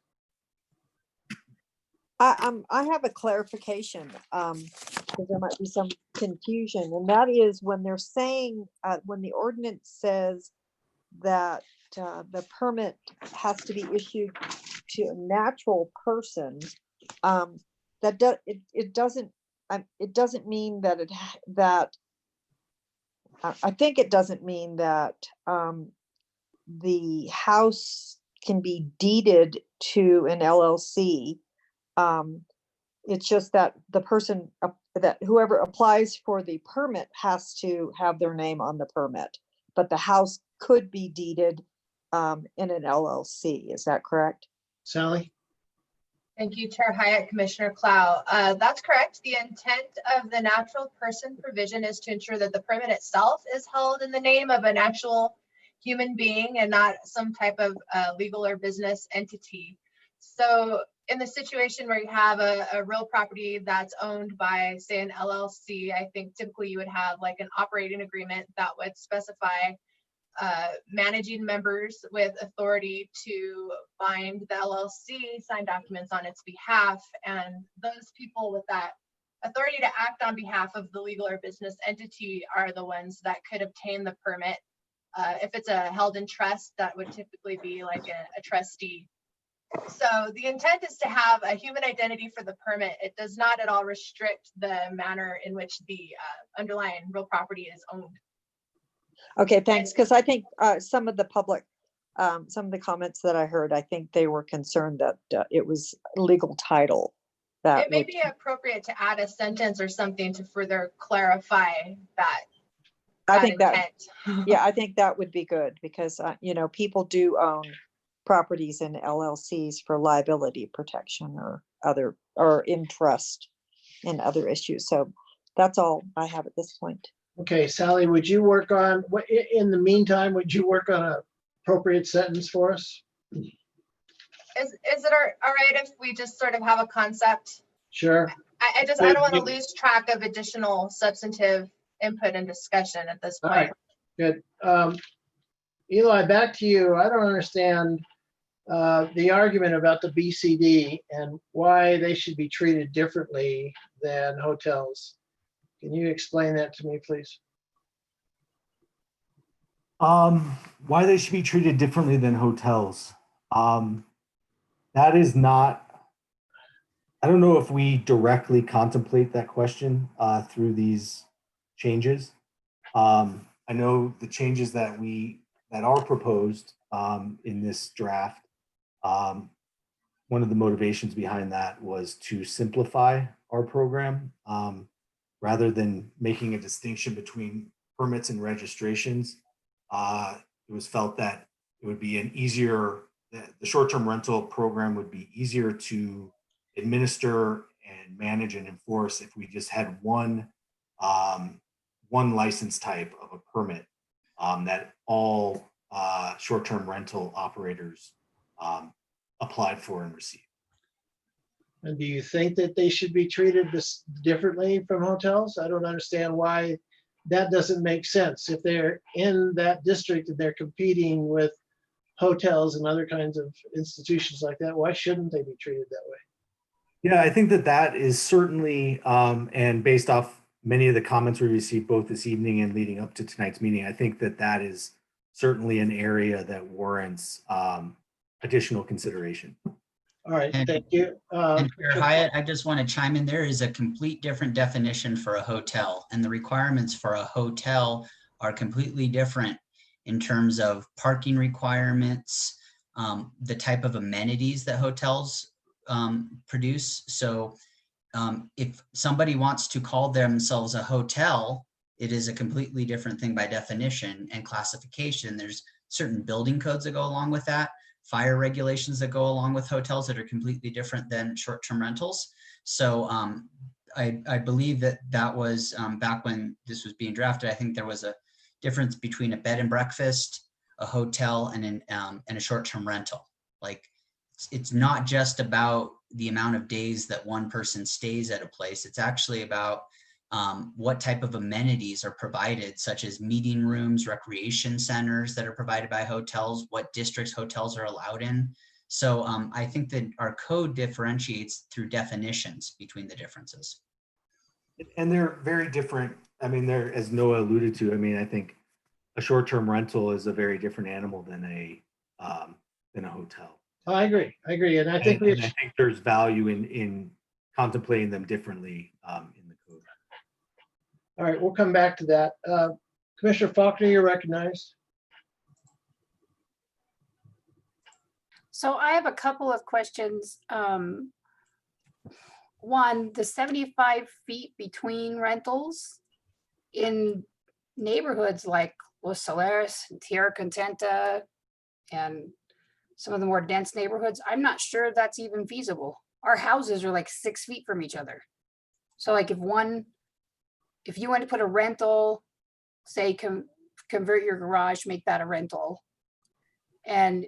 I have a clarification, because there might be some confusion, and that is when they're saying, when the ordinance says that the permit has to be issued to a natural person, it doesn't mean that I think it doesn't mean that the house can be deeded to an LLC. It's just that the person that whoever applies for the permit has to have their name on the permit, but the house could be deeded in an LLC. Is that correct? Sally? Thank you, Chair Hyatt, Commissioner Clow. That's correct. The intent of the natural person provision is to ensure that the permit itself is held in the name of an actual human being and not some type of legal or business entity. So in the situation where you have a real property that's owned by, say, an LLC, I think typically you would have like an operating agreement that would specify managing members with authority to bind the LLC, sign documents on its behalf, and those people with that authority to act on behalf of the legal or business entity are the ones that could obtain the permit. If it's a held in trust, that would typically be like a trustee. So the intent is to have a human identity for the permit. It does not at all restrict the manner in which the underlying real property is owned. Okay, thanks. Because I think some of the public, some of the comments that I heard, I think they were concerned that it was legal title. That it may be appropriate to add a sentence or something to further clarify that. I think that, yeah, I think that would be good because, people do own properties in LLCs for liability protection or in trust and other issues. So that's all I have at this point. Okay, Sally, would you work on, in the meantime, would you work on an appropriate sentence for us? Is it all right if we just sort of have a concept? Sure. I don't want to lose track of additional substantive input and discussion at this point. All right, good. Eli, back to you. I don't understand the argument about the BCD and why they should be treated differently than hotels. Can you explain that to me, please? Why they should be treated differently than hotels. That is not, I don't know if we directly contemplate that question through these changes. I know the changes that are proposed in this draft, one of the motivations behind that was to simplify our program. Rather than making a distinction between permits and registrations, it was felt that it would be the short-term rental program would be easier to administer and manage and enforce if we just had one license type of a permit that all short-term rental operators applied for and received. And do you think that they should be treated differently from hotels? I don't understand why that doesn't make sense. If they're in that district and they're competing with hotels and other kinds of institutions like that, why shouldn't they be treated that way? Yeah, I think that is certainly, and based off many of the comments we received both this evening and leading up to tonight's meeting, I think that is certainly an area that warrants additional consideration. All right, thank you. And Chair Hyatt, I just want to chime in. There is a complete different definition for a hotel, and the requirements for a hotel are completely different in terms of parking requirements, the type of amenities that hotels produce. So if somebody wants to call themselves a hotel, it is a completely different thing by definition and classification. There's certain building codes that go along with that, fire regulations that go along with hotels that are completely different than short-term rentals. So I believe that was back when this was being drafted. I think there was a difference between a bed and breakfast, a hotel, and a short-term rental. Like, it's not just about the amount of days that one person stays at a place. It's actually about what type of amenities are provided, such as meeting rooms, recreation centers that are provided by hotels, what districts hotels are allowed in. So I think that our code differentiates through definitions between the differences. And they're very different. I mean, they're, as Noah alluded to, I mean, I think a short-term rental is a very different animal than a hotel. I agree. And I think And I think there's value in contemplating them differently in the code. all right, we'll come back to that. Commissioner Faulkner, you're recognized. So I have a couple of questions. One, the 75 feet between rentals in neighborhoods like Los Solares, Tierra Contenta, and some of the more dense neighborhoods, I'm not sure that's even feasible. Our houses are like 6 feet from each other. So like if you want to put a rental, say convert your garage, make that a rental, and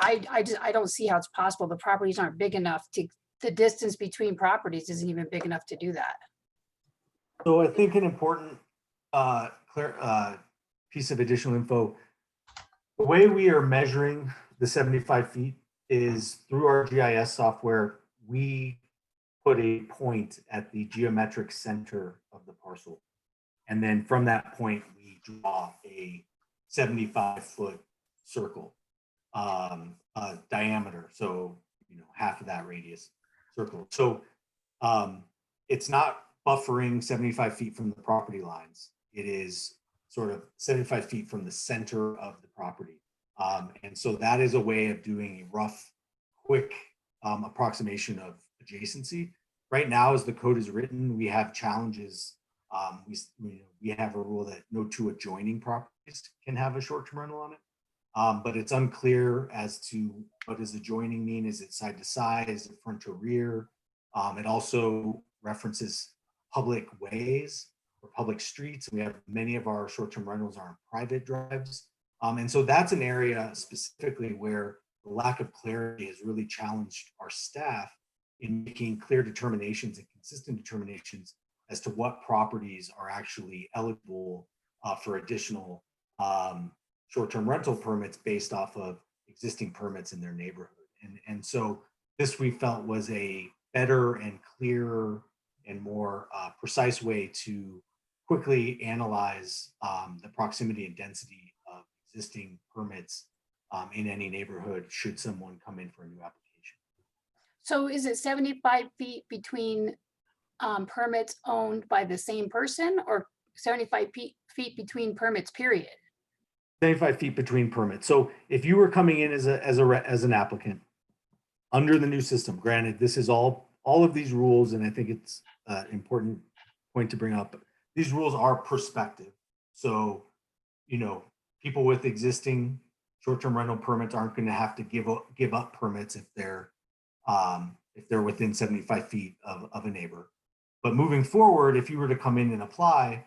I don't see how it's possible. The properties aren't big enough the distance between properties isn't even big enough to do that. So I think an important piece of additional info, the way we are measuring the 75 feet is through our GIS software. We put a point at the geometric center of the parcel. And then from that point, we draw a 75-foot circle diameter. So, half of that radius circle. So it's not buffering 75 feet from the property lines. It is sort of 75 feet from the center of the property. And so that is a way of doing a rough, quick approximation of adjacency. Right now, as the code is written, we have challenges. We have a rule that no two adjoining properties can have a short-term rental on it. But it's unclear as to what does adjoining mean. Is it side to side? Is it front to rear? It also references public ways or public streets. We have many of our short-term rentals are on private drives. And so that's an area specifically where the lack of clarity has really challenged our staff in making clear determinations and consistent determinations as to what properties are actually eligible for additional short-term rental permits based off of existing permits in their neighborhood. And so this we felt was a better and clearer and more precise way to quickly analyze the proximity and density of existing permits in any neighborhood should someone come in for a new application. So is it 75 feet between permits owned by the same person, or 75 feet between permits, period? 75 feet between permits. So if you were coming in as an applicant under the new system, granted, this is all of these rules, and I think it's an important point to bring up. These rules are prospective. So, people with existing short-term rental permits aren't going to have to give up permits if they're within 75 feet of a neighbor. But moving forward, if you were to come in and apply,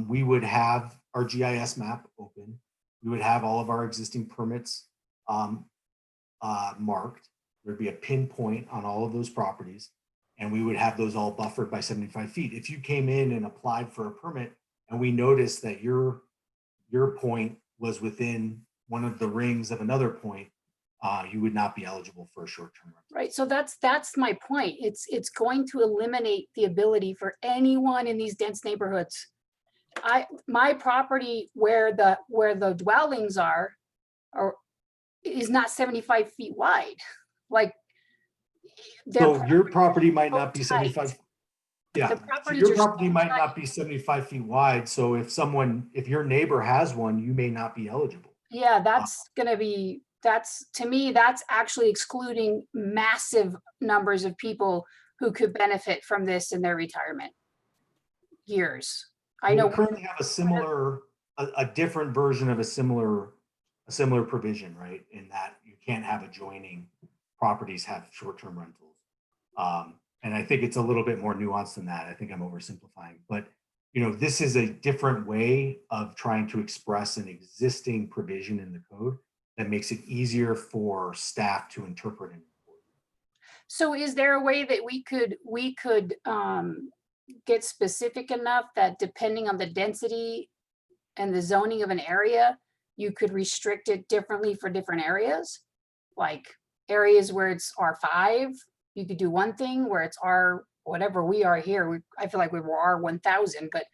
we would have our GIS map open. We would have all of our existing permits marked. There'd be a pinpoint on all of those properties, and we would have those all buffered by 75 feet. If you came in and applied for a permit and we noticed that your point was within one of the rings of another point, you would not be eligible for a short-term rental. Right, so that's my point. It's going to eliminate the ability for anyone in these dense neighborhoods. My property where the dwellings are is not 75 feet wide. Like, so your property might not be tight. 75. Yeah, The so properties your are property so might tight. not be 75 feet wide. So if your neighbor has one, you may not be eligible. Yeah, to me, that's actually excluding massive numbers of people who could benefit from this in their retirement years. I know We currently have a different version of a similar provision, right? In that you can't have adjoining properties have short-term rentals. And I think it's a little bit more nuanced than that. I think I'm oversimplifying, but this is a different way of trying to express an existing provision in the code that makes it easier for staff to interpret it. So is there a way that we could get specific enough that depending on the density and the zoning of an area, you could restrict it differently for different areas? Like areas where it's R5, you could do one thing, where it's R, whatever we are here, I feel like we were R1000, but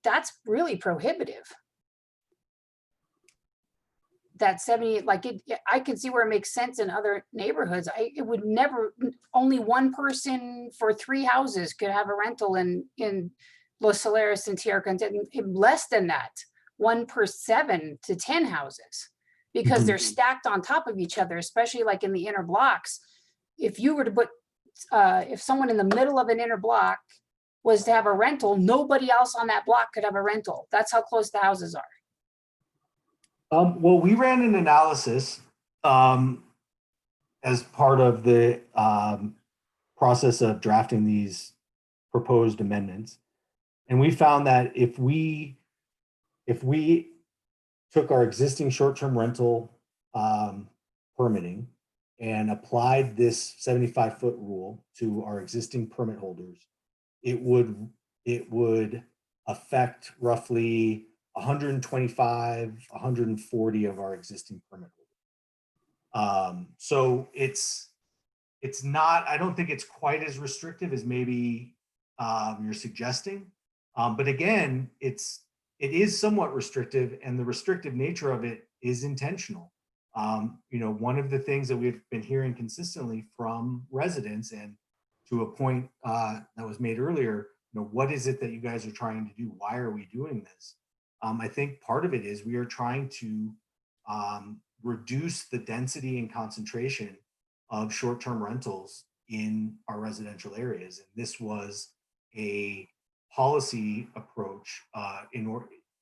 that's really prohibitive. That 70, I can see where it makes sense in other neighborhoods. It would never, only one person for 3 houses could have a rental in Los Solares and Tierra Contenta. Less than that, 1 per 7 to 10 houses, because they're stacked on top of each other, especially like in the inner blocks. If you were to put, if someone in the middle of an inner block was to have a rental, nobody else on that block could have a rental. That's how close the houses are. Well, we ran an analysis as part of the process of drafting these proposed amendments. And we found that if we took our existing short-term rental permitting and applied this 75-foot rule to our existing permit holders, it would affect roughly 125, 140 of our existing permit holders. So it's not, I don't think it's quite as restrictive as maybe you're suggesting. But again, it is somewhat restrictive, and the restrictive nature of it is intentional. One of the things that we've been hearing consistently from residents, and to a point that was made earlier, what is it that you guys are trying to do? Why are we doing this? I think part of it is we are trying to reduce the density and concentration of short-term rentals in our residential areas. And this was a policy approach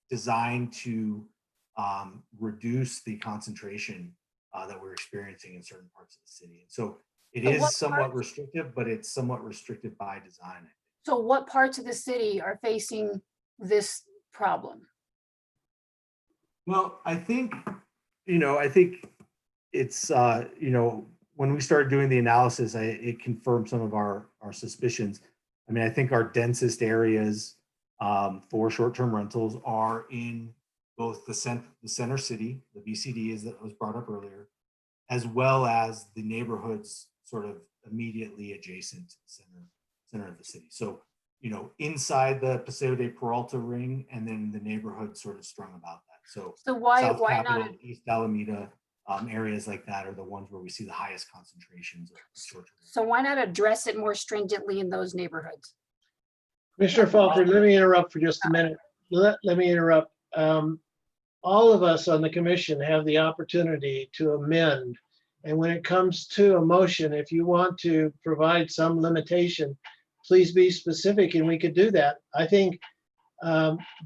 designed to reduce the concentration that we're experiencing in certain parts of the city. And so it is somewhat restrictive, but it's somewhat restrictive by design. So what parts of the city are facing this problem? Well, I think it's, when we started doing the analysis, it confirmed some of our suspicions. I mean, I think our densest areas for short-term rentals are in both the center city, the BCD that was brought up earlier, as well as the neighborhoods sort of immediately adjacent to the center of the city. So, inside the Paseo de Peralta ring, and then the neighborhood sort of strung about that. So why South Capitol, not? East Alameda, areas like that are the ones where we see the highest concentrations of short-term. So why not address it more stringently in those neighborhoods? Mr. Falford, let me interrupt for just a minute. Let me interrupt. All of us on the commission have the opportunity to amend. And when it comes to a motion, if you want to provide some limitation, please be specific, and we could do that. I think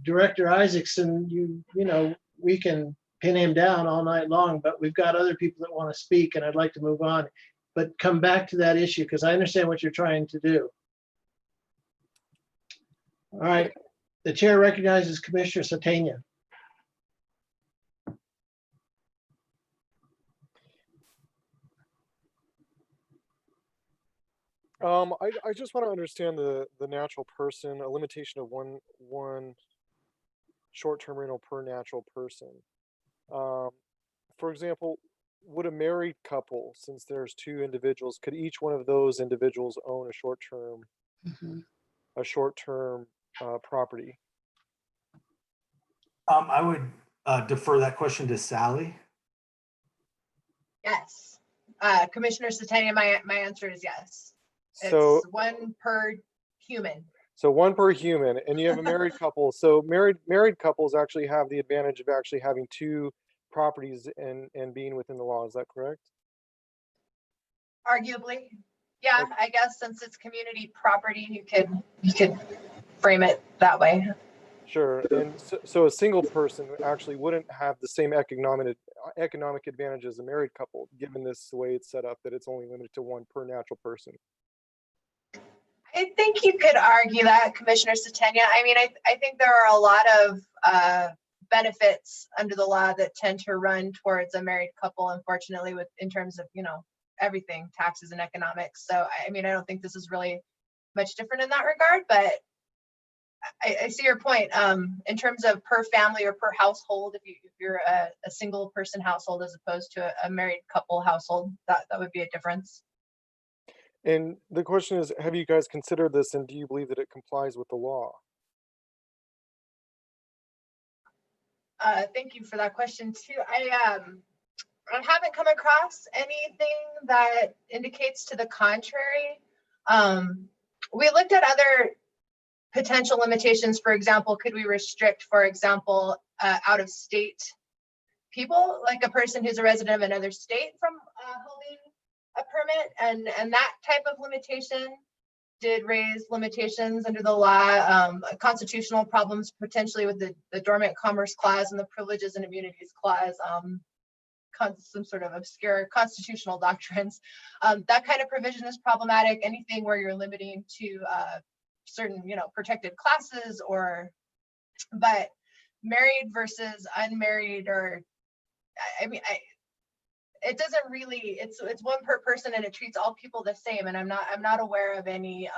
Director Isaacson, we can pin him down all night long, but we've got other people that want to speak, and I'd like to move on. But come back to that issue, because I understand what you're trying to do. All right, the chair recognizes Commissioner Satania. I just want to understand the natural person, a limitation of one short-term rental per natural person. For example, would a married couple, since there's 2 individuals, could each one of those individuals own a short-term property? I would defer that question to Sally. Yes. Commissioner Satania, my answer is yes. So it's 1 per human. So 1 per human, and you have a married couple. So married couples actually have the advantage of actually having 2 properties and being within the law. Is that correct? Arguably, yeah. Okay. I guess since it's community property, you could frame it that way. Sure. And so a single person actually wouldn't have the same economic advantage as a married couple, given this the way it's set up, that it's only limited to 1 per natural person. I think you could argue that, Commissioner Satenia. I mean, I think there are a lot of benefits under the law that tend to run towards a married couple, unfortunately, with in terms of, everything, taxes and economics. So, I mean, I don't think this is really much different in that regard, but I see your point. In terms of per family or per household, if you're a single person household as opposed to a married couple household, that would be a difference. And the question is, have you guys considered this, and do you believe that it complies with the law? Thank you for that question too. I haven't come across anything that indicates to the contrary. We looked at other potential limitations. For example, could we restrict, for example, out of state people, like a person who's a resident of another state from holding a permit, and that type of limitation did raise limitations under the law, constitutional problems potentially with the dormant commerce clause and the privileges and immunities clause, some sort of obscure constitutional doctrines. That kind of provision is problematic. Anything where you're limiting to certain, protected classes, but married versus unmarried, or it doesn't really, it's one per person and it treats all people the same. And I'm not aware of any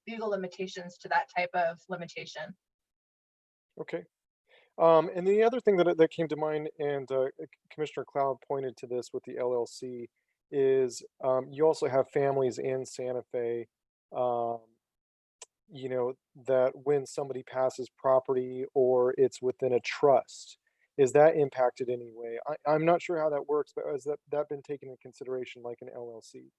legal limitations to that type of limitation. Okay. And the other thing that came to mind, and Commissioner Cloud pointed to this with the LLC, is you also have families in Santa Fe, that when somebody passes property or it's within a trust, is that impacted anyway? I'm not sure how that works, but has that been taken into consideration like an LLC?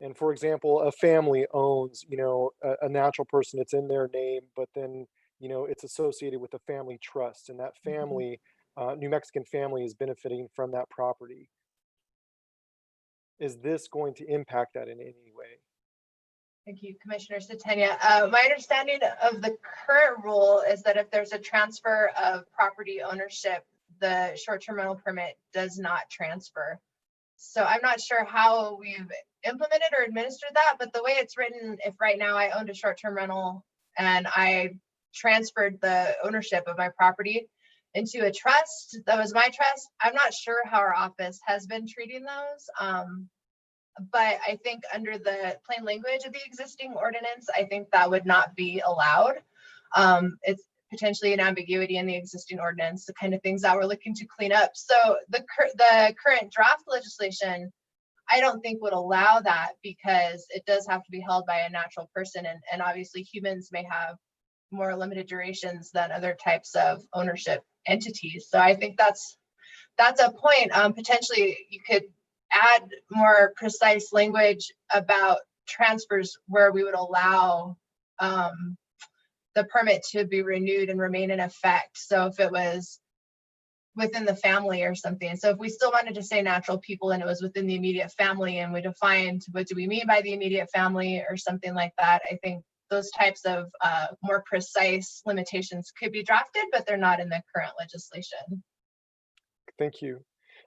And for example, a family owns, a natural person, it's in their name, but then, it's associated with a family trust, and that family, New Mexican family, is benefiting from that property. Is this going to impact that in any way? Thank you, Commissioner Satenia. My understanding of the current rule is that if there's a transfer of property ownership, the short-term rental permit does not transfer. So I'm not sure how we've implemented or administered that, but the way it's written, if right now I owned a short-term rental and I transferred the ownership of my property into a trust, that was my trust, I'm not sure how our office has been treating those. But I think under the plain language of the existing ordinance, I think that would not be allowed. It's potentially an ambiguity in the existing ordinance, the kind of things that we're looking to clean up. So the current draft legislation, I don't think would allow that, because it does have to be held by a natural person, and obviously humans may have more limited durations than other types of ownership entities. So I think that's a point. Potentially you could add more precise language about transfers where we would allow the permit to be renewed and remain in effect. So if it was within the family or something. So if we still wanted to say natural people and it was within the immediate family, and we defined what do we mean by the immediate family or something like that, I think those types of more precise limitations could be drafted, but they're not in the current legislation. Thank you.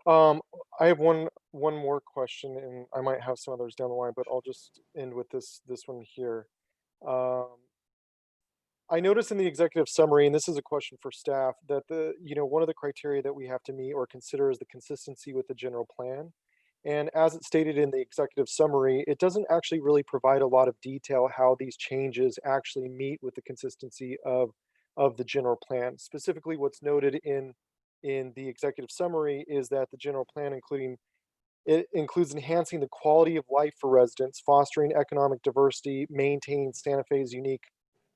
I have one more question, and I might have some others down the line, but I'll just end with this one here. I noticed in the executive summary, and this is a question for staff, that one of the criteria that we have to meet or consider is the consistency with the general plan. And as it's stated in the executive summary, it doesn't actually really provide a lot of detail how these changes actually meet with the consistency of the general plan. Specifically, what's noted in the executive summary is that the general plan includes enhancing the quality of life for residents, fostering economic diversity, maintaining Santa Fe's unique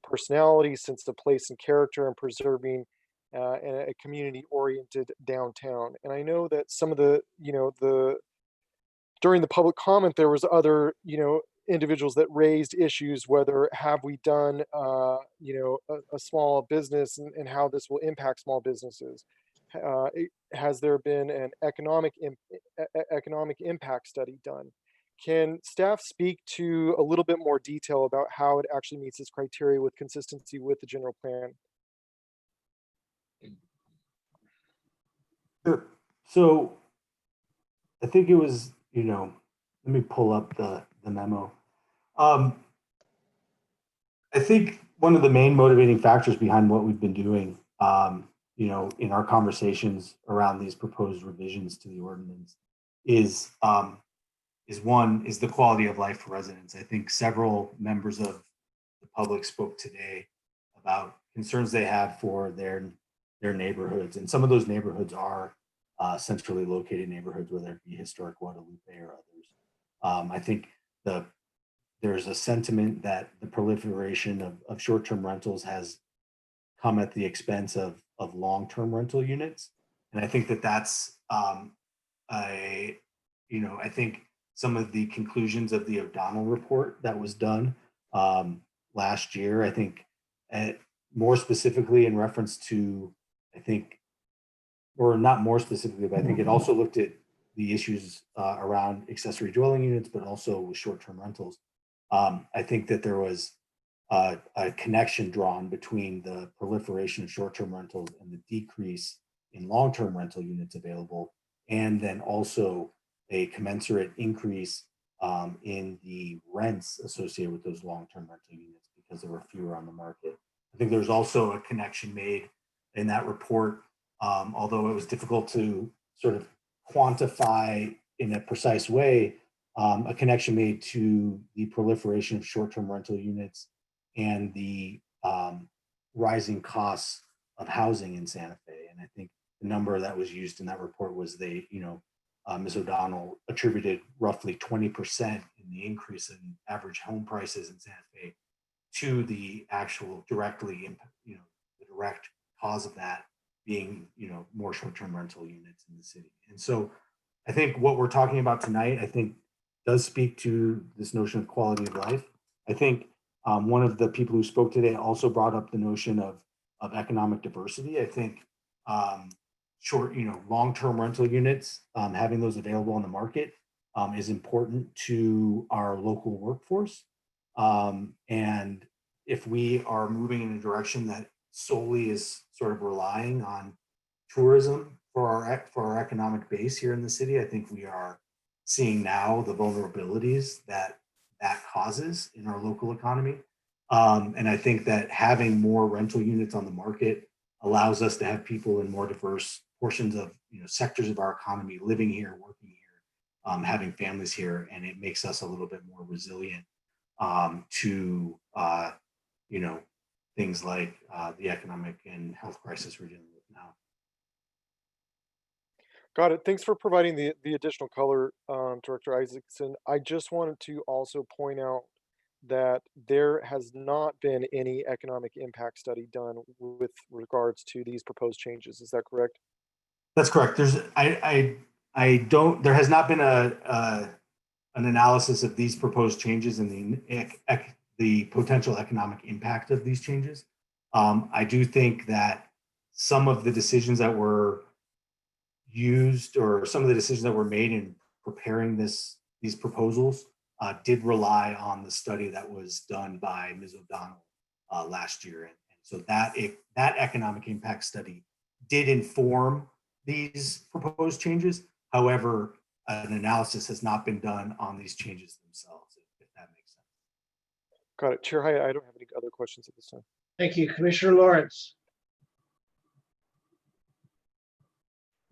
personality, sense of place and character, and preserving a community-oriented downtown. And I know that some of during the public comment, there was other, individuals that raised issues, whether have we done, a small business and how this will impact small businesses. Has there been an economic impact study done? Can staff speak to a little bit more detail about how it actually meets this criteria with consistency with the general plan? Sure. So I think it was, let me pull up the memo. I think one of the main motivating factors behind what we've been doing, in our conversations around these proposed revisions to the ordinance is the quality of life for residents. I think several members of the public spoke today about concerns they have for their neighborhoods. And some of those neighborhoods are centrally located neighborhoods, whether it be historic Guadalupe or others. I think there's a sentiment that the proliferation of short-term rentals has come at the expense of long-term rental units. And I think that's I think some of the conclusions of the O'Donnell report that was done last year, I think more specifically in reference to, or not more specifically, but I think it also looked at the issues around accessory dwelling units, but also with short-term rentals. I think that there was a connection drawn between the proliferation of short-term rentals and the decrease in long-term rental units available, and then also a commensurate increase in the rents associated with those long-term rental units because there were fewer on the market. I think there's also a connection made in that report, although it was difficult to sort of quantify in a precise way, a connection made to the proliferation of short-term rental units and the rising costs of housing in Santa Fe. And I think the number that was used in that report was Ms. O'Donnell attributed roughly 20% in the increase in average home prices in Santa Fe to the actual the direct cause of that being, more short-term rental units in the city. And so I think what we're talking about tonight, I think does speak to this notion of quality of life. I think one of the people who spoke today also brought up the notion of economic diversity. I think long-term rental units, having those available on the market is important to our local workforce. And if we are moving in a direction that solely is sort of relying on tourism for our economic base here in the city, I think we are seeing now the vulnerabilities that causes in our local economy. And I think that having more rental units on the market allows us to have people in more diverse portions of sectors of our economy living here, working here, having families here, and it makes us a little bit more resilient to things like the economic and health crisis we're dealing with now. Got it. Thanks for providing the additional color, Director Isaacson. I just wanted to also point out that there has not been any economic impact study done with regards to these proposed changes. Is that correct? That's correct. There has not been an analysis of these proposed changes and the potential economic impact of these changes. I do think that some of the decisions that were used or some of the decisions that were made in preparing these proposals did rely on the study that was done by Ms. O'Donnell last year. And so that economic impact study did inform these proposed changes. However, an analysis has not been done on these changes themselves, if that makes sense. Got it. Chair, I don't have any other questions at this time. Thank you. Commissioner Lawrence.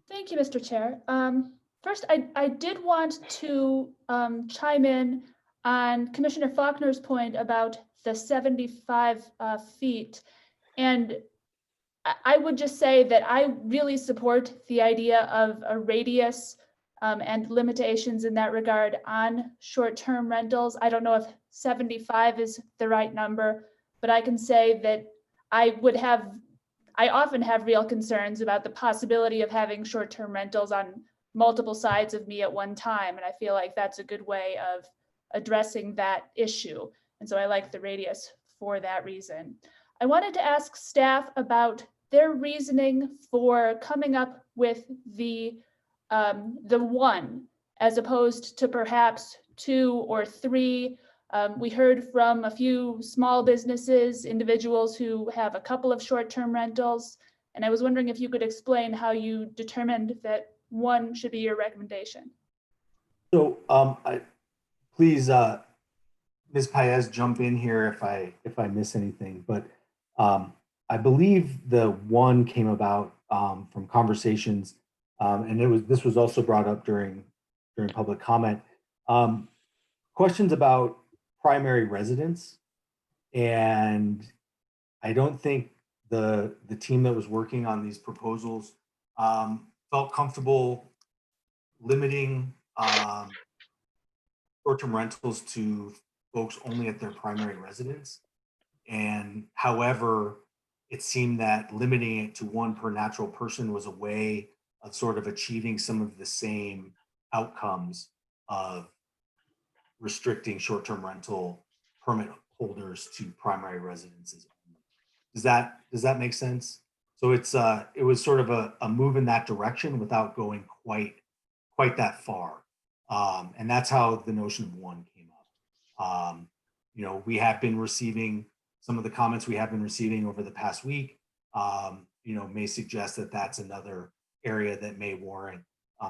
Thank you, Mr. Chair. First, I did want to chime in on Commissioner Faulkner's point about the 75 feet. And I would just say that I really support the idea of a radius and limitations in that regard on short-term rentals. I don't know if 75 is the right number, but I can say that I often have real concerns about the possibility of having short-term rentals on multiple sides of me at one time. And I feel like that's a good way of addressing that issue. And so I like the radius for that reason. I wanted to ask staff about their reasoning for coming up with the one as opposed to perhaps 2 or 3. We heard from a few small businesses, individuals who have a couple of short-term rentals, and I was wondering if you could explain how you determined that 1 should be your recommendation. So please Ms. Paez jump in here if I miss anything, but I believe the one came about from conversations, and this was also brought up during public comment. Questions about primary residence, and I don't think the team that was working on these proposals felt comfortable limiting short-term rentals to folks only at their primary residence. And however, it seemed that limiting it to one per natural person was a way of sort of achieving some of the same outcomes of restricting short-term rental permit holders to primary residences. Does that make sense? So it was sort of a move in that direction without going quite that far. And that's how the notion of one came up. You know, we have been receiving some of the comments we have been receiving over the past week, you know, may suggest that that's another area that may warrant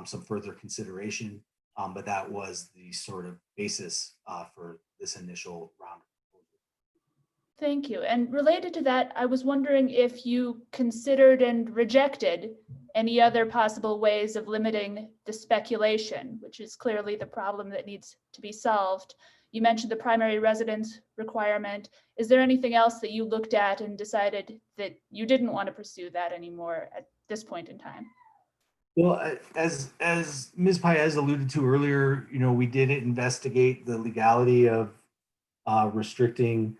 some further consideration. But that was the sort of basis for this initial round. Thank you. And related to that, I was wondering if you considered and rejected any other possible ways of limiting the speculation, which is clearly the problem that needs to be solved. You mentioned the primary residence requirement. Is there anything else that you looked at and decided that you didn't want to pursue that anymore at this point in time? Well, as Ms. Paez alluded to earlier, you know, we did investigate the legality of restricting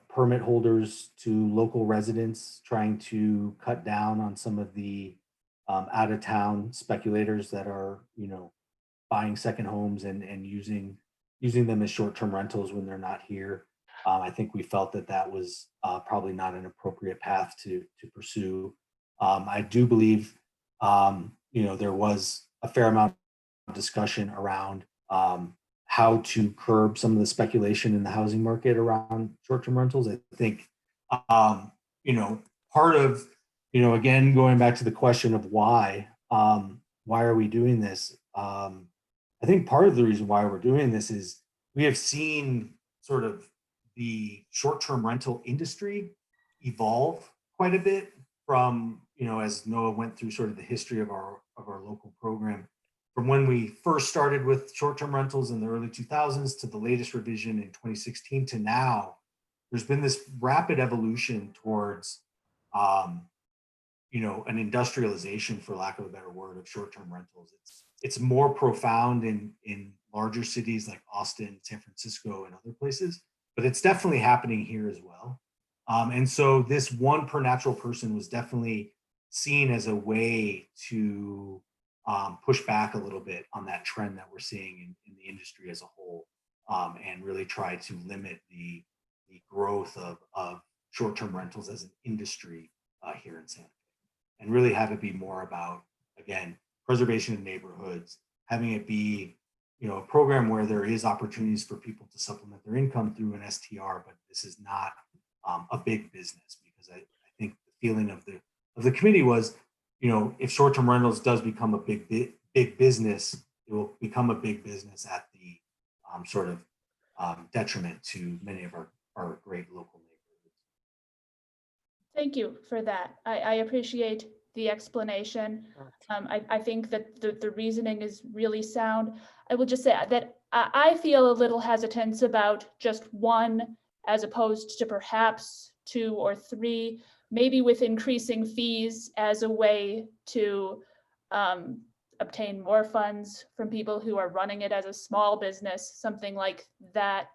permit holders to local residents, trying to cut down on some of the out-of-town speculators that are, you know, buying second homes and using them as short-term rentals when they're not here. I think we felt that was probably not an appropriate path to pursue. I do believe, you know, there was a fair amount of discussion around how to curb some of the speculation in the housing market around short-term rentals. I think, you know, part of, you know, again, going back to the question of why are we doing this? I think part of the reason why we're doing this is we have seen sort of the short-term rental industry evolve quite a bit from, you know, as Noah went through sort of the history of our local program. From when we first started with short-term rentals in the early 2000s to the latest revision in 2016 to now, there's been this rapid evolution towards, you know, an industrialization, for lack of a better word, of short-term rentals. It's more profound in larger cities like Austin, San Francisco, and other places, but it's definitely happening here as well. And so this one per natural person was definitely seen as a way to push back a little bit on that trend that we're seeing in the industry as a whole, and really try to limit the growth of short-term rentals as an industry here in Santa Fe, and really have it be more about, again, preservation of neighborhoods, having it be, you know, a program where there is opportunities for people to supplement their income through an STR, but this is not a big business, because I think the feeling of the committee was, you know, if short-term rentals does become a big business, it will become a big business at the sort of detriment to many of our great local neighborhoods. Thank you for that. I appreciate the explanation. I think that the reasoning is really sound. I will just say that I feel a little hesitance about just one as opposed to perhaps 2 or 3, maybe with increasing fees as a way to obtain more funds from people who are running it as a small business, something like that,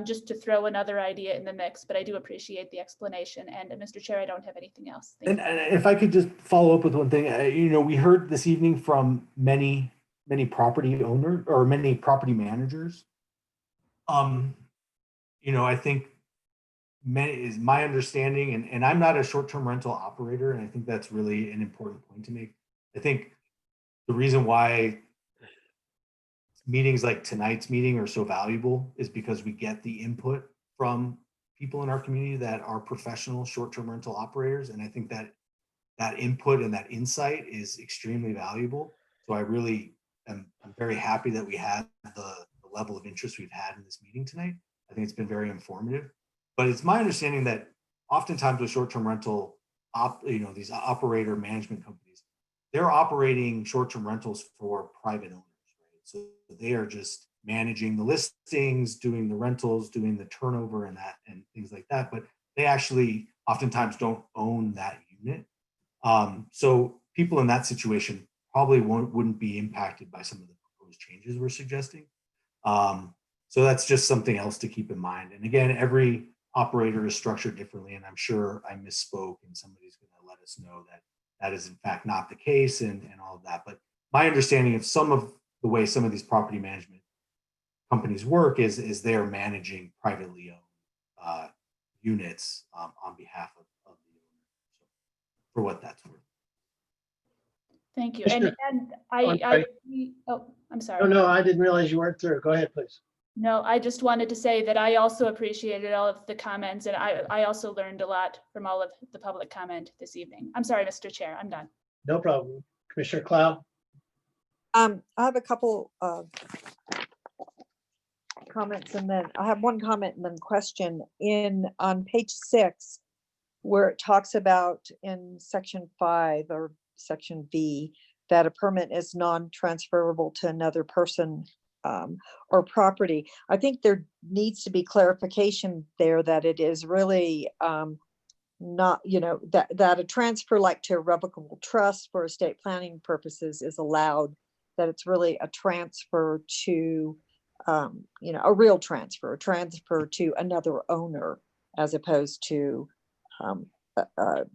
just to throw another idea in the mix. But I do appreciate the explanation. And Mr. Chair, I don't have anything else. Thank And if I could just follow up with one thing, you know, we heard this evening from many property owners or many property managers. You know, I think is my understanding, and I'm not a short-term rental operator, and I think that's really an important point to make. I think the reason why meetings like tonight's meeting are so valuable is because we get the input from people in our community that are professional short-term rental operators, and I think that input and that insight is extremely valuable. So I really I'm very happy that we had the level of interest we've had in this meeting tonight. I think it's been very informative. But it's my understanding that oftentimes with short-term rental, these operator management companies, they're operating short-term rentals for private owners, right? So they are just managing the listings, doing the rentals, doing the turnover and things like that. But they actually oftentimes don't own that unit. So people in that situation probably wouldn't be impacted by some of the proposed changes we're suggesting. So that's just something else to keep in mind. And again, every operator is structured differently, and I'm sure I misspoke and somebody's going to let us know that that is in fact not the case and all of that. But my understanding of some of the way some of these property management companies work is they're managing privately owned units on behalf of the owner, so, for what that's worth. Thank you. Commissioner- And I'm sorry. Oh, no, I didn't realize you weren't through. Go ahead, please. No, I just wanted to say that I also appreciated all of the comments, and I also learned a lot from all of the public comment this evening. I'm sorry, Mr. Chair, I'm done. No problem. Commissioner Cloud? I have a couple of comments, and then I have one comment and then question on page 6, where it talks about in section 5 or section B, that a permit is non-transferable to another person or property. I think there needs to be clarification there that it is really not, that a transfer like to a revocable trust for estate planning purposes is allowed, that it's really a transfer to, a real transfer, a transfer to another owner, as opposed to a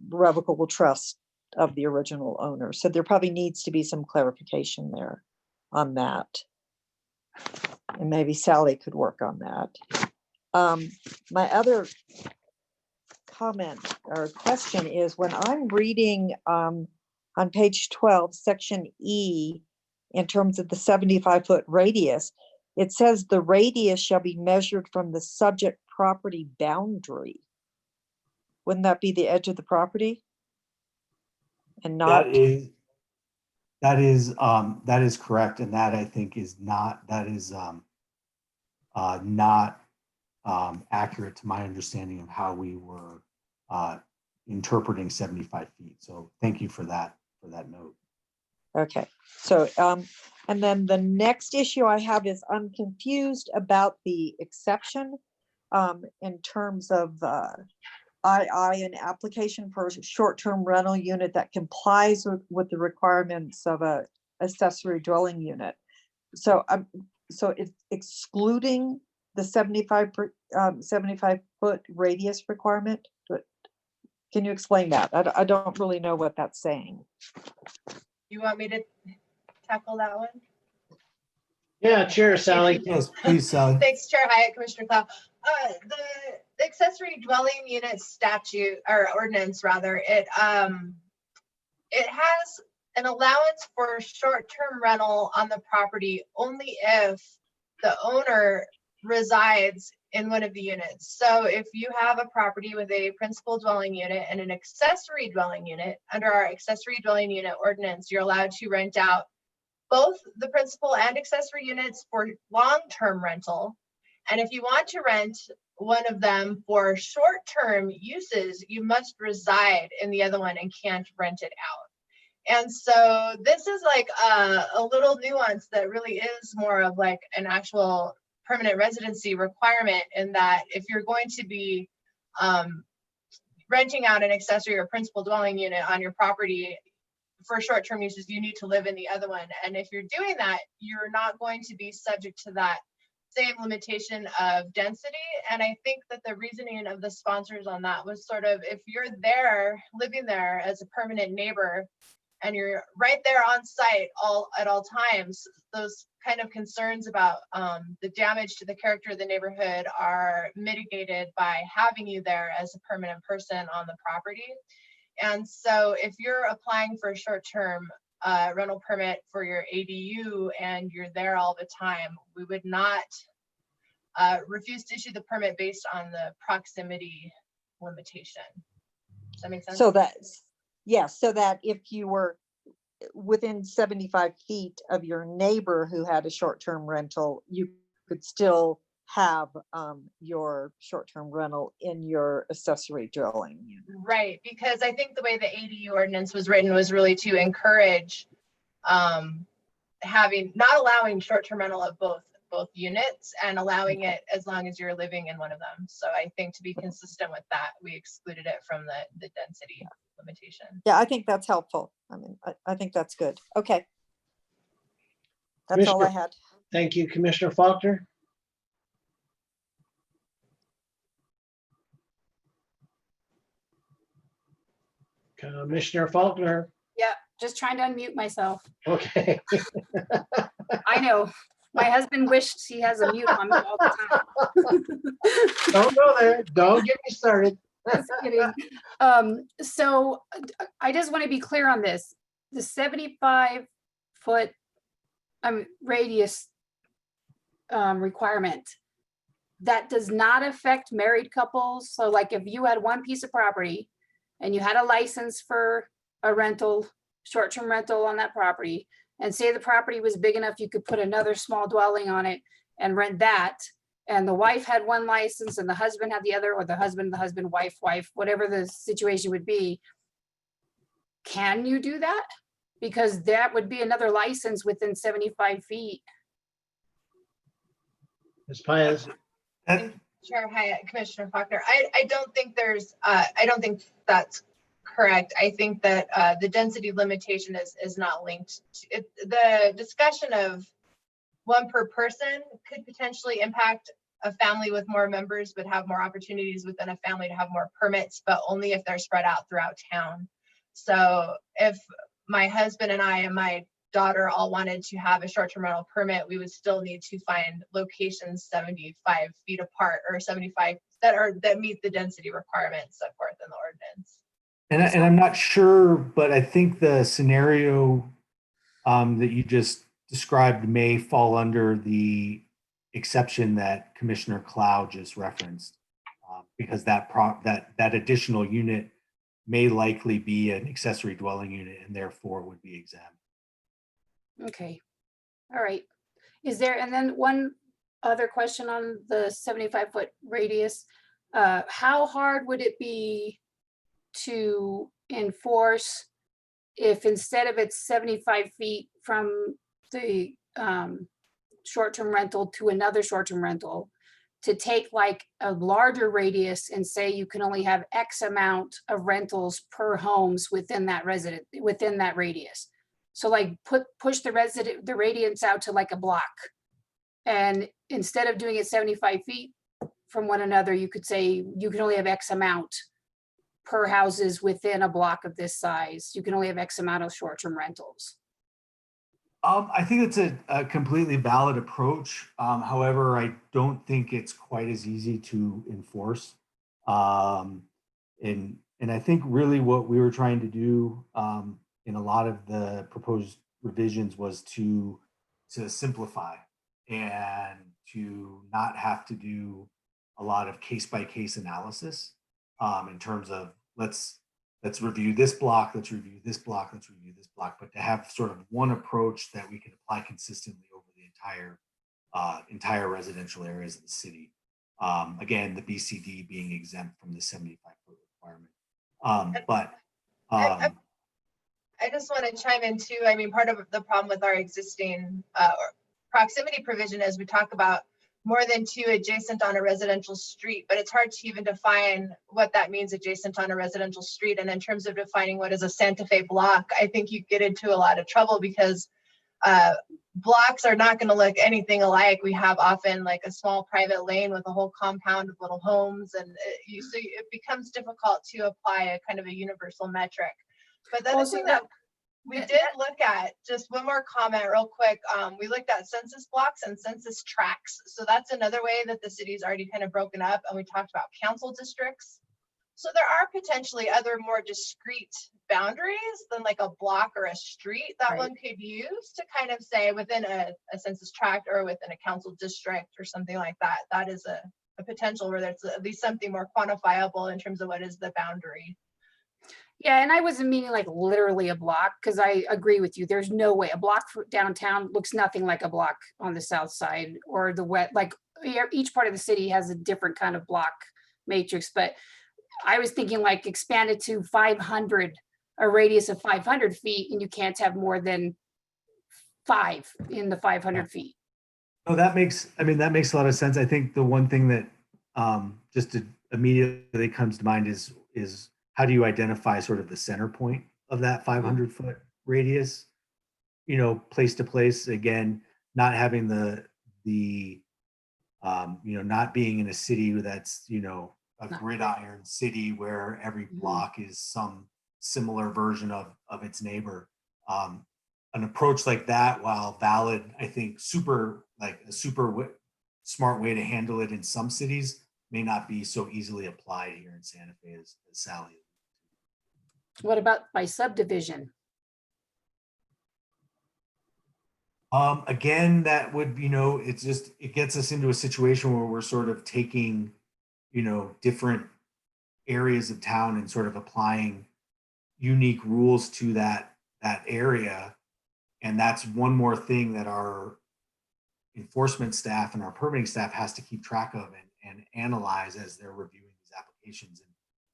revocable trust of the original owner. So there probably needs to be some clarification there on that. And maybe Sally could work on that. My other comment or question is, when I'm reading on page 12, section E, in terms of the 75-foot radius, it says the radius shall be measured from the subject property boundary. Wouldn't that be the edge of the property? And not That is correct, and that I think is not accurate to my understanding of how we were interpreting 75 feet. So thank you for that note. Okay, so and then the next issue I have is I'm confused about the exception in terms of an application for a short-term rental unit that complies with the requirements of a accessory dwelling unit. So it's excluding the 75-foot radius requirement. But can you explain that? I don't really know what that's saying. You want me to tackle that one? Yeah, Chair Sally. Yes, please, Sally. Thanks, Chair Hyatt, Commissioner Cloud. The accessory dwelling unit statute or ordinance rather, it has an allowance for short-term rental on the property only if the owner resides in one of the units. So if you have a property with a principal dwelling unit and an accessory dwelling unit, under our accessory dwelling unit ordinance, you're allowed to rent out both the principal and accessory units for long-term rental. And if you want to rent one of them for short-term uses, you must reside in the other one and can't rent it out. And so this is like a little nuance that really is more of like an actual permanent residency requirement, in that if you're going to be renting out an accessory or principal dwelling unit on your property for short-term uses, you need to live in the other one. And if you're doing that, you're not going to be subject to that same limitation of density. And I think that the reasoning of the sponsors on that was sort of, if you're there, living there as a permanent neighbor, and you're right there on site at all times, those kind of concerns about the damage to the character of the neighborhood are mitigated by having you there as a permanent person on the property. And so if you're applying for a short-term rental permit for your ADU and you're there all the time, we would not refuse to issue the permit based on the proximity limitation. Does that make sense? So that's, yes, so that if you were within 75 feet of your neighbor who had a short-term rental, you could still have your short-term rental in your accessory dwelling unit. Right, because I think the way the ADU ordinance was written was really to encourage not allowing short-term rental of both units and allowing it as long as you're living in one of them. So I think to be consistent with that, we excluded it from the density limitation. Yeah, I think that's helpful. I mean, I think that's good. Okay. That's all I had. Thank you, Commissioner Faulkner. Commissioner Faulkner. Yeah, just trying to unmute myself. Okay. I know. My husband wished he has a mute on me all the time. Don't go there. Don't get me started. Just kidding. So I just want to be clear on this. The 75-foot radius requirement, that does not affect married couples. So like if you had one piece of property and you had a license for a rental, short-term rental on that property, and say the property was big enough, you could put another small dwelling on it and rent that. And the wife had one license and the husband had the other, or the husband, wife, whatever the situation would be. Can you do that? Because that would be another license within 75 feet. Ms. Paez. Chair, hi, Commissioner Faulkner. I don't think I don't think that's correct. I think that the density limitation is not linked to it. The discussion of one per person could potentially impact a family with more members, would have more opportunities within a family to have more permits, but only if they're spread out throughout town. So if my husband and I and my daughter all wanted to have a short-term rental permit, we would still need to find locations 75 feet apart or 75 that meet the density requirements set forth in the ordinance. And I'm not sure, but I think the scenario that you just described may fall under the exception that Commissioner Cloud just referenced, because that additional unit may likely be an accessory dwelling unit and therefore would be exempt. Okay, all right. Is there, and then one other question on the 75-foot radius. How hard would it be to enforce if instead of it's 75 feet from the short-term rental to another short-term rental, to take like a larger radius and say you can only have X amount of rentals per homes within that radius? So like push the radius out to like a block. And instead of doing it 75 feet from one another, you could say you can only have X amount per houses within a block of this size. You can only have X amount of short-term rentals. I think it's a completely valid approach. However, I don't think it's quite as easy to enforce. And I think really what we were trying to do in a lot of the proposed revisions was to simplify and to not have to do a lot of case-by-case analysis in terms of let's review this block, let's review this block, let's review this block, but to have sort of one approach that we can apply consistently over the entire residential areas of the city. Again, the BCD being exempt from the 75-foot requirement. I just want to chime in too. I mean, part of the problem with our existing proximity provision is we talk about more than two adjacent on a residential street, but it's hard to even define what that means adjacent on a residential street. And in terms of defining what is a Santa Fe block, I think you get into a lot of trouble because blocks are not going to look anything alike. We have often like a small private lane with a whole compound of little homes, and so it becomes difficult to apply a kind of a universal metric. But the other thing that we did look at, just one more comment real quick, we looked at census blocks and census tracts. So that's another way that the city's already kind of broken up, and we talked about council districts. So there are potentially other more discrete boundaries than like a block or a street that one could use to kind of say within a census tract or within a council district or something like that. That is a potential where there's at least something more quantifiable in terms of what is the boundary. Yeah, and I wasn't meaning like literally a block, because I agree with you. There's no way a block downtown looks nothing like a block on the south side or the west. Like each part of the city has a different kind of block matrix. But I was thinking like expand it to 500, a radius of 500 feet, and you can't have more than 5 in the 500 feet. No, that makes a lot of sense. I think the one thing that immediately comes to mind is how do you identify sort of the center point of that 500-foot radius? Place to place, again, not having not being in a city that's, a gridiron city where every block is some similar version of its neighbor. An approach like that, while valid, I think a super smart way to handle it in some cities, may not be so easily applied here in Santa Fe as Sally. What about by subdivision? Again, that would, it gets us into a situation where we're sort of taking, different areas of town and sort of applying unique rules to that area. And that's one more thing that our enforcement staff and our permitting staff has to keep track of and analyze as they're reviewing these applications.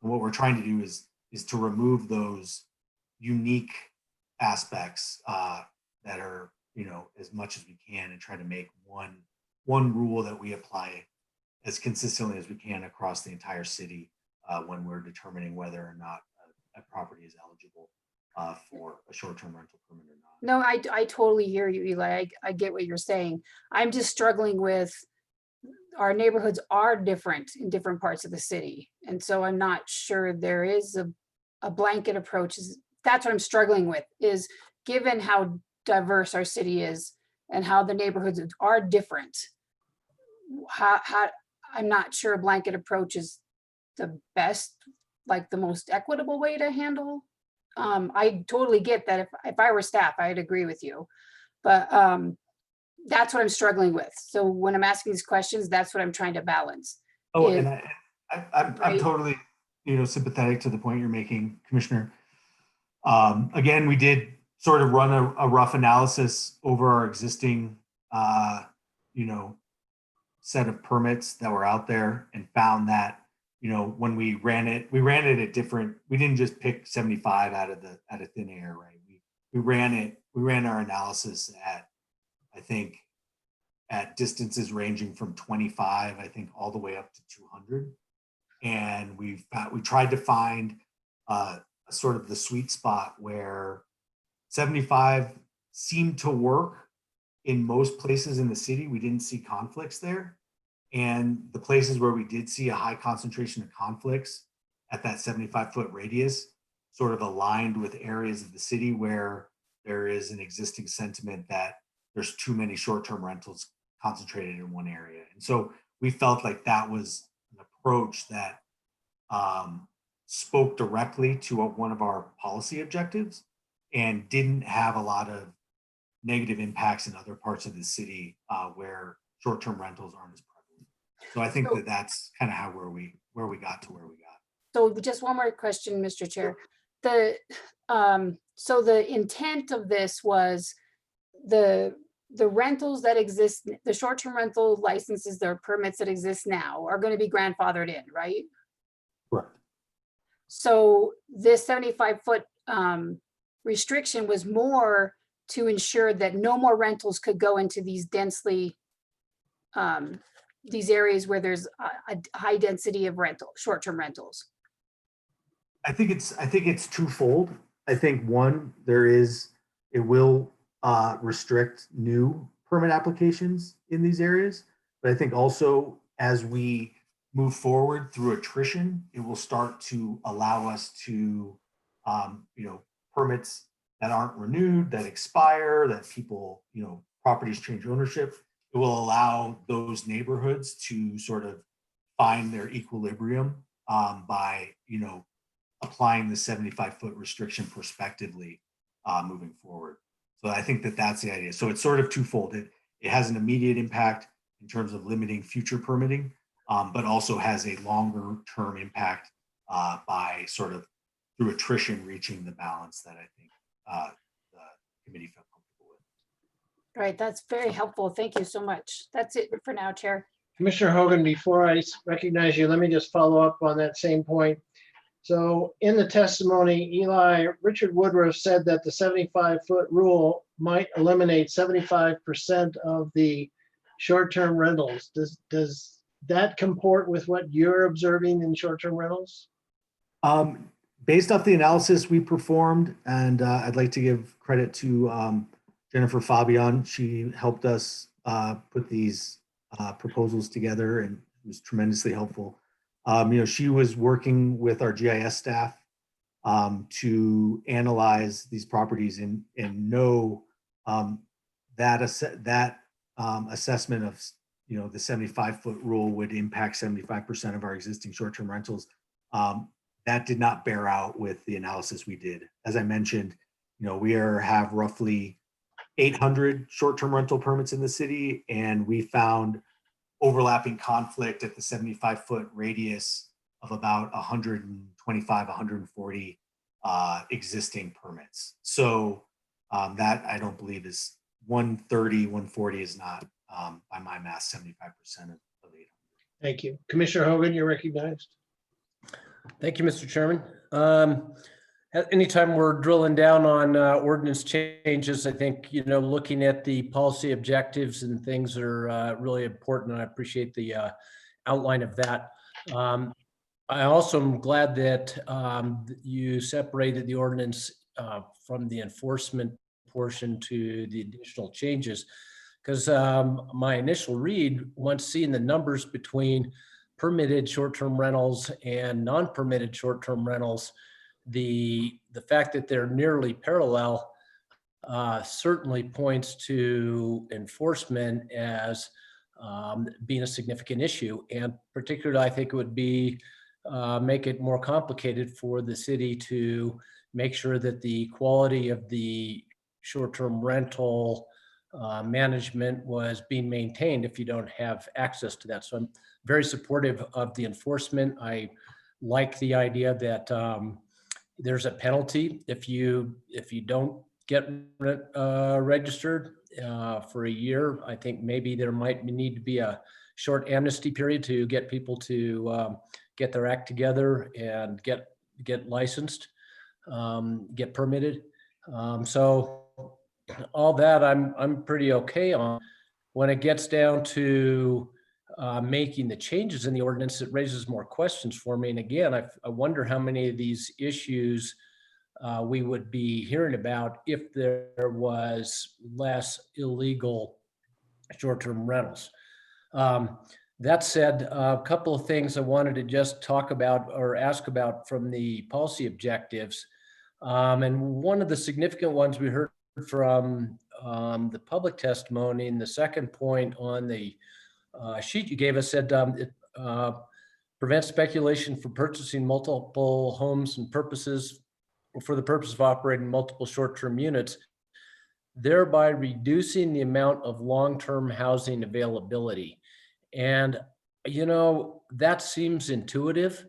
And what we're trying to do is to remove those unique aspects that are, as much as we can, and try to make one rule that we apply as consistently as we can across the entire city when we're determining whether or not a property is eligible for a short-term rental permit or not. No, I totally hear you, Eli. I get what you're saying. I'm just struggling with, our neighborhoods are different in different parts of the city. And so I'm not sure there is a blanket approach. That's what I'm struggling with, is given how diverse our city is and how the neighborhoods are different, how I'm not sure a blanket approach is the best, like the most equitable way to handle. I totally get that. If I were staff, I'd agree with you, but that's what I'm struggling with. So when I'm asking these questions, that's what I'm trying to balance. And I'm totally, sympathetic to the point you're making, Commissioner. Again, we did sort of run a rough analysis over our existing, set of permits that were out there, and found that, when we ran it at different, we didn't just pick 75 out of thin air, right? We ran our analysis at, I think, at distances ranging from 25, I think, all the way up to 200. And we tried to find sort of the sweet spot where 75 seemed to work in most places in the city. We didn't see conflicts there. And the places where we did see a high concentration of conflicts at that 75-foot radius sort of aligned with areas of the city where there is an existing sentiment that there's too many short-term rentals concentrated in one area. And so we felt like that was an approach that spoke directly to one of our policy objectives and didn't have a lot of negative impacts in other parts of the city where short-term rentals aren't as prevalent. So I think that's kind of where we got to where we got. So just one more question, Mr. Chair. So the intent of this was the rentals that exist, the short-term rental licenses, their permits that exist now are going to be grandfathered in, right? Correct. So this 75-foot restriction was more to ensure that no more rentals could go into these densely, these areas where there's a high density of short-term rentals. I think it's twofold. I think one, it will restrict new permit applications in these areas. But I think also as we move forward through attrition, it will start to allow us to, permits that aren't renewed, that expire, that people, properties change ownership. It will allow those neighborhoods to sort of find their equilibrium by, applying the 75-foot restriction prospectively moving forward. So I think that's the idea. So it's sort of twofold. It has an immediate impact in terms of limiting future permitting, but also has a longer term impact by sort of through attrition reaching the balance that I think the committee felt comfortable with. Right, that's very helpful. Thank you so much. That's it for now, Chair. Commissioner Hogan, before I recognize you, let me just follow up on that same point. So in the testimony, Richard Woodruff said that the 75-foot rule might eliminate 75% of the short-term rentals. Does that comport with what you're observing in short-term rentals? Based off the analysis we performed, and I'd like to give credit to Jennifer Fabian. She helped us put these proposals together and was tremendously helpful. She was working with our GIS staff to analyze these properties and know that assessment of the 75-foot rule would impact 75% of our existing short-term rentals. That did not bear out with the analysis we did. As I mentioned, we have roughly 800 short-term rental permits in the city, and we found overlapping conflict at the 75-foot radius of about 125, 140 existing permits. So that I don't believe is 130, 140 is not, by my math, 75% of 800. Thank you. Commissioner Hogan, you're recognized. Thank you, Mr. Chairman. Anytime we're drilling down on ordinance changes, I think, looking at the policy objectives and things are really important. And I appreciate the outline of that. I also am glad that you separated the ordinance from the enforcement portion to the additional changes. Because my initial read, once seeing the numbers between permitted short-term rentals and non-permitted short-term rentals, the fact that they're nearly parallel certainly points to enforcement as being a significant issue. And particularly, I think it would be make it more complicated for the city to make sure that the quality of the short-term rental management was being maintained if you don't have access to that. So I'm very supportive of the enforcement. I like the idea that there's a penalty if you don't get registered for a year. I think maybe there might need to be a short amnesty period to get people to get their act together and get licensed, get permitted. So all that I'm pretty okay on. When it gets down to making the changes in the ordinance, it raises more questions for me. And again, I wonder how many of these issues we would be hearing about if there was less illegal short-term rentals. That said, a couple of things I wanted to just talk about or ask about from the policy objectives. And one of the significant ones we heard from the public testimony, and the second point on the sheet you gave us said it prevents speculation for purchasing multiple homes and for the purpose of operating multiple short-term units, thereby reducing the amount of long-term housing availability. And, that seems intuitive,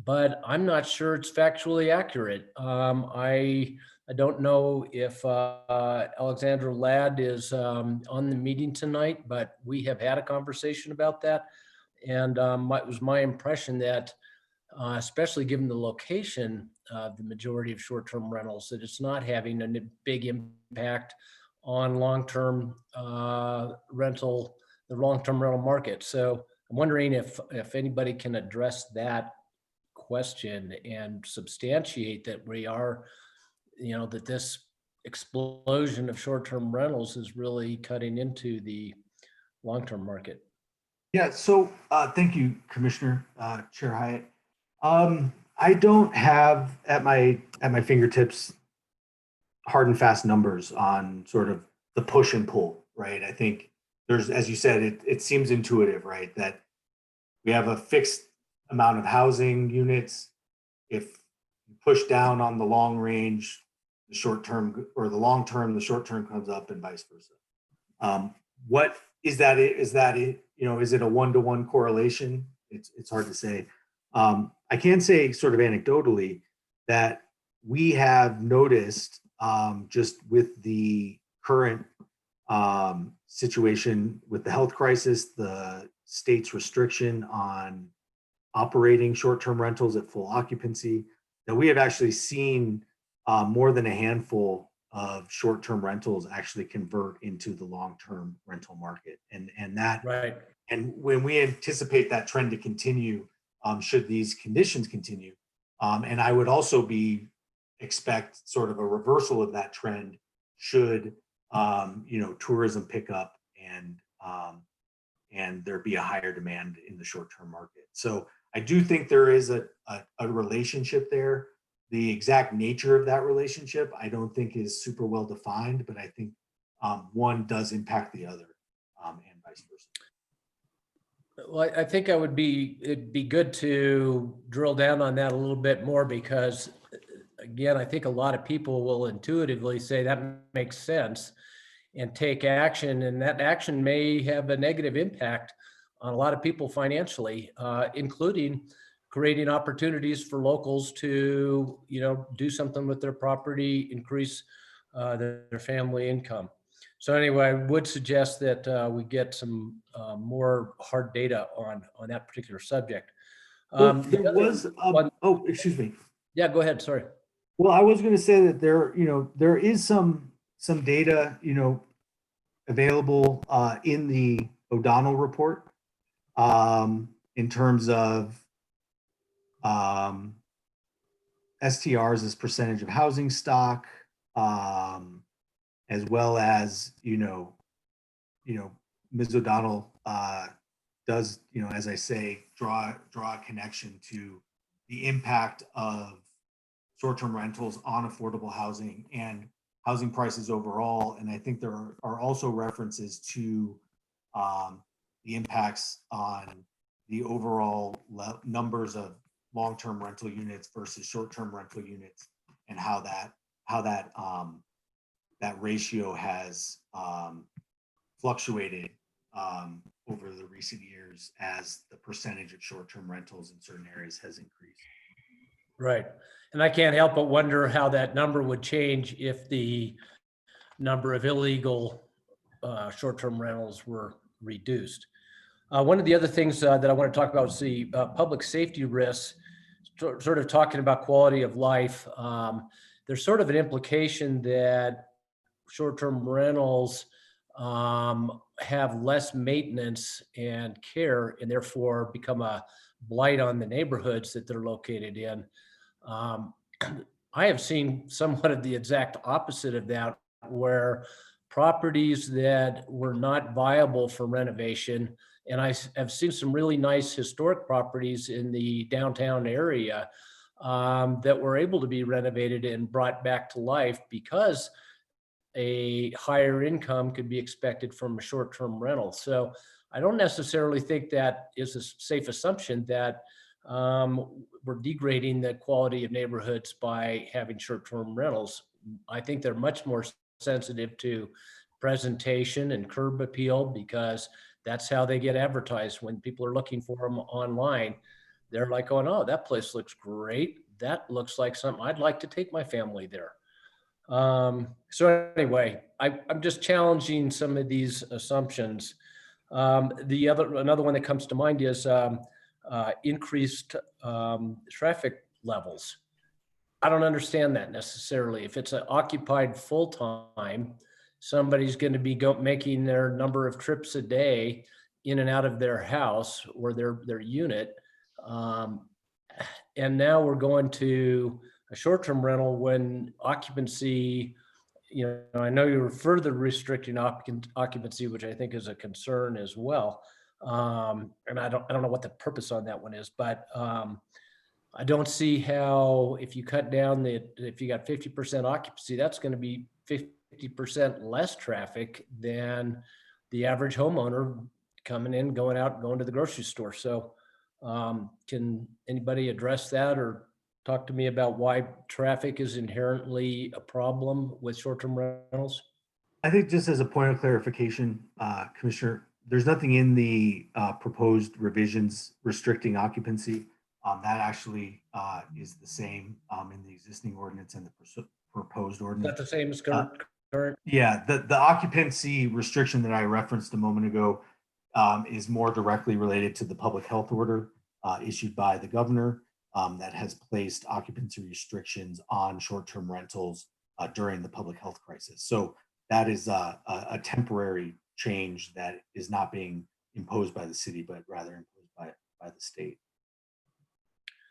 but I'm not sure it's factually accurate. I don't know if Alexandra Ladd is on the meeting tonight, but we have had a conversation about that. And it was my impression that, especially given the location of the majority of short-term rentals, that it's not having a big impact on the long-term rental market. So I'm wondering if anybody can address that question and substantiate that we are, that this explosion of short-term rentals is really cutting into the long-term market. Yeah, so thank you, Commissioner Chair Hyatt. I don't have at my fingertips hard and fast numbers on sort of the push and pull, right? I think there's, as you said, it seems intuitive, right? That we have a fixed amount of housing units. If you push down on the long range, the short term, or the long term, the short term comes up, and vice versa. What is that? Is that it? Is it a one-to-one correlation? It's hard to say. I can say sort of anecdotally that we have noticed just with the current situation with the health crisis, the state's restriction on operating short-term rentals at full occupancy, that we have actually seen more than a handful of short-term rentals actually convert into the long-term rental market. And that, Right. and when we anticipate that trend to continue, should these conditions continue, and I would also expect sort of a reversal of that trend should tourism pick up and there be a higher demand in the short-term market. So I do think there is a relationship there. The exact nature of that relationship, I don't think is super well defined, but I think one does impact the other, and vice versa. Well, I think it'd be good to drill down on that a little bit more, because again, I think a lot of people will intuitively say that makes sense and take action, and that action may have a negative impact on a lot of people financially, including creating opportunities for locals to, do something with their property, increase their family income. So anyway, I would suggest that we get some more hard data on that particular subject. Well, there was, oh, excuse me. Yeah, go ahead. Sorry. Well, I was going to say that there is some data, available in the O'Donnell report in terms of STRs as percentage of housing stock, as well as, Ms. O'Donnell does, as I say, draw a connection to the impact of short-term rentals on affordable housing and housing prices overall. And I think there are also references to the impacts on the overall numbers of long-term rental units versus short-term rental units, and how that ratio has fluctuated over the recent years as the percentage of short-term rentals in certain areas has increased. Right. And I can't help but wonder how that number would change if the number of illegal short-term rentals were reduced. One of the other things that I want to talk about is the public safety risks, sort of talking about quality of life. There's sort of an implication that short-term rentals have less maintenance and care, and therefore become a blight on the neighborhoods that they're located in. I have seen somewhat of the exact opposite of that, where properties that were not viable for renovation, and I have seen some really nice historic properties in the downtown area that were able to be renovated and brought back to life because a higher income could be expected from a short-term rental. So I don't necessarily think that is a safe assumption that we're degrading the quality of neighborhoods by having short-term rentals. I think they're much more sensitive to presentation and curb appeal, because that's how they get advertised. When people are looking for them online, they're like going, oh, that place looks great. That looks like something I'd like to take my family there. So anyway, I'm just challenging some of these assumptions. Another one that comes to mind is increased traffic levels. I don't understand that necessarily. If it's occupied full-time, somebody's going to be making their number of trips a day in and out of their house or their unit. And now we're going to a short-term rental when occupancy, I know you're further restricting occupancy, which I think is a concern as well. And I don't know what the purpose on that one is, but I don't see how, if you cut down if you got 50% occupancy, that's going to be 50% less traffic than the average homeowner coming in, going out, going to the grocery store. So can anybody address that or talk to me about why traffic is inherently a problem with short-term rentals? I think just as a point of clarification, Commissioner, there's nothing in the proposed revisions restricting occupancy. That actually is the same in the existing ordinance and the proposed Is that ordinance. the same as current? Yeah, the occupancy restriction that I referenced a moment ago is more directly related to the public health order issued by the governor that has placed occupancy restrictions on short-term rentals during the public health crisis. So that is a temporary change that is not being imposed by the city, but rather imposed by the state.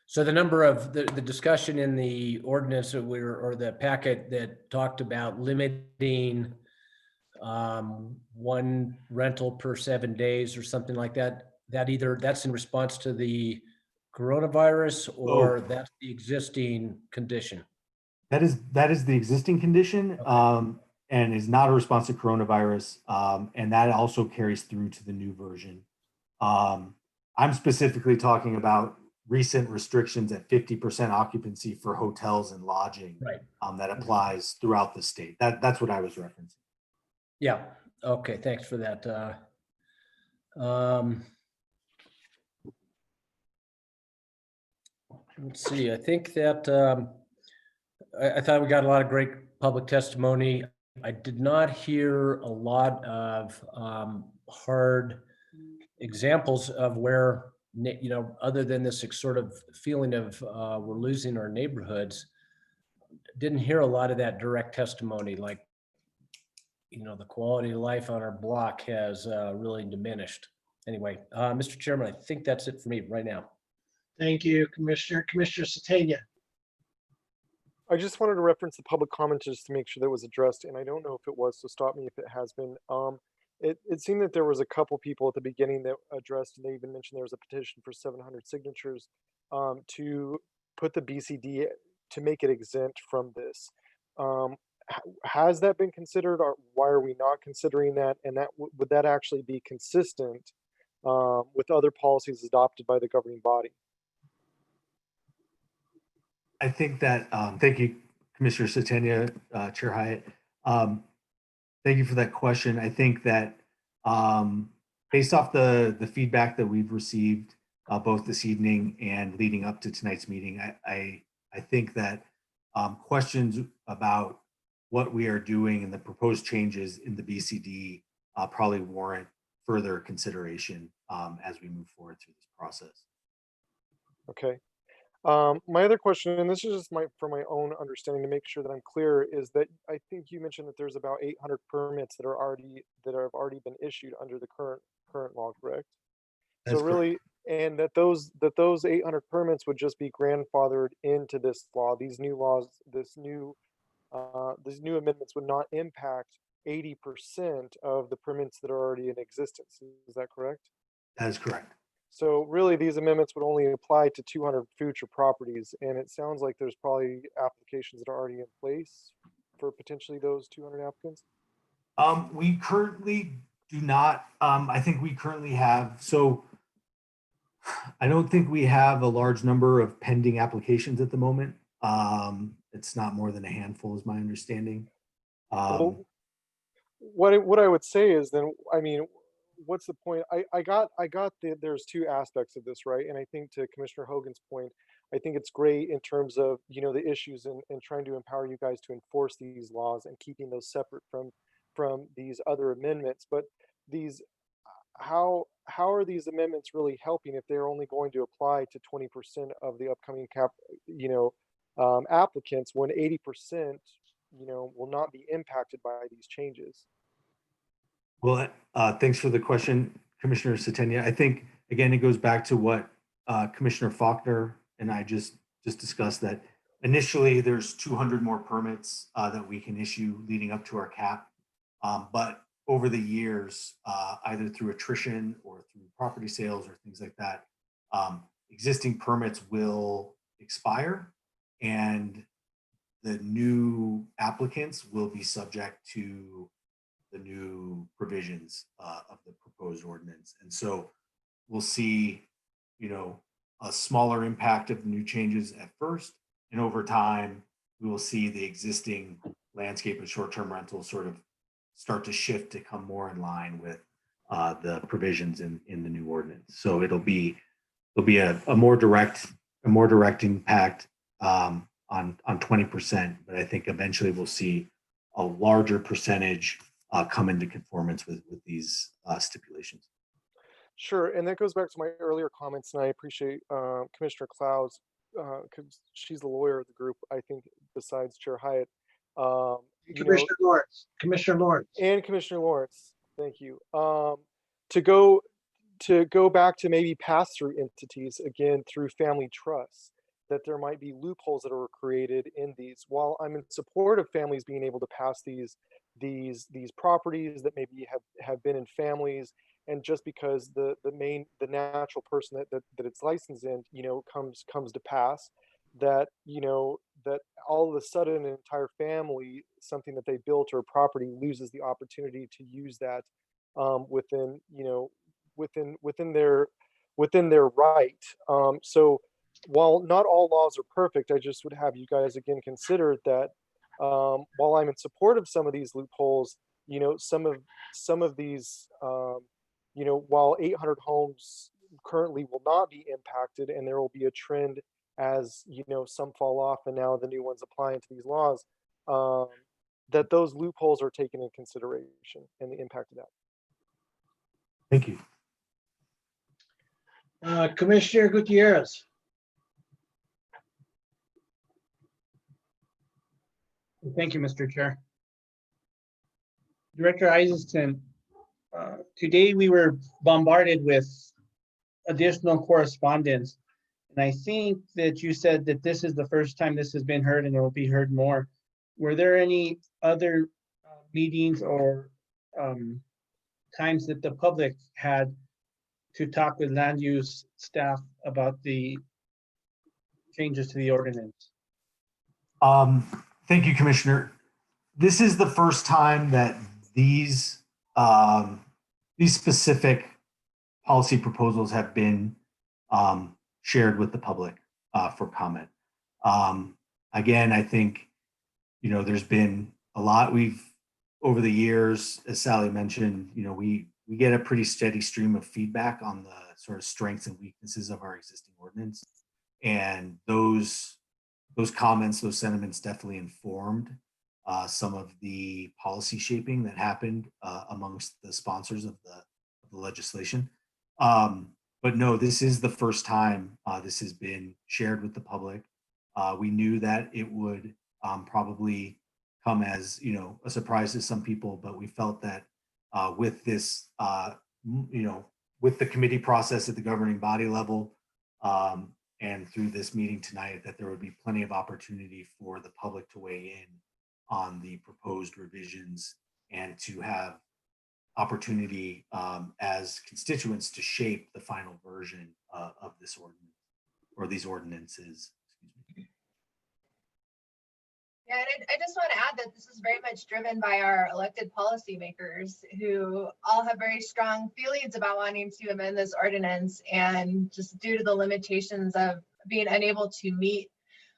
So the number of the discussion in the ordinance that or the packet that talked about limiting one rental per 7 days or something like that, that's in response to the coronavirus or that's the existing condition? That is the existing condition and is not a response to coronavirus. And that also carries through to the new version. I'm specifically talking about recent restrictions at 50% occupancy for hotels and lodging that applies throughout the state. That's what I was referencing. Yeah. Okay. Thanks for that. Let's see. I think that I thought we got a lot of great public testimony. I did not hear a lot of hard examples of where, other than this sort of feeling of we're losing our neighborhoods, didn't hear a lot of that direct testimony, like, the quality of life on our block has really diminished. Anyway, Mr. Chairman, I think that's it for me right now. Thank you, Commissioner. Commissioner Satania. I just wanted to reference the public comment just to make sure that it was addressed, and I don't know if it was, so stop me if it has been. It seemed that there was a couple people at the beginning that addressed, and they even mentioned there was a petition for 700 signatures to put the BCD, to make it exempt from this. Has that been considered, or why are we not considering that? And that would that actually be consistent with other policies adopted by the governing body? I think that, thank you, Commissioner Satania, Chair Hyatt. Thank you for that question. I think that based off the feedback that we've received both this evening and leading up to tonight's meeting, I think that questions about what we are doing and the proposed changes in the BCD probably warrant further consideration as we move forward through this process. Okay. My other question, and this is just for my own understanding to make sure that I'm clear, is that I think you mentioned that there's about 800 permits that have already been issued under the current law, correct? That's so really, and that those 800 permits would just be grandfathered into this law. These new laws, these new amendments would not impact 80% of the permits that are already in existence. Is that correct? That is correct. So really, these amendments would only apply to 200 future properties, and it sounds like there's probably applications that are already in place for potentially those 200 applicants. We currently do not. I think we currently have. So I don't think we have a large number of pending applications at the moment. It's not more than a handful, is my understanding. Well, what I would say is then, I mean, what's the point? I got there's two aspects of this, right? And I think to Commissioner Hogan's point, I think it's great in terms of, the issues and trying to empower you guys to enforce these laws and keeping those separate from these other amendments. But these, how are these amendments really helping if they're only going to apply to 20% of the upcoming applicants, when 80%, will not be impacted by these changes? Well, thanks for the question, Commissioner Satania. I think, again, it goes back to what Commissioner Faulkner and I just discussed, that initially there's 200 more permits that we can issue leading up to our cap. But over the years, either through attrition or through property sales or things like that, existing permits will expire and the new applicants will be subject to the new provisions of the proposed ordinance. And so we'll see, a smaller impact of the new changes at first. And over time, we will see the existing landscape of short-term rentals sort of start to shift to come more in line with the provisions in the new ordinance. So there'll be a more direct a more direct impact on 20%, but I think eventually we'll see a larger percentage come into conformance with these stipulations. Sure, and that goes back to my earlier comments, and I appreciate Commissioner Clouds, because she's the lawyer of the group, I think, besides Chair Hyatt. Commissioner Lawrence, Commissioner Lawrence. And Commissioner Lawrence, thank you. To go back to maybe pass-through entities, again, through family trusts, that there might be loopholes that are created in these. While I'm in support of families being able to pass these properties that maybe have been in families, and just because the natural person that it's licensed in, comes to pass, that that all of a sudden an entire family, something that they built or property, loses the opportunity to use that within their right. So while not all laws are perfect, I just would have you guys again consider that while I'm in support of some of these loopholes, some of these, while 800 homes currently will not be impacted, and there will be a trend as some fall off and now the new ones applying to these laws, that those loopholes are taken into consideration and the impact of that. Thank you. Commissioner Gutierrez. Thank you, Mr. Chair. Director Isaacson, today we were bombarded with additional correspondence. And I think that you said that this is the first time this has been heard and it will be heard more. Were there any other meetings or times that the public had to talk with land use staff about the changes to the ordinance? Thank you, Commissioner. This is the first time that these specific policy proposals have been shared with the public for comment. Again, I think, there's been a lot over the years, as Sally mentioned, we get a pretty steady stream of feedback on the sort of strengths and weaknesses of our existing ordinance. And those comments, those sentiments definitely informed some of the policy shaping that happened amongst the sponsors of the legislation. But no, this is the first time this has been shared with the public. We knew that it would probably come as a surprise to some people, but we felt that with this, with the committee process at the governing body level, and through this meeting tonight, that there would be plenty of opportunity for the public to weigh in on the proposed revisions and to have opportunity as constituents to shape the final version of this ordinance or these ordinances. Yeah, and I just want to add that this is very much driven by our elected policymakers who all have very strong feelings about wanting to amend this ordinance, and just due to the limitations of being unable to meet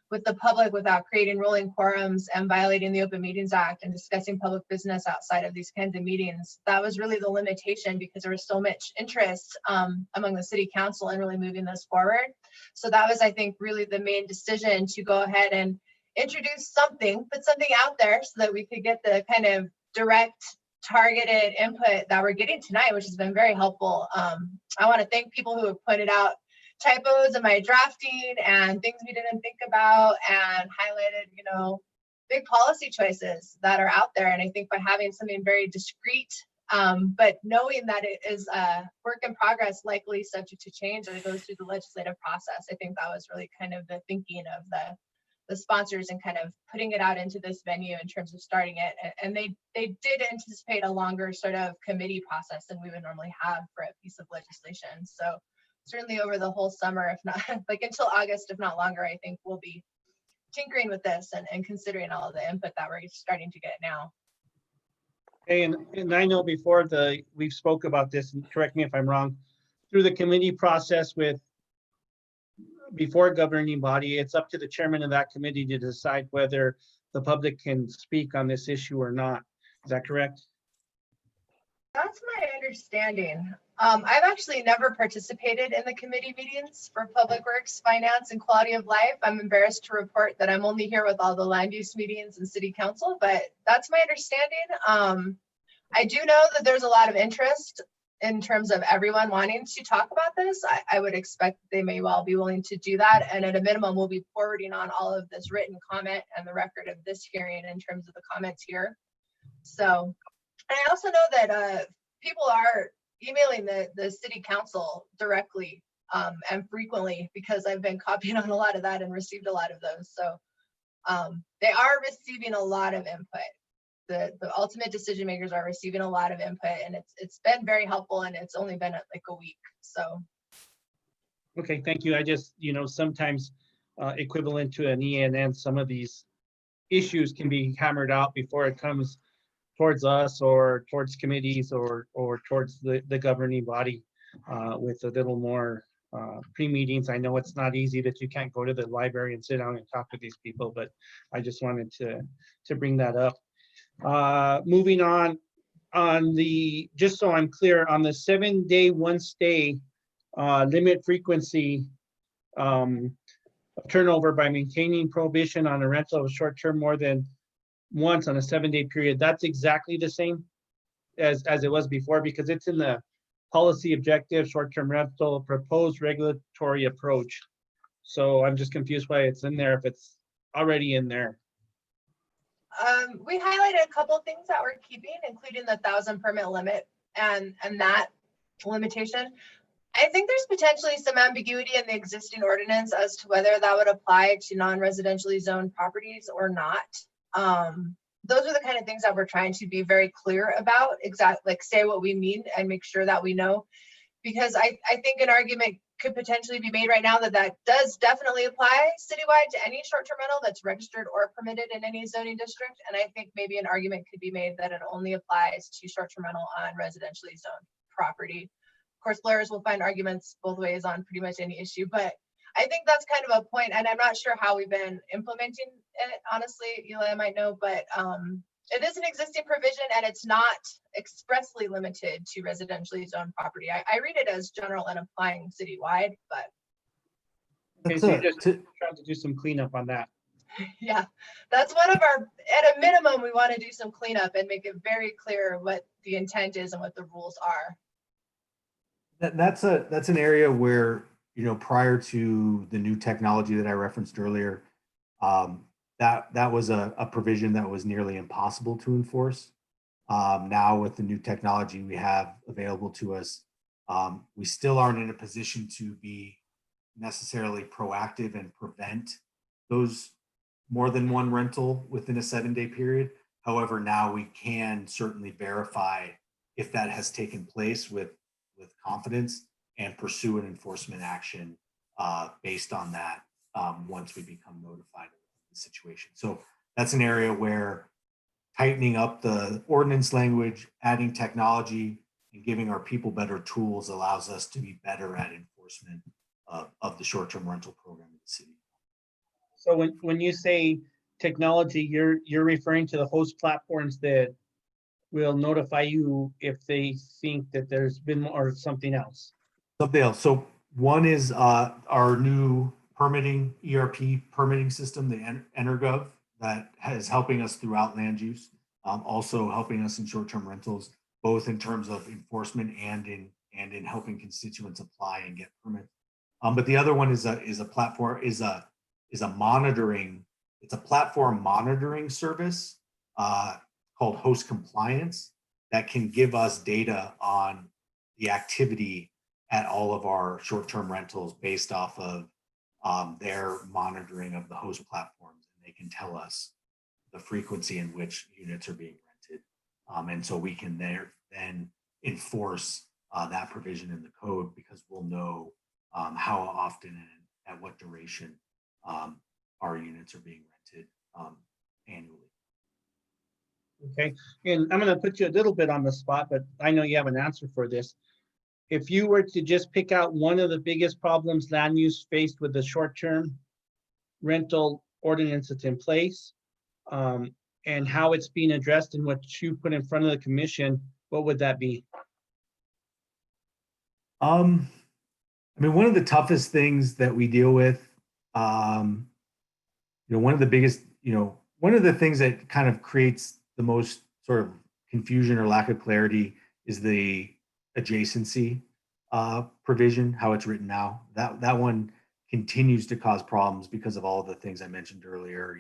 with the public without creating rolling quorums and violating the Open Meetings Act and discussing public business outside of these kinds of meetings. That was really the limitation, because there was so much interest among the city council in really moving this forward. So that was, I think, really the main decision to go ahead and introduce something, put something out there so that we could get the kind of direct, targeted input that we're getting tonight, which has been very helpful. I want to thank people who have pointed out typos in my drafting and things we didn't think about, and highlighted, big policy choices that are out there. And I think by having something very discreet, but knowing that it is a work in progress, likely subject to change as it goes through the legislative process, I think that was really kind of the thinking of the sponsors and kind of putting it out into this venue in terms of starting it. And they did anticipate a longer sort of committee process than we would normally have for a piece of legislation. So certainly over the whole summer, if not like until August, if not longer, I think we'll be tinkering with this and considering all of the input that we're starting to get now. Okay, and I know before we've spoke about this, and correct me if I'm wrong, through the committee process before governing body, it's up to the chairman of that committee to decide whether the public can speak on this issue or not. Is that correct? That's my understanding. I've actually never participated in the committee meetings for Public Works, Finance, and Quality of Life. I'm embarrassed to report that I'm only here with all the land use meetings and city council, but that's my understanding. I do know that there's a lot of interest in terms of everyone wanting to talk about this. I would expect they may well be willing to do that. And at a minimum, we'll be forwarding on all of this written comment and the record of this hearing in terms of the comments here. So, and I also know that people are emailing the city council directly and frequently, because I've been copying on a lot of that and received a lot of those. So they are receiving a lot of input. The ultimate decision makers are receiving a lot of input, and it's been very helpful, and it's only been like a week. So. Okay, thank you. I just, sometimes equivalent to an ENN, some of these issues can be hammered out before it comes towards us or towards committees or towards the governing body with a little more pre-meetings. I know it's not easy that you can't go to the library and sit down and talk with these people, but I just wanted to bring that up. Moving on the, just so I'm clear, on the 7-day one stay limit frequency of turnover by maintaining prohibition on a rental of a short term more than once on a 7-day period, that's exactly the same as it was before, because it's in the policy objective, short-term rental, proposed regulatory approach. So I'm just confused why it's in there if it's already in there. We highlighted a couple of things that we're keeping, including the 1,000 permit limit and that limitation. I think there's potentially some ambiguity in the existing ordinance as to whether that would apply to non-residentially zoned properties or not. Those are the kind of things that we're trying to be very clear about, exactly, like say what we mean and make sure that we know, because I think an argument could potentially be made right now that does definitely apply citywide to any short-term rental that's registered or permitted in any zoning district. And I think maybe an argument could be made that it only applies to short-term rental on residentially zoned property. Of course, lawyers will find arguments both ways on pretty much any issue, but I think that's kind of a point, and I'm not sure how we've been implementing it, honestly. Eli might know, but it is an existing provision, and it's not expressly limited to residentially zoned property. I read it as general and applying citywide, but. Okay, so you're just trying to do some cleanup on that. Yeah, that's one of our, at a minimum, we want to do some cleanup and make it very clear what the intent is and what the rules are. That's an area where, prior to the new technology that I referenced earlier, that was a provision that was nearly impossible to enforce. Now with the new technology we have available to us, we still aren't in a position to be necessarily proactive and prevent those more than one rental within a 7-day period. However, now we can certainly verify if that has taken place with confidence and pursue an enforcement action based on that once we become notified of the situation. So that's an area where tightening up the ordinance language, adding technology, and giving our people better tools allows us to be better at enforcement of the short-term rental program in the city. So when you say technology, you're referring to the host platforms that will notify you if they think that there's been more or something else. Something else. So one is our new permitting, ERP permitting system, the Energov, that is helping us throughout land use, also helping us in short-term rentals, both in terms of enforcement and in helping constituents apply and get permits. But the other one is a platform, is a monitoring, it's a platform monitoring service called Host Compliance that can give us data on the activity at all of our short-term rentals based off of their monitoring of the host platforms. And they can tell us the frequency in which units are being rented. And so we can then enforce that provision in the code, because we'll know how often and at what duration our units are being rented annually. Okay, and I'm going to put you a little bit on the spot, but I know you have an answer for this. If you were to just pick out one of the biggest problems land use faced with the short-term rental ordinance that's in place, and how it's being addressed and what you put in front of the commission, what would that be? I mean, one of the toughest things that we deal with, one of the biggest, one of the things that kind of creates the most sort of confusion or lack of clarity is the adjacency provision, how it's written now. That one continues to cause problems because of all the things I mentioned earlier.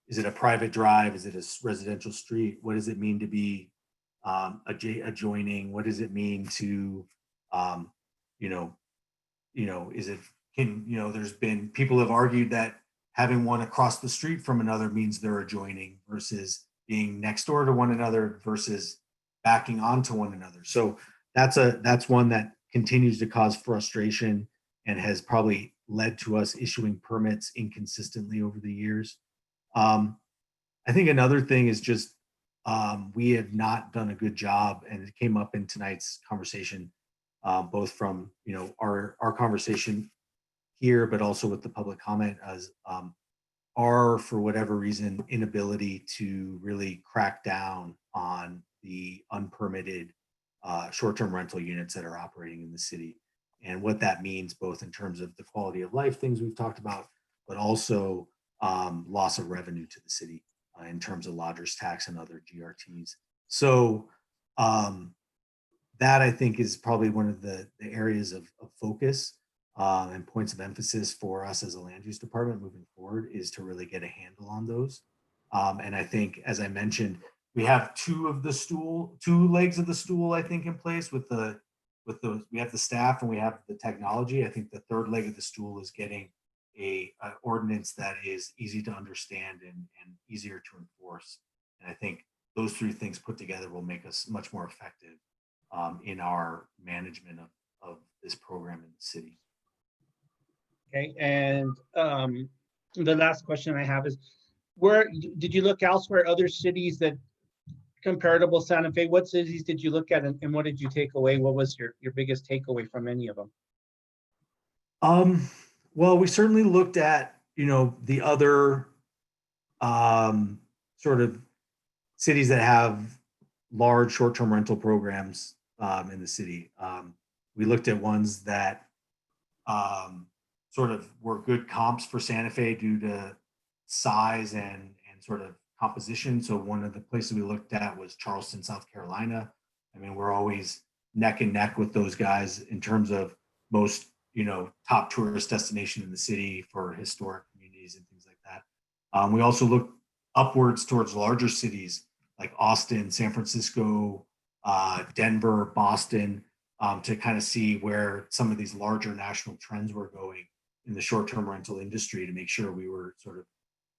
Is it a private drive? Is it a residential street? What does it mean to be adjoining? What does it mean to, is it, there's been, people have argued that having one across the street from another means they're adjoining versus being next door to one another versus backing onto one another. So that's one that continues to cause frustration and has probably led to us issuing permits inconsistently over the years. I think another thing is just we have not done a good job, and it came up in tonight's conversation, both from our conversation here, but also with the public comment, as our, for whatever reason, inability to really crack down on the unpermitted short-term rental units that are operating in the city, and what that means both in terms of the quality of life things we've talked about, but also loss of revenue to the city in terms of lodgers tax and other GRTs. So that I think is probably one of the areas of focus and points of emphasis for us as a land use department moving forward, is to really get a handle on those. And I think, as I mentioned, we have two legs of the stool, I think, in place with we have the staff and we have the technology. I think the third leg of the stool is getting a ordinance that is easy to understand and easier to enforce. And I think those three things put together will make us much more effective in our management of this program in the city. Okay, and the last question I have is, where did you look elsewhere, other cities that comparable Santa Fe? What cities did you look at, and what did you take away? What was your biggest takeaway from any of them? Well, we certainly looked at, the other sort of cities that have large short-term rental programs in the city. We looked at ones that sort of were good comps for Santa Fe due to size and sort of composition. So one of the places we looked at was Charleston, South Carolina. I mean, we're always neck and neck with those guys in terms of most, top tourist destination in the city for historic communities and things like that. We also looked upwards towards larger cities like Austin, San Francisco, Denver, Boston, to kind of see where some of these larger national trends were going in the short-term rental industry, to make sure we were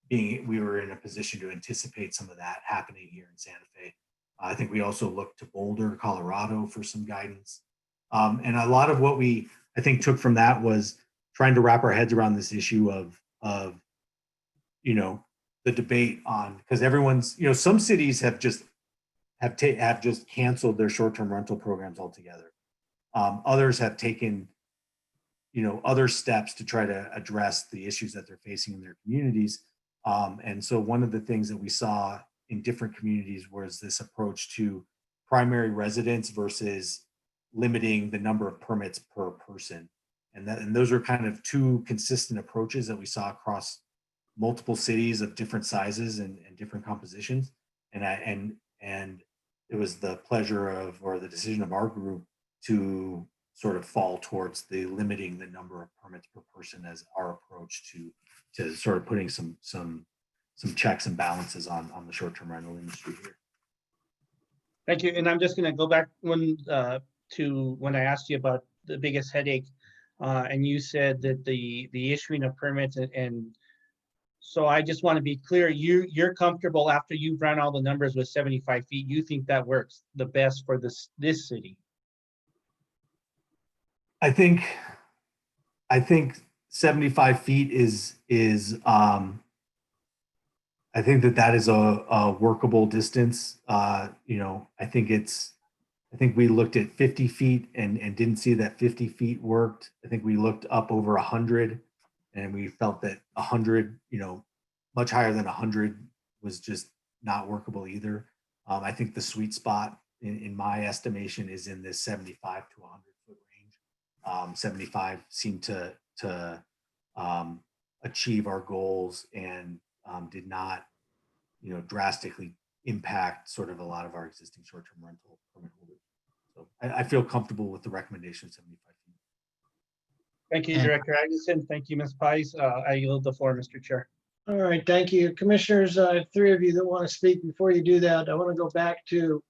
we were in a position to anticipate some of that happening here in Santa Fe. I think we also looked to Boulder, Colorado for some guidance. And a lot of what we, I think, took from that was trying to wrap our heads around this issue of the debate on, because everyone's, some cities have just canceled their short-term rental programs altogether. Others have taken, other steps to try to address the issues that they're facing in their communities. And so one of the things that we saw in different communities was this approach to primary residence versus limiting the number of permits per person. And those are kind of two consistent approaches that we saw across multiple cities of different sizes and different compositions. And it was the pleasure of, or the decision of our group to sort of fall towards the limiting the number of permits per person as our approach to sort of putting some checks and balances on the short-term rental industry here. Thank you. And I'm just going to go back to when I asked you about the biggest headache, and you said that the issuing of permits, and so I just want to be clear, you're comfortable after you've run all the numbers with 75 feet, you think that works the best for this city? I think 75 feet is I think that is a workable distance. I think we looked at 50 feet and didn't see that 50 feet worked. I think we looked up over 100 and we felt that 100, much higher than 100 was just not workable either. I think the sweet spot in my estimation, is in this 75 to 100 foot range. 75 seemed to achieve our goals and did not, drastically impact sort of a lot of our existing short-term rental permit holders. So I feel comfortable with the recommendation of 75 feet. Thank you, Director Agustin. Thank you, Ms. Pies. I yield the floor, Mr. Chair. All right, thank you. Commissioners, I have three of you that want to speak. Before you do that, I want to go back to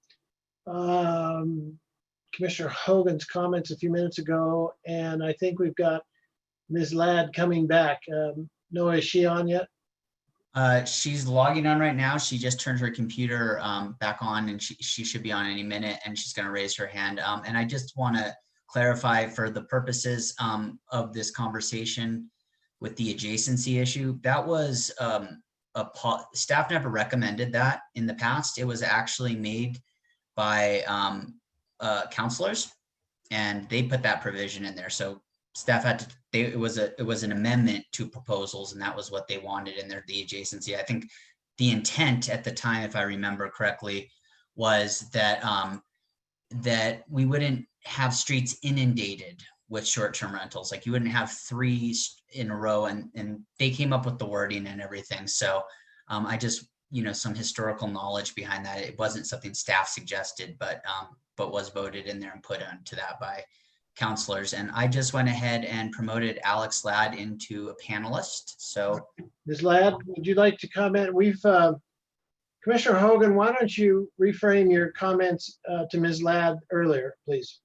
Commissioner Hogan's comments a few minutes ago, and I think we've got Ms. Ladd coming back. Noah, is she on yet? She's logging on right now. She just turned her computer back on, and she should be on any minute, and she's going to raise her hand. And I just want to clarify for the purposes of this conversation with the adjacency issue, that was staff never recommended that in the past. It was actually made by counselors, and they put that provision in there. So staff had to, it was an amendment to proposals, and that was what they wanted in there, the adjacency. I think the intent at the time, if I remember correctly, was that that we wouldn't have streets inundated with short-term rentals. Like you wouldn't have three in a row, and they came up with the wording and everything. So I just, some historical knowledge behind that. It wasn't something staff suggested, but was voted in there and put onto that by counselors. And I just went ahead and promoted Alex Ladd into a panelist. So Ms. Ladd, would you like to comment? Commissioner Hogan, why don't you reframe your comments to Ms. Ladd earlier, please?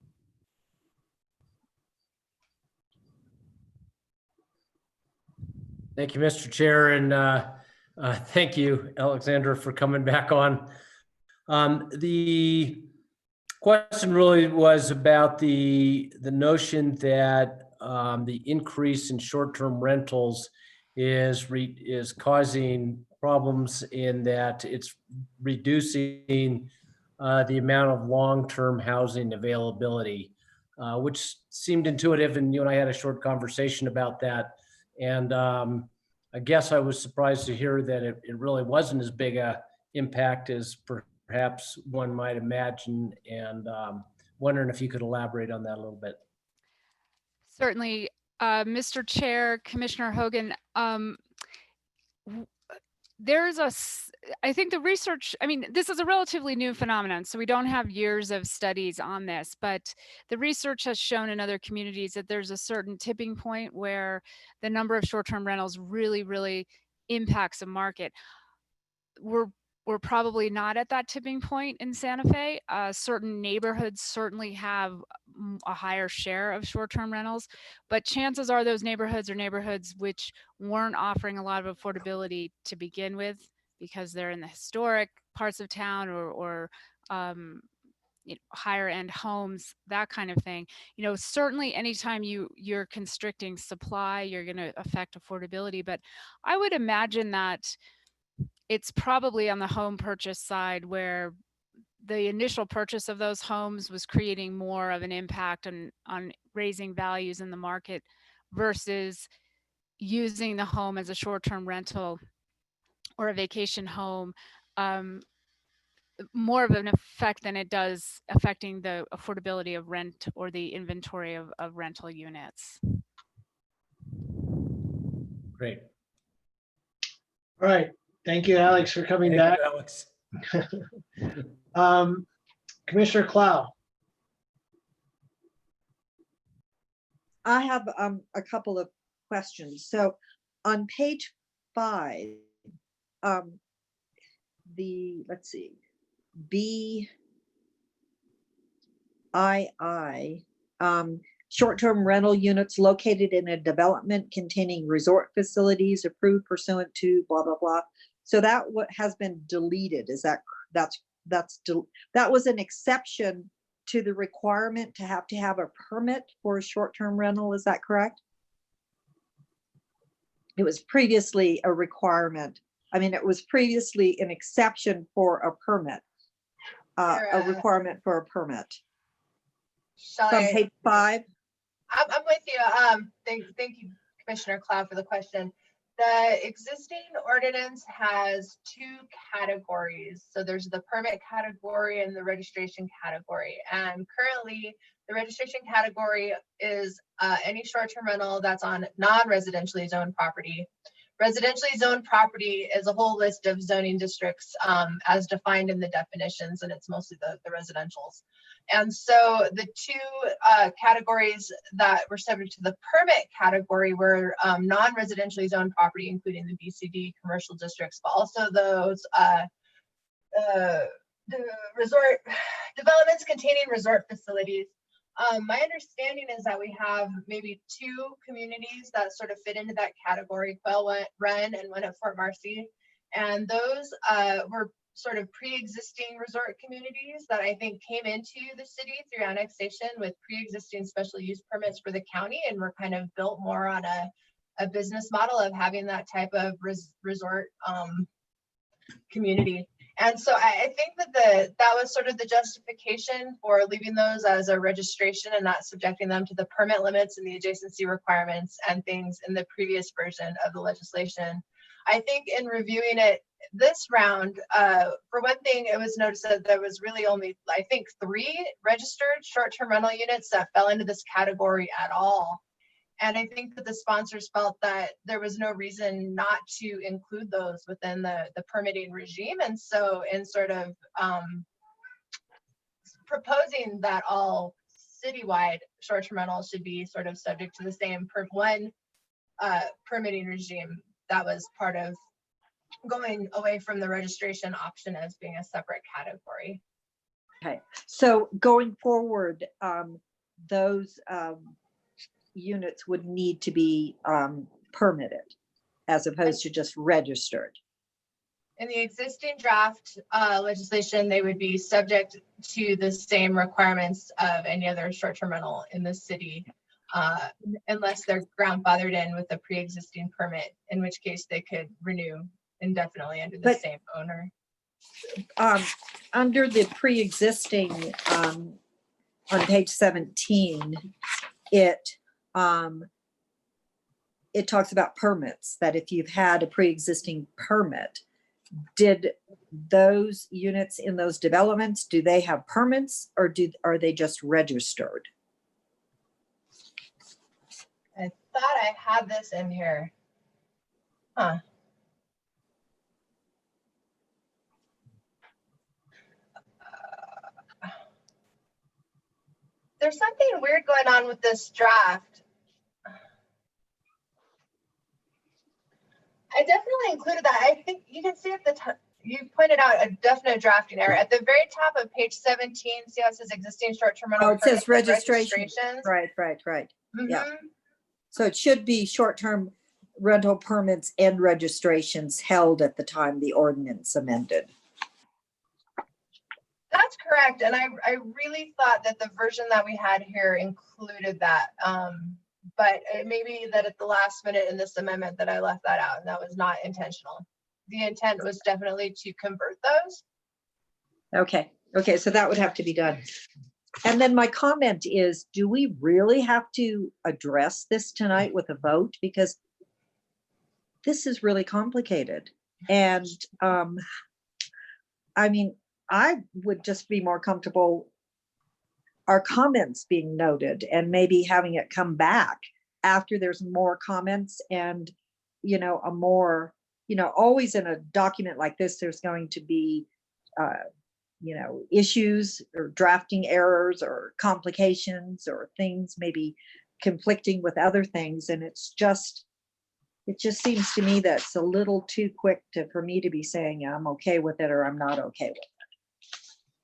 Thank you, Mr. Chair, and thank you, Alexandra, for coming back on. The question really was about the notion that the increase in short-term rentals is causing problems in that it's reducing the amount of long-term housing availability, which seemed intuitive, and you and I had a short conversation about that. And I guess I was surprised to hear that it really wasn't as big a impact as perhaps one might imagine, and wondering if you could elaborate on that a little bit. Certainly, Mr. Chair, Commissioner Hogan, I think the research, this is a relatively new phenomenon, so we don't have years of studies on this, but the research has shown in other communities that there's a certain tipping point where the number of short-term rentals really impacts a market. We're probably not at that tipping point in Santa Fe. Certain neighborhoods certainly have a higher share of short-term rentals, but chances are those neighborhoods are neighborhoods which weren't offering a lot of affordability to begin with, because they're in the historic parts of town or higher end homes, that kind of thing. Certainly anytime you're constricting supply, you're going to affect affordability, but I would imagine that it's probably on the home purchase side where the initial purchase of those homes was creating more of an impact on raising values in the market versus using the home as a short-term rental or a vacation home, more of an effect than it does affecting the affordability of rent or the inventory of rental units. Great. All right. Thank you, Alex, for coming back. Alex. Commissioner Clow. I have a couple of questions. So on page 5, let's see, BII, short-term rental units located in a development containing resort facilities approved pursuant to blah, blah, blah. So that has been deleted. Is that that was an exception to the requirement to have a permit for a short-term rental? Is that correct? It was previously a requirement. It was previously an exception for a permit, a requirement for a permit. So on page 5. I'm with you. Thank you, Commissioner Cloud, for the question. The existing ordinance has two categories. So there's the permit category and the registration category. And currently, the registration category is any short-term rental that's on non-residentially zoned property. Residentially zoned property is a whole list of zoning districts as defined in the definitions, and it's mostly the residentials. And so the two categories that were subject to the permit category were non-residentially zoned property, including the BCD commercial districts, but also those the resort developments containing resort facilities. My understanding is that we have maybe two communities that sort of fit into that category, Quail Run and one at Fort Marcy. And those were sort of pre-existing resort communities that I think came into the city through annexation with pre-existing special use permits for the county, and were kind of built more on a business model of having that type of resort community. And so I think that that was sort of the justification for leaving those as a registration and not subjecting them to the permit limits and the adjacency requirements and things in the previous version of the legislation. I think in reviewing it this round, for one thing, it was noticed that there was really only, I think, 3 registered short-term rental units that fell into this category at all. And I think that the sponsors felt that there was no reason not to include those within the permitting regime. And so in sort of proposing that all citywide short-term rentals should be sort of subject to the same permitting regime, that was part of going away from the registration option as being a separate category. Okay, so going forward, those units would need to be permitted as opposed to just registered. In the existing draft legislation, they would be subject to the same requirements of any other short-term rental in the city, unless they're grandfathered in with a pre-existing permit, in which case they could renew indefinitely under the same owner. Under the pre-existing, on page 17, it talks about permits, that if you've had a pre-existing permit, did those units in those developments, do they have permits, or are they just registered? I thought I had this in here. Huh. There's something weird going on with this draft. I definitely included that. I think you can see at the top, you pointed out a definite drafting error. At the very top of page 17, see how it says existing short-term rental. Oh, it says registration. registrations. Right. Yeah. Mhm. So it should be short-term rental permits and registrations held at the time the ordinance amended. That's correct. And I really thought that the version that we had here included that. But it may be that at the last minute in this amendment that I left that out, and that was not intentional. The intent was definitely to convert those. Okay, so that would have to be done. And then my comment is, do we really have to address this tonight with a vote? Because this is really complicated. And I mean, I would just be more comfortable our comments being noted and maybe having it come back after there's more comments and, a more, always in a document like this, there's going to be, issues or drafting errors or complications or things maybe conflicting with other things. And it just seems to me that it's a little too quick for me to be saying I'm okay with it or I'm not okay with it.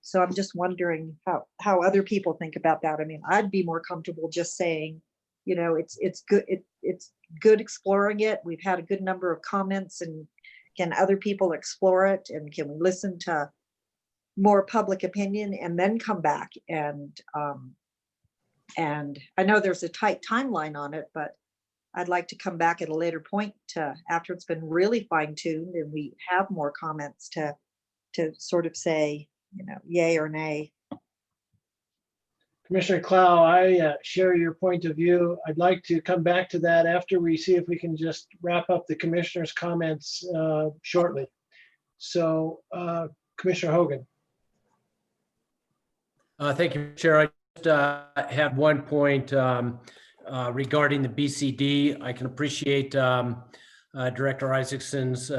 So I'm just wondering how other people think about that. I mean, I'd be more comfortable just saying, it's good. It's good exploring it. We've had a good number of comments, and can other people explore it? And can we listen to more public opinion and then come back? And I know there's a tight timeline on it, but I'd like to come back at a later point after it's been really fine-tuned and we have more comments to sort of say, yay or nay. Commissioner Clow, I share your point of view. I'd like to come back to that after we see if we can just wrap up the commissioner's comments shortly. So Commissioner Hogan. Thank you, Chair. I just had one point regarding the BCD. I can appreciate Director Isaacson's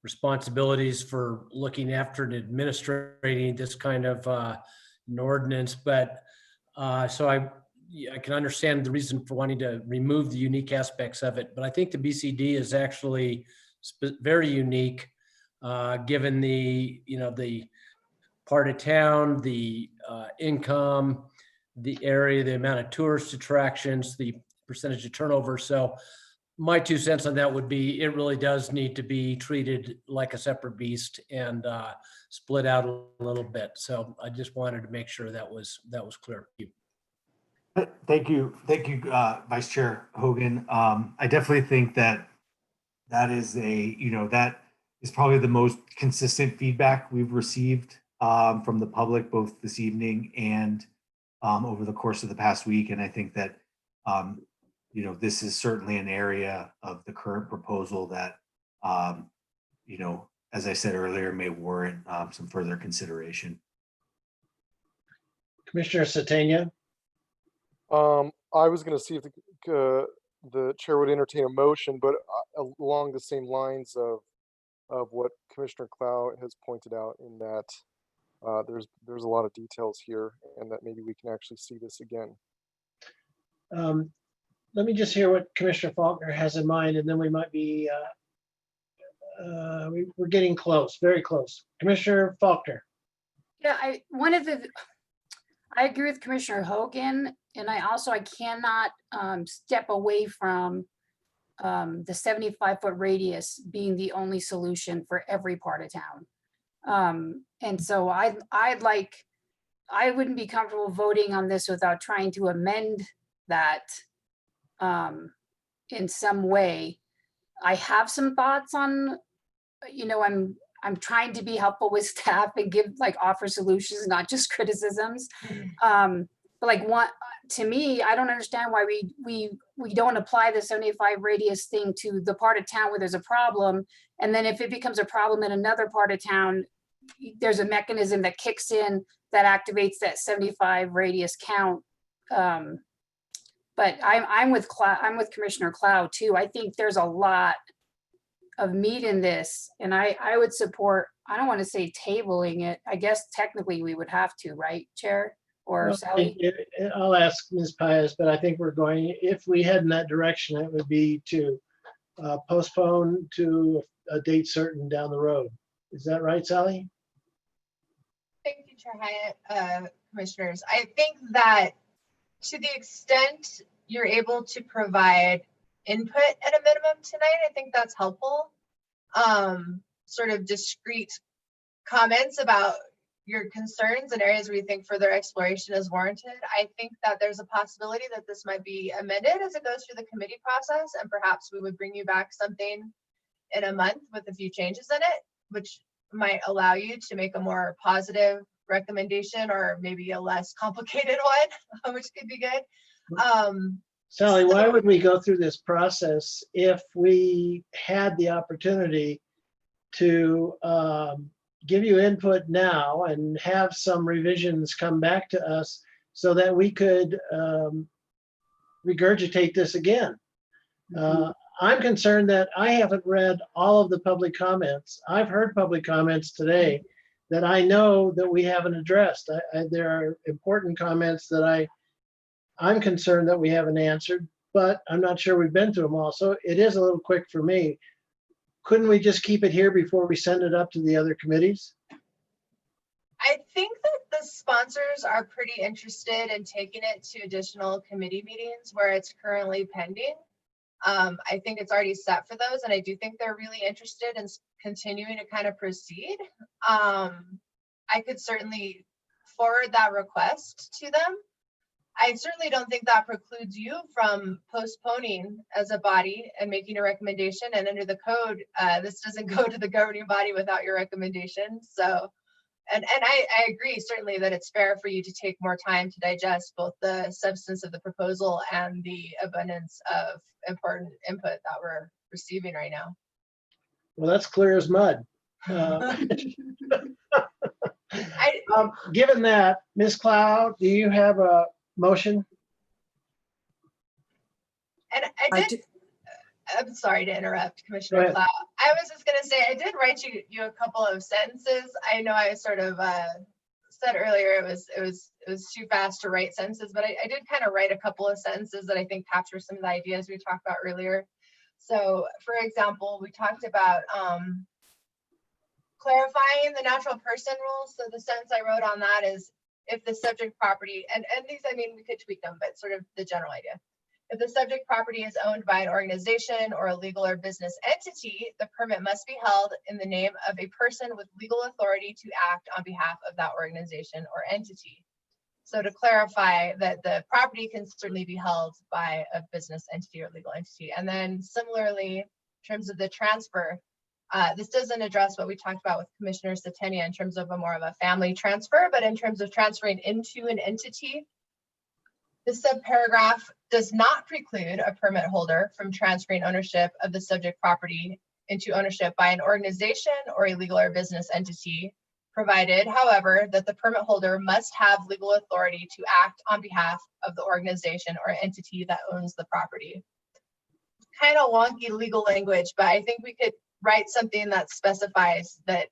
responsibilities for looking after and administrating this kind of an ordinance, but so I can understand the reason for wanting to remove the unique aspects of it, but I think the BCD is actually very unique, given the, the part of town, the income, the area, the amount of tourist attractions, the percentage of turnover. So my 2 cents on that would be, it really does need to be treated like a separate beast and split out a little bit. So I just wanted to make sure that was clear. Thank you, Vice Chair Hogan. I definitely think that is that is probably the most consistent feedback we've received from the public, both this evening and over the course of the past week. And I think that this is certainly an area of the current proposal that as I said earlier, may warrant some further consideration. Commissioner Satania. I was going to see if the chair would entertain a motion, but along the same lines of what Commissioner Clow has pointed out, in that there's a lot of details here, and that maybe we can actually see this again. Let me just hear what Commissioner Faulkner has in mind, and then we might be, we're getting close, very close. Commissioner Faulkner. Yeah, I agree with Commissioner Hogan, and I cannot step away from the 75-foot radius being the only solution for every part of town. And so I wouldn't be comfortable voting on this without trying to amend that in some way. I have some thoughts on, I'm trying to be helpful with staff and offer solutions, not just criticisms. But to me, I don't understand why we don't apply the 75 radius thing to the part of town where there's a problem. And then if it becomes a problem in another part of town, there's a mechanism that kicks in that activates that 75 radius count. But I'm with Commissioner Clow too. I think there's a lot of meat in this, and I would support, I don't want to say tabling it. I guess technically we would have to, right, Chair or Well, Sally? I'll ask Ms. Pius, but I think we're going, if we head in that direction, it would be to postpone to a date certain down the road. Is that right, Sally? Thank you, Chair Hyatt, commissioners. I think that to the extent you're able to provide input at a minimum tonight, I think that's helpful. Sort of discrete comments about your concerns and areas where you think further exploration is warranted. I think that there's a possibility that this might be amended as it goes through the committee process, and perhaps we would bring you back something in a month with a few changes in it, which might allow you to make a more positive recommendation, or maybe a less complicated one, which could be good. Sally, why would we go through this process if we had the opportunity to give you input now and have some revisions come back to us so that we could regurgitate this again? I'm concerned that I haven't read all of the public comments. I've heard public comments today that I know that we haven't addressed. There are important comments that I'm concerned that we haven't answered, but I'm not sure we've been through them all. So it is a little quick for me. Couldn't we just keep it here before we send it up to the other committees? I think that the sponsors are pretty interested in taking it to additional committee meetings where it's currently pending. I think it's already set for those, and I do think they're really interested in continuing to kind of proceed. I could certainly forward that request to them. I certainly don't think that precludes you from postponing as a body and making a recommendation. And under the code, this doesn't go to the governing body without your recommendation. So I agree certainly that it's fair for you to take more time to digest both the substance of the proposal and the abundance of important input that we're receiving right now. Well, that's clear as mud. Given that, Ms. Cloud, do you have a motion? And I'm sorry to interrupt, Commissioner Cloud. I was just going to say, I did write you a couple of sentences. I know I sort of said earlier it was too fast to write sentences, but I did kind of write a couple of sentences that I think capture some of the ideas we talked about earlier. So, for example, we talked about clarifying the natural person rules. So the sentence I wrote on that is, if the subject property, and these, I mean, we could tweak them, but sort of the general idea. If the subject property is owned by an organization or a legal or business entity, the permit must be held in the name of a person with legal authority to act on behalf of that organization or entity. So to clarify that the property can certainly be held by a business entity or legal entity. And then similarly, in terms of the transfer, this doesn't address what we talked about with Commissioner Satenia in terms of a more of a family transfer, but in terms of transferring into an entity, the subparagraph does not preclude a permit holder from transferring ownership of the subject property into ownership by an organization or a legal or business entity, provided, however, that the permit holder must have legal authority to act on behalf of the organization or entity that owns the property. Kind of wonky legal language, but I think we could write something that specifies that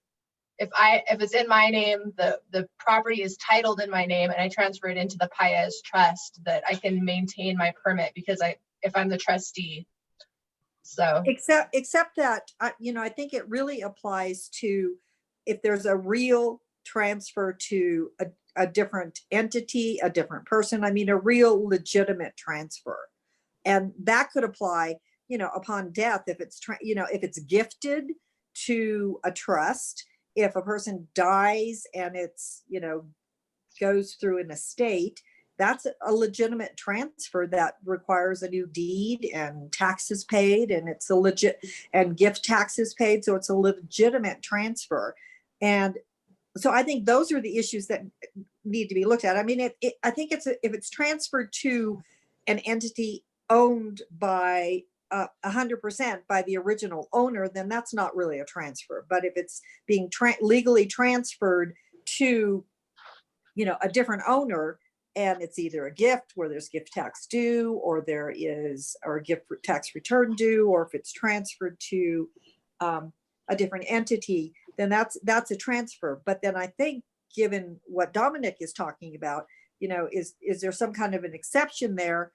if it's in my name, the property is titled in my name, and I transfer it into the Paez Trust, that I can maintain my permit because if I'm the trustee. So except that I think it really applies to if there's a real transfer to a different entity, a different person. I mean, a real legitimate transfer, and that could apply, upon death if it's if it's gifted to a trust. If a person dies and it's, goes through an estate, that's a legitimate transfer that requires a new deed and taxes paid, and it's a legit, and gift taxes paid. So it's a legitimate transfer. And so I think those are the issues that need to be looked at. I mean, I think if it's transferred to an entity owned by 100% by the original owner, then that's not really a transfer. But if it's being legally transferred to, a different owner, and it's either a gift where there's gift tax due, or or gift tax return due, or if it's transferred to a different entity, then that's a transfer. But then I think, given what Dominic is talking about, is there some kind of an exception there?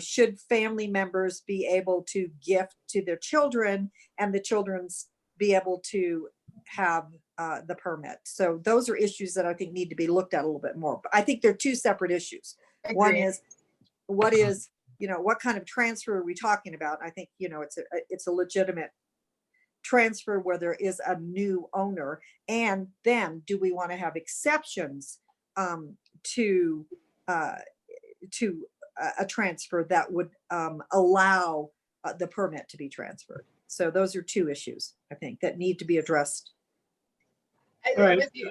Should family members be able to gift to their children, and the children's be able to have the permit? So those are issues that I think need to be looked at a little bit more. But I think they're two separate issues. Agreed. One is, what kind of transfer are we talking about? I think, it's a legitimate transfer where there is a new owner. And then do we want to have exceptions to a transfer that would allow the permit to be transferred? So those are two issues, I think, that need to be addressed. With your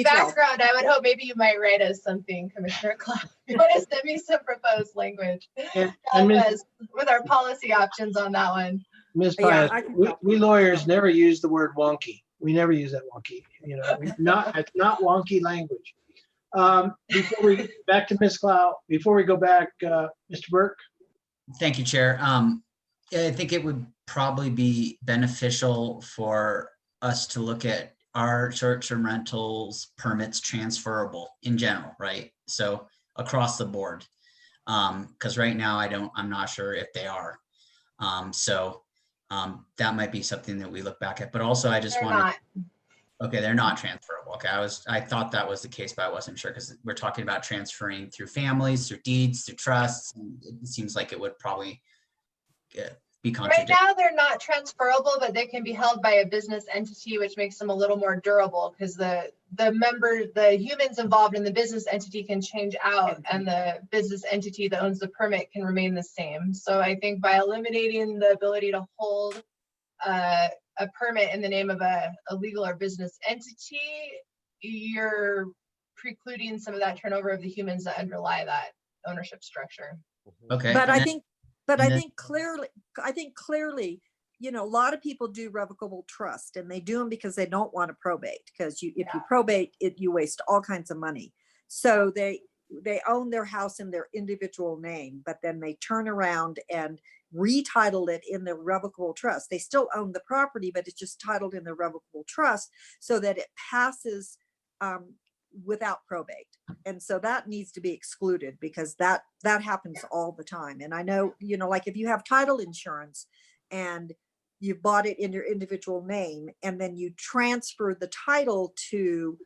background, I would hope maybe you might write us something, Commissioner Cloud. You want to send me some proposed language with our policy options on that one. Ms. Paez, we lawyers never use the word wonky. We never use that wonky. It's not wonky language. Before we back to Ms. Cloud, before we go back, Mr. Burke. Thank you, Chair. I think it would probably be beneficial for us to look at our short-term rentals permits transferable in general, right? So across the board, because right now I'm not sure if they are. That might be something that we look back at. But also, I just want to. Okay, they're not transferable. Okay, I thought that was the case, but I wasn't sure, because we're talking about transferring through families, through deeds, through trusts. And it seems like it would probably be contradictory. Right now, they're not transferable, but they can be held by a business entity, which makes them a little more durable, because the humans involved in the business entity can change out, and the business entity that owns the permit can remain the same. So I think by eliminating the ability to hold a permit in the name of a legal or business entity, you're precluding some of that turnover of the humans that underlie that ownership structure. Okay. But and I then- think, but and I then- think clearly, you know, a lot of people do revocable trust and they do them because they don't want to probate. Because if you probate it, you waste all kinds of money. So they own their house in their individual name, but then they turn around and retitle it in the revocable trust. They still own the property, but it's just titled in the revocable trust so that it passes without probate. And so that needs to be excluded because that happens all the time. And I know, you know, like if you have title insurance and you bought it in your individual name and then you transfer the title to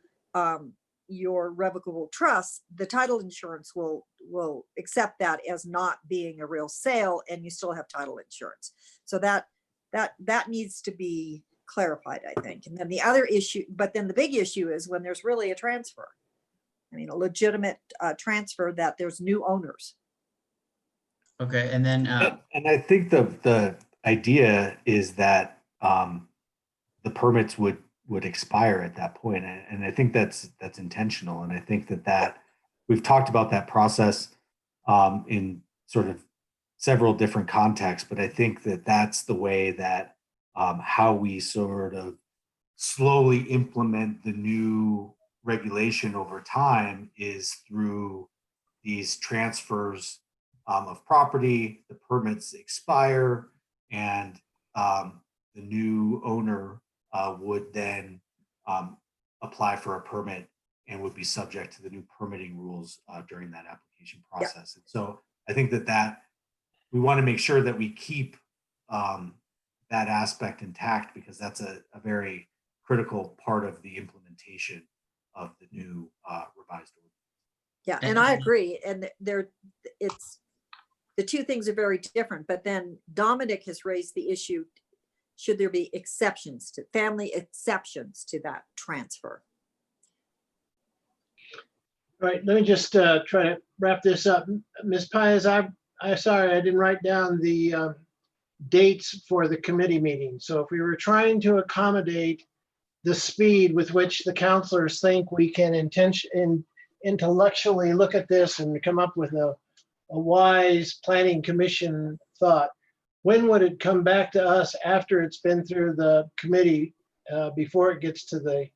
your revocable trust, the title insurance will accept that as not being a real sale and you still have title insurance. So that needs to be clarified, I think. And then the other issue, but then the big issue is when there's really a transfer. I mean, a legitimate transfer that there's new owners. Okay, and then And I think the idea is that the permits would expire at that point, and I think that's intentional. And I think that we've talked about that process in sort of several different contexts, but I think that that's the way that how we sort of slowly implement the new regulation over time is through these transfers of property. The permits expire, and the new owner would then apply for a permit and would be subject to the new permitting rules during that application process. And so I think that we want to make sure that we keep that aspect intact because that's a very critical part of the implementation of the new revised ordinance. Yeah, and I agree. And it's the two things are very different. But then Dominic has raised the issue: should there be family exceptions to that transfer? All right, let me just try to wrap this up. Ms. Pius, I'm sorry I didn't write down the dates for the committee meeting. So if we were trying to accommodate the speed with which the counselors think we can intellectually look at this and come up with a wise planning commission thought, when would it come back to us after it's been through the committee before it gets to the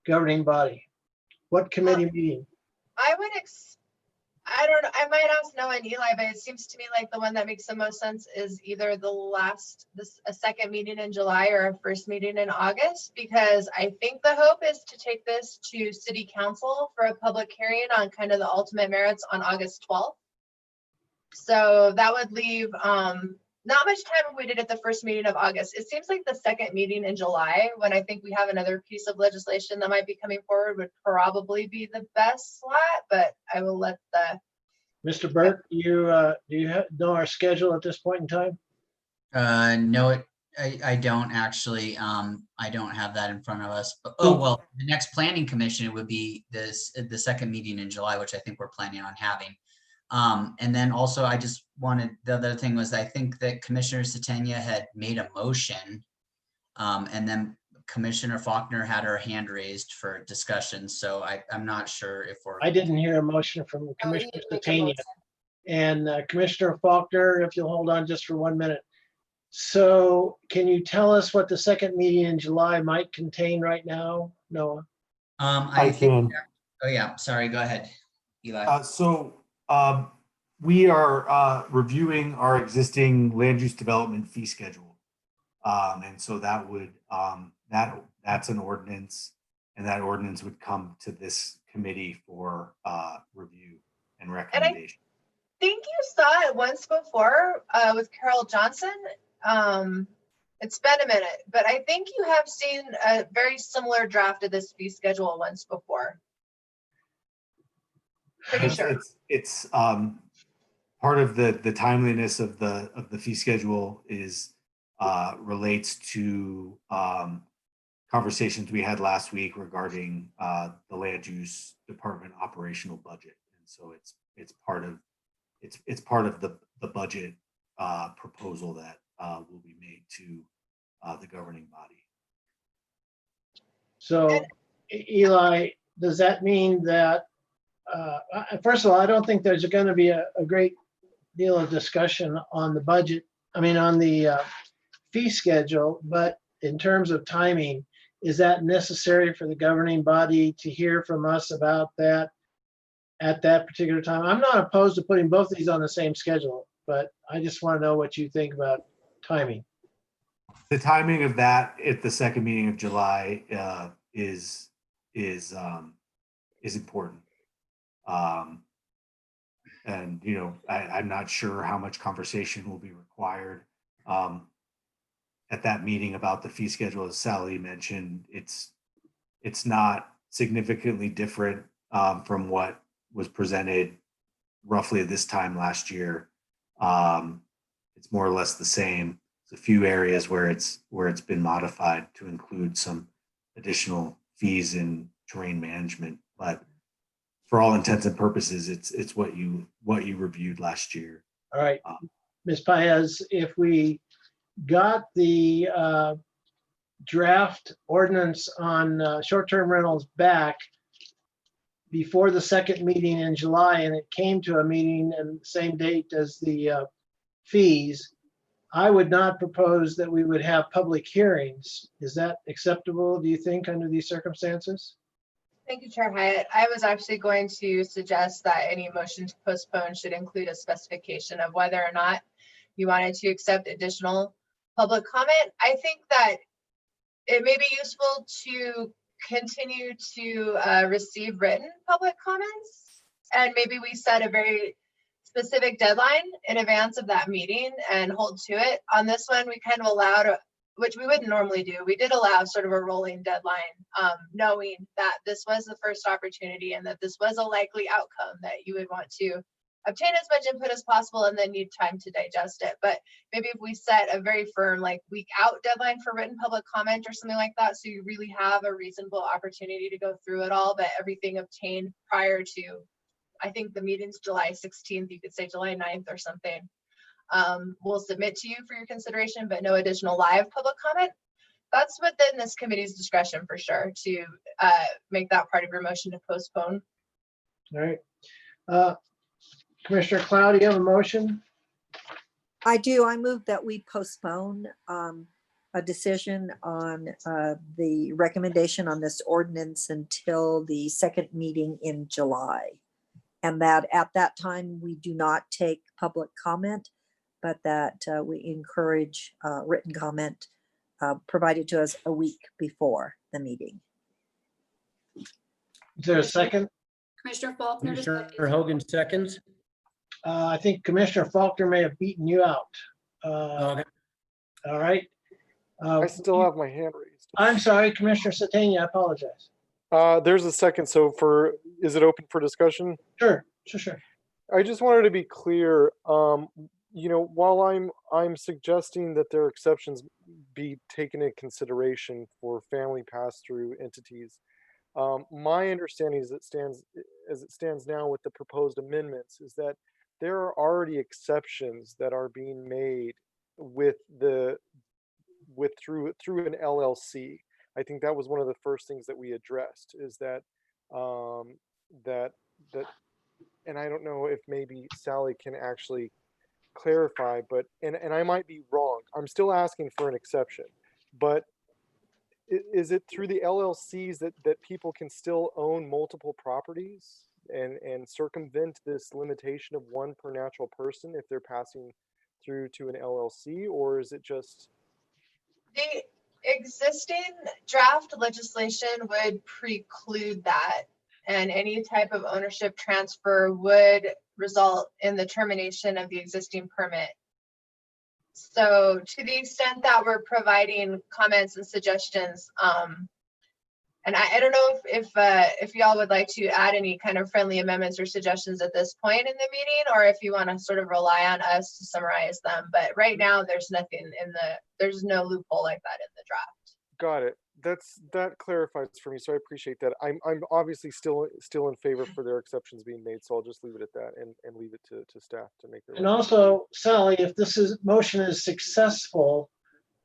governing body? What committee meeting? I don't know, I might ask Noah and Eli, but it seems to me like the one that makes the most sense is either a second meeting in July or a first meeting in August, because I think the hope is to take this to city council for a public hearing on kind of the ultimate merits on August 12th. So that would leave not much time if we did it the first meeting of August. It seems like the second meeting in July, when I think we have another piece of legislation that might be coming forward, would probably be the best slot, but I will let the. Mr. Burke, do you know our schedule at this point in time? No, I don't actually. I don't have that in front of us. But, well, the next planning commission, it would be the second meeting in July, which I think we're planning on having. And then also the other thing was, I think that Commissioner Satania had made a motion, and then Commissioner Faulkner had her hand raised for discussion. So I'm not sure if I didn't hear a motion from Commissioner Satania. And Commissioner Faulkner, if you'll hold on just for 1 minute. So can you tell us what the second meeting in July might contain right now, Noah? I can. Oh yeah, sorry, go ahead, Eli. We are reviewing our existing land use development fee schedule. And so that would, that's an ordinance, and that ordinance would come to this committee for review and recommendation. I think you saw it once before with Carol Johnson. It's been a minute, but I think you have seen a very similar draft of this fee schedule once before. Pretty sure. It's part of the timeliness of the fee schedule is relates to conversations we had last week regarding the land use department operational budget, and so it's part of the budget proposal that will be made to the governing body. So Eli, does that mean that, first of all, I don't think there's going to be a great deal of discussion on the budget, I mean, on the fee schedule, but in terms of timing, is that necessary for the governing body to hear from us about that at that particular time? I'm not opposed to putting both of these on the same schedule, but I just want to know what you think about timing. The timing of that at the second meeting of July is important. And you know, I'm not sure how much conversation will be required at that meeting about the fee schedule. As Sally mentioned, it's not significantly different from what was presented roughly at this time last year. It's more or less the same. There's a few areas where it's been modified to include some additional fees in terrain management, but for all intents and purposes, it's what you reviewed last year. All right, Ms. Paez, if we got the draft ordinance on short-term rentals back before the second meeting in July, and it came to a meeting and same date as the fees, I would not propose that we would have public hearings. Is that acceptable, do you think, under these circumstances? Thank you, Chair Hyatt. I was actually going to suggest that any motion to postpone should include a specification of whether or not you wanted to accept additional public comment. I think that it may be useful to continue to receive written public comments, and maybe we set a very specific deadline in advance of that meeting and hold to it. On this one, we kind of allowed, which we wouldn't normally do, we did allow sort of a rolling deadline, knowing that this was the first opportunity and that this was a likely outcome that you would want to obtain as much input as possible and then need time to digest it. But maybe if we set a very firm, like, week out deadline for written public comment or something like that, so you really have a reasonable opportunity to go through it all, but everything obtained prior to, I think the meeting's July 16th, you could say July 9th or something. We'll submit to you for your consideration, but no additional live public comment. That's within this committee's discretion for sure to make that part of your motion to postpone. All right. Commissioner Cloud, do you have a motion? I do. I move that we postpone a decision on the recommendation on this ordinance until the second meeting in July. And that at that time, we do not take public comment, but that we encourage written comment provided to us a week before the meeting. Is there a second? Commissioner Faulkner. Commissioner Hogan seconds. I think Commissioner Faulkner may have beaten you out. Okay. All right. I still have my hand raised. I'm sorry, Commissioner Satania, I apologize. There's a second. So is it open for discussion? Sure, sure. I just wanted to be clear. You know, while I'm suggesting that their exceptions be taken into consideration for family pass-through entities, my understanding as it stands now with the proposed amendments is that there are already exceptions that are being made through an LLC. I think that was one of the first things that we addressed, is that and I don't know if maybe Sally can actually clarify, but and I might be wrong. I'm still asking for an exception, but is it through the LLCs that people can still own multiple properties and circumvent this limitation of one per natural person if they're passing through to an LLC, or is it just? The existing draft legislation would preclude that, and any type of ownership transfer would result in the termination of the existing permit. So to the extent that we're providing comments and suggestions, and I don't know if y'all would like to add any kind of friendly amendments or suggestions at this point in the meeting, or if you want to sort of rely on us to summarize them. But right now, there's nothing there's no loophole like that in the draft. Got it. That clarifies for me, so I appreciate that. I'm obviously still in favor for their exceptions being made, so I'll just leave it at that and leave it to staff to make their. And also, Sally, if this motion is successful,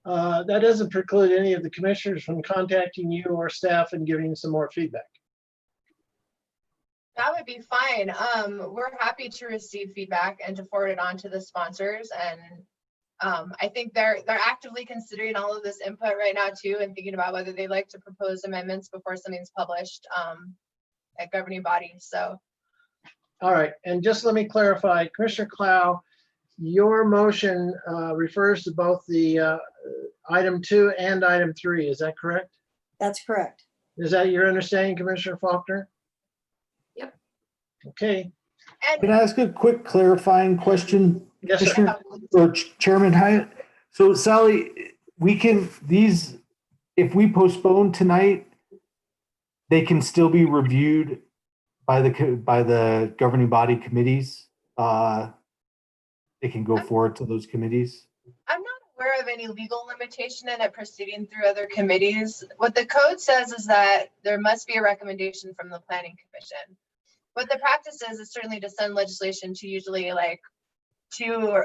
that doesn't preclude any of the commissioners from contacting you or staff and giving some more feedback. That would be fine. We're happy to receive feedback and to forward it on to the sponsors. And I think they're actively considering all of this input right now too, and thinking about whether they'd like to propose amendments before something's published at governing body. So. All right, and just let me clarify, Commissioner Clow, your motion refers to both the item 2 and item 3. Is that correct? That's correct. Is that your understanding, Commissioner Faulkner? Yep. Okay. Can I ask a quick clarifying question? Yes, sir. Commissioner or Chairman Hyatt? So Sally, we can, these, if we postpone tonight, they can still be reviewed by the governing body committees. They can go forward to those committees. I'm not aware of any legal limitation in it proceeding through other committees. What the code says is that there must be a recommendation from the planning commission. What the practice is certainly to send legislation to usually like two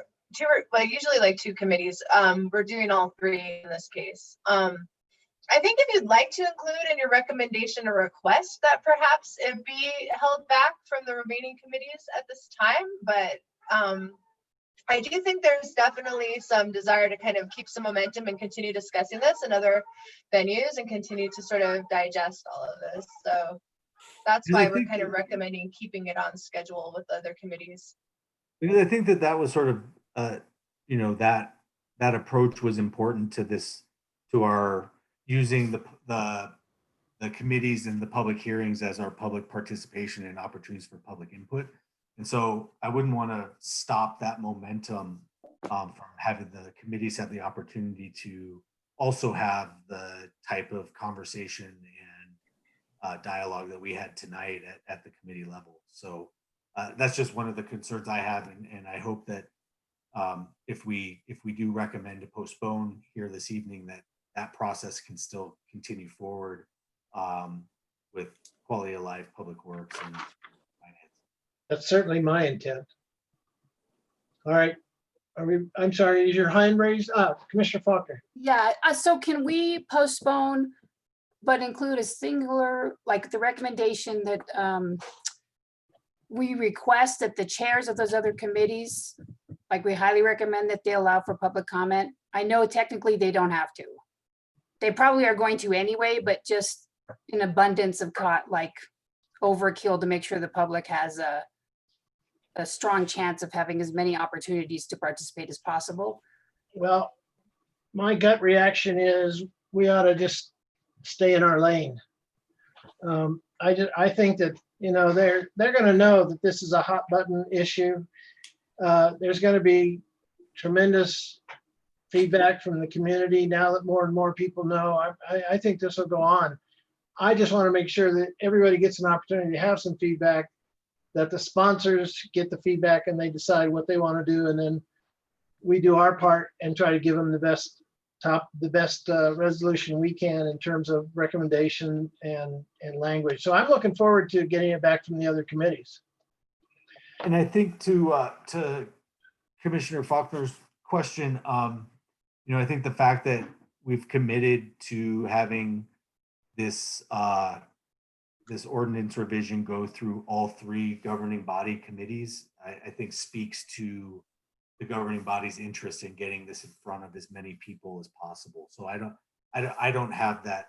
committees. We're doing all 3 in this case. I think if you'd like to include in your recommendation a request that perhaps it be held back from the remaining committees at this time, but I do think there's definitely some desire to kind of keep some momentum and continue discussing this in other venues and continue to sort of digest all of this. So that's why we're kind of recommending keeping it on schedule with other committees. Because I think that was sort of, that approach was important to this, to our using the committees and the public hearings as our public participation and opportunities for public input. And so I wouldn't want to stop that momentum from having the committees have the opportunity to also have the type of conversation and dialogue that we had tonight at the committee level. So that's just one of the concerns I have, and I hope that if we do recommend to postpone here this evening, that process can still continue forward with quality of life, public works, and finance. That's certainly my intent. All right. I'm sorry, is your hand raised? Commissioner Faulkner. Yeah, so can we postpone, but include a singular, like the recommendation that we request that the chairs of those other committees, like we highly recommend that they allow for public comment. I know technically they don't have to. They probably are going to anyway, but just in abundance of overkill to make sure the public has a strong chance of having as many opportunities to participate as possible. Well, my gut reaction is we ought to just stay in our lane. I think that, they're going to know that this is a hot button issue. There's going to be tremendous feedback from the community now that more and more people know. I think this will go on. I just want to make sure that everybody gets an opportunity to have some feedback, that the sponsors get the feedback and they decide what they want to do, and then we do our part and try to give them the best resolution we can in terms of recommendation and language. So I'm looking forward to getting it back from the other committees. And I think to Commissioner Faulkner's question, I think the fact that we've committed to having this this ordinance revision go through all 3 governing body committees, I think speaks to the governing body's interest in getting this in front of as many people as possible. So I don't have that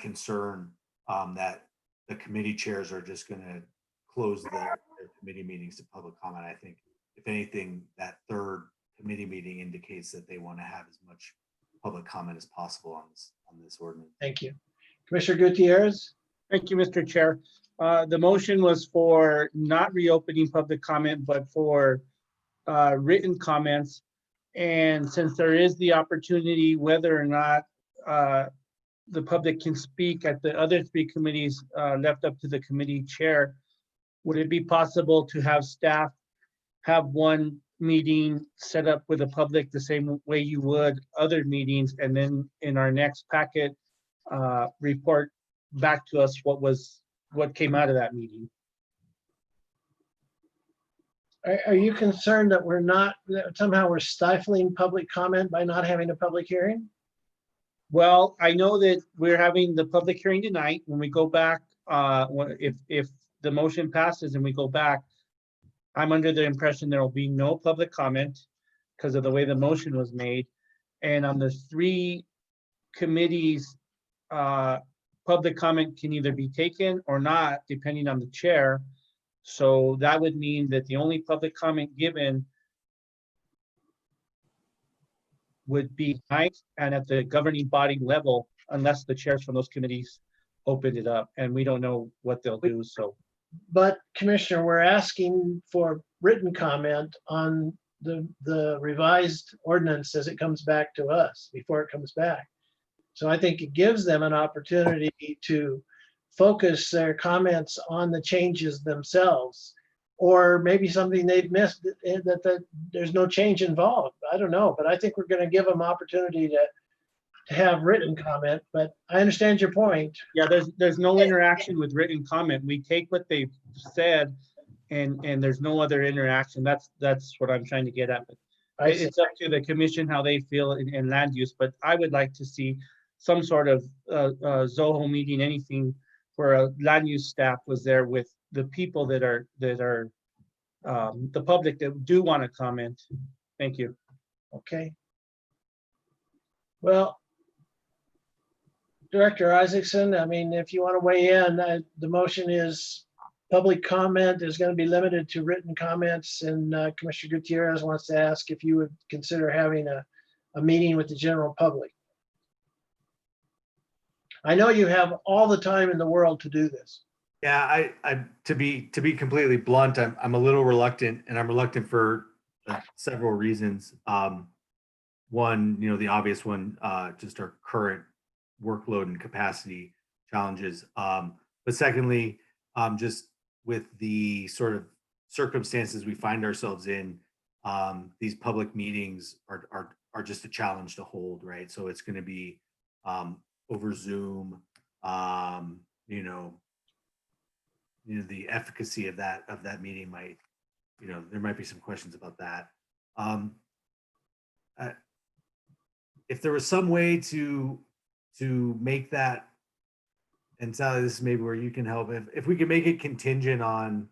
concern that the committee chairs are just going to close their committee meetings to public comment. I think if anything, that 3rd committee meeting indicates that they want to have as much public comment as possible on this ordinance. Thank you. Commissioner Gutierrez. Thank you, Mr. Chair. The motion was for not reopening public comment, but for written comments. And since there is the opportunity, whether or not the public can speak at the other 3 committees left up to the committee chair, would it be possible to have staff have one meeting set up with the public the same way you would other meetings, and then in our next packet report back to us what came out of that meeting? Are you concerned that that somehow we're stifling public comment by not having a public hearing? Well, I know that we're having the public hearing tonight. When we go back, if the motion passes and we go back, I'm under the impression there will be no public comment because of the way the motion was made. And on the 3 committees, public comment can either be taken or not, depending on the chair. So that would mean that the only public comment given would be tonight and at the governing body level, unless the chairs from those committees opened it up, and we don't know what they'll do, so. But Commissioner, we're asking for written comment on the revised ordinance as it comes back to us, before it comes back. So I think it gives them an opportunity to focus their comments on the changes themselves, or maybe something they've missed that there's no change involved. I don't know, but I think we're going to give them opportunity to have written comment, but I understand your point. Yeah, there's no interaction with written comment. We take what they've said and there's no other interaction. That's what I'm trying to get at. It's up to the commission how they feel in land use, but I would like to see some sort of Zoho meeting, anything where a land use staff was there with the people that are the public that do want to comment. Thank you. Okay. Well, Director Isaacson, I mean, if you want to weigh in, the motion is public comment is going to be limited to written comments, and Commissioner Gutierrez wants to ask if you would consider having a meeting with the general public. I know you have all the time in the world to do this. Yeah, I to be completely blunt, I'm a little reluctant, and I'm reluctant for several reasons. One, the obvious one, just our current workload and capacity challenges. But secondly, just with the sort of circumstances we find ourselves in, these public meetings are just a challenge to hold, right? So it's going to be over Zoom. The efficacy of that meeting might, there might be some questions about that. If there was some way to make that, and Sally, this is maybe where you can help, if we could make it contingent on,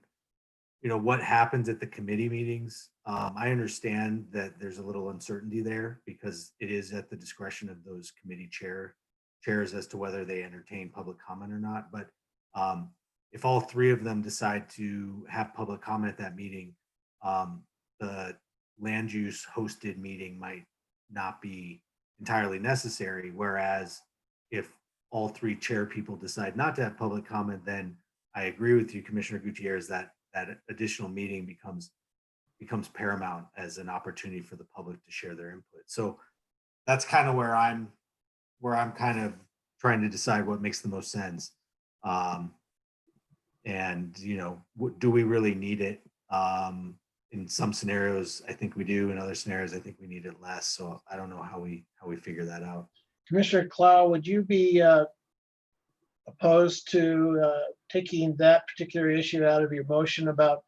what happens at the committee meetings. I understand that there's a little uncertainty there because it is at the discretion of those committee chairs as to whether they entertain public comment or not. But if all 3 of them decide to have public comment at that meeting, the land use hosted meeting might not be entirely necessary. Whereas if all 3 chair people decide not to have public comment, then I agree with you, Commissioner Gutierrez, that additional meeting becomes paramount as an opportunity for the public to share their input. So that's kind of where I'm kind of trying to decide what makes the most sense. And do we really need it? In some scenarios, I think we do. In other scenarios, I think we need it less. So I don't know how we figure that out. Commissioner Clow, would you be opposed to taking that particular issue out of your motion about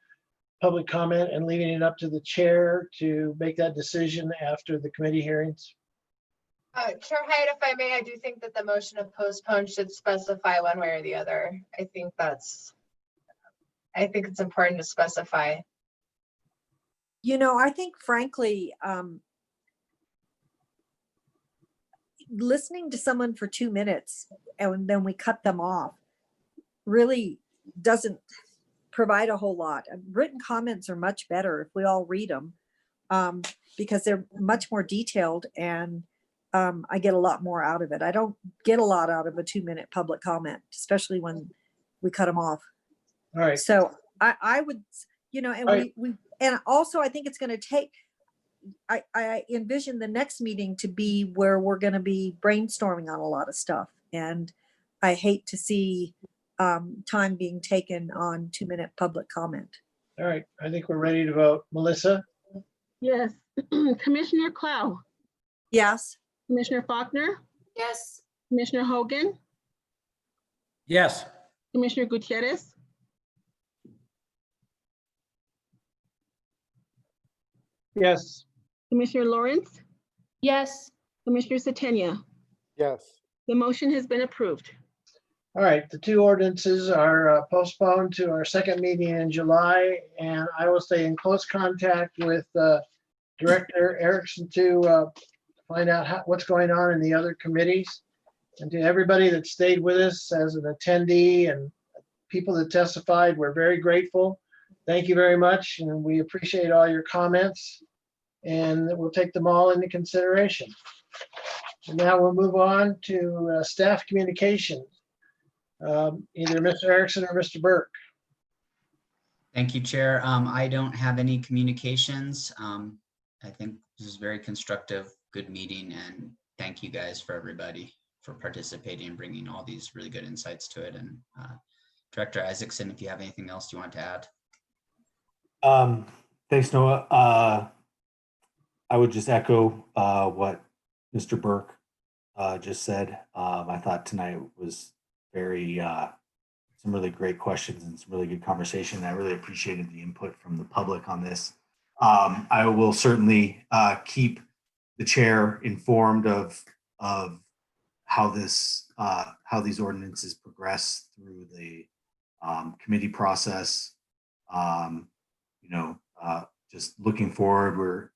public comment and leaving it up to the chair to make that decision after the committee hearings? Chair Hyatt, if I may, I do think that the motion of postpone should specify one way or the other. I think it's important to specify. I think frankly, listening to someone for 2 minutes and then we cut them off really doesn't provide a whole lot. Written comments are much better if we all read them, because they're much more detailed, and I get a lot more out of it. I don't get a lot out of a 2-minute public comment, especially when we cut them off. All right. So I would, and and also I think it's going to take, I envision the next meeting to be where we're going to be brainstorming on a lot of stuff. And I hate to see time being taken on 2-minute public comment. All right, I think we're ready to vote. Melissa? Yes. Commissioner Clow? Yes. Commissioner Faulkner? Yes. Commissioner Hogan? Yes. Commissioner Gutierrez? Yes. Commissioner Lawrence, Yes. Commissioner Satenia. Yes. The motion has been approved. All right, the two ordinances are postponed to our second meeting in July, and I will stay in close contact with Director Erickson to find out what's going on in the other committees. And to everybody that stayed with us as an attendee and people that testified, we're very grateful. Thank you very much, and we appreciate all your comments, and we'll take them all into consideration. And now we'll move on to staff communications. Either Mr. Erickson or Mr. Burke. Thank you, Chair. I don't have any communications. I think this is very constructive, good meeting, and thank you guys for everybody for participating and bringing all these really good insights to it. And Director Isaacson, if you have anything else you want to add. Thanks, Noah. I would just echo what Mr. Burke just said. I thought tonight was some really great questions and some really good conversation. I really appreciated the input from the public on this. I will certainly keep the chair informed of how these ordinances progress through the committee process. Just looking forward,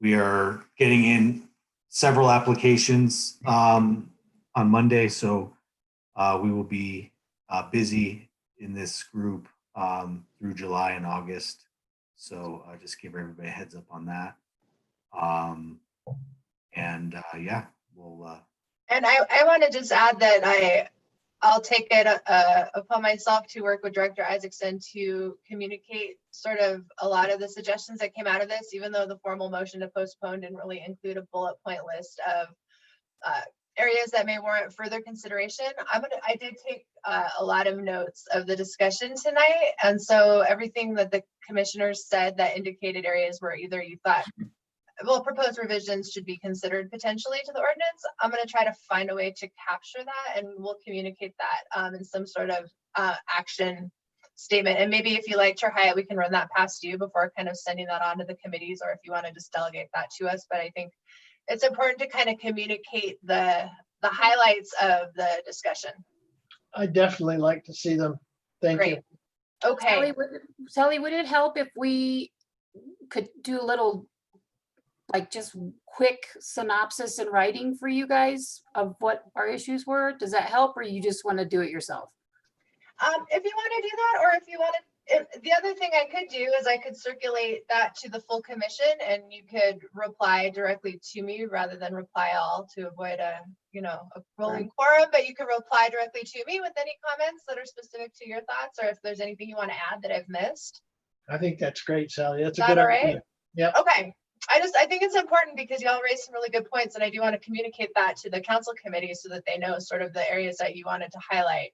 we are getting in several applications on Monday, so we will be busy in this group through July and August. So just give everybody a heads up on that. Yeah, we'll. And I want to just add that I'll take it upon myself to work with Director Isaacson to communicate sort of a lot of the suggestions that came out of this, even though the formal motion to postpone didn't really include a bullet point list of areas that may warrant further consideration. I did take a lot of notes of the discussion tonight. And so everything that the commissioners said that indicated areas where either you thought, well, proposed revisions should be considered potentially to the ordinance. I'm going to try to find a way to capture that, and we'll communicate that in some sort of action statement. And maybe if you like, Chair Hyatt, we can run that past you before kind of sending that on to the committees, or if you want to just delegate that to us. But I think it's important to kind of communicate the highlights of the discussion. I definitely like to see them. Thank you. Okay. Sally, would it help if we could do a little, like, just quick synopsis in writing for you guys of what our issues were? Does that help, or you just want to do it yourself? If you want to do that, or if you want to, the other thing I could do is I could circulate that to the full commission, and you could reply directly to me rather than reply all to avoid a rolling quorum. But you could reply directly to me with any comments that are specific to your thoughts, or if there's anything you want to add that I've missed. I think that's great, Sally. That's Is a that good all right? idea. Yeah. Okay. I think it's important because y'all raised some really good points, and I do want to communicate that to the council committee so that they know sort of the areas that you wanted to highlight.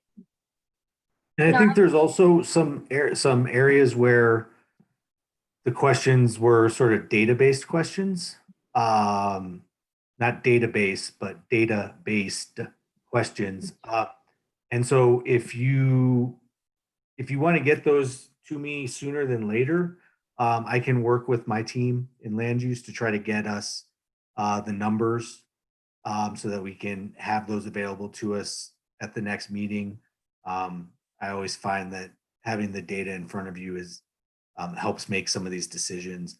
And I think there's also some areas where the questions were sort of data-based questions, not database, but data-based questions. And so if you want to get those to me sooner than later, I can work with my team in land use to try to get us the numbers so that we can have those available to us at the next meeting. I always find that having the data in front of you helps make some of these decisions.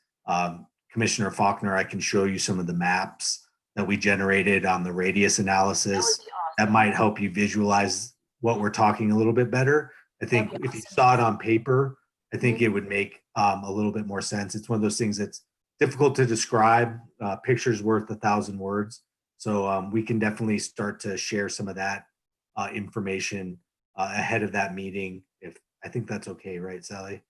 Commissioner Faulkner, I can show you some of the maps that we generated on the radius analysis. That might help you visualize what we're talking a little bit better. I think if you saw it on paper, I think it would make a little bit more sense. It's one of those things that's difficult to describe. Pictures worth 1,000 words. So we can definitely start to share some of that information ahead of that meeting. If I think that's okay, right, Sally?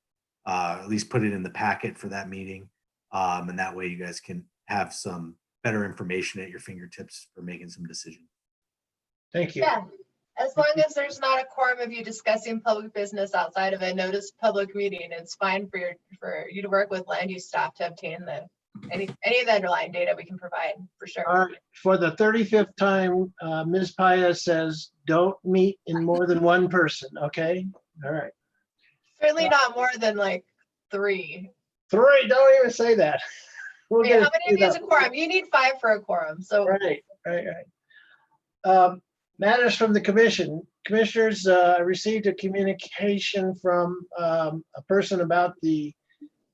At least put it in the packet for that meeting. And that way you guys can have some better information at your fingertips for making some decisions. Thank you. Yeah, as long as there's not a quorum of you discussing public business outside of a noticed public meeting, it's fine for you to work with land use staff to obtain any of the underlying data we can provide, for sure. All right. For the 35th time, Ms. Paya says, don't meet in more than one person, okay? All right. Certainly not more than like 3. 3, don't even say that. We'll Wait, get how it many of queued you is up. a quorum? You need 5 for a quorum, so. Right. Matters from the commission. Commissioners, I received a communication from a person about the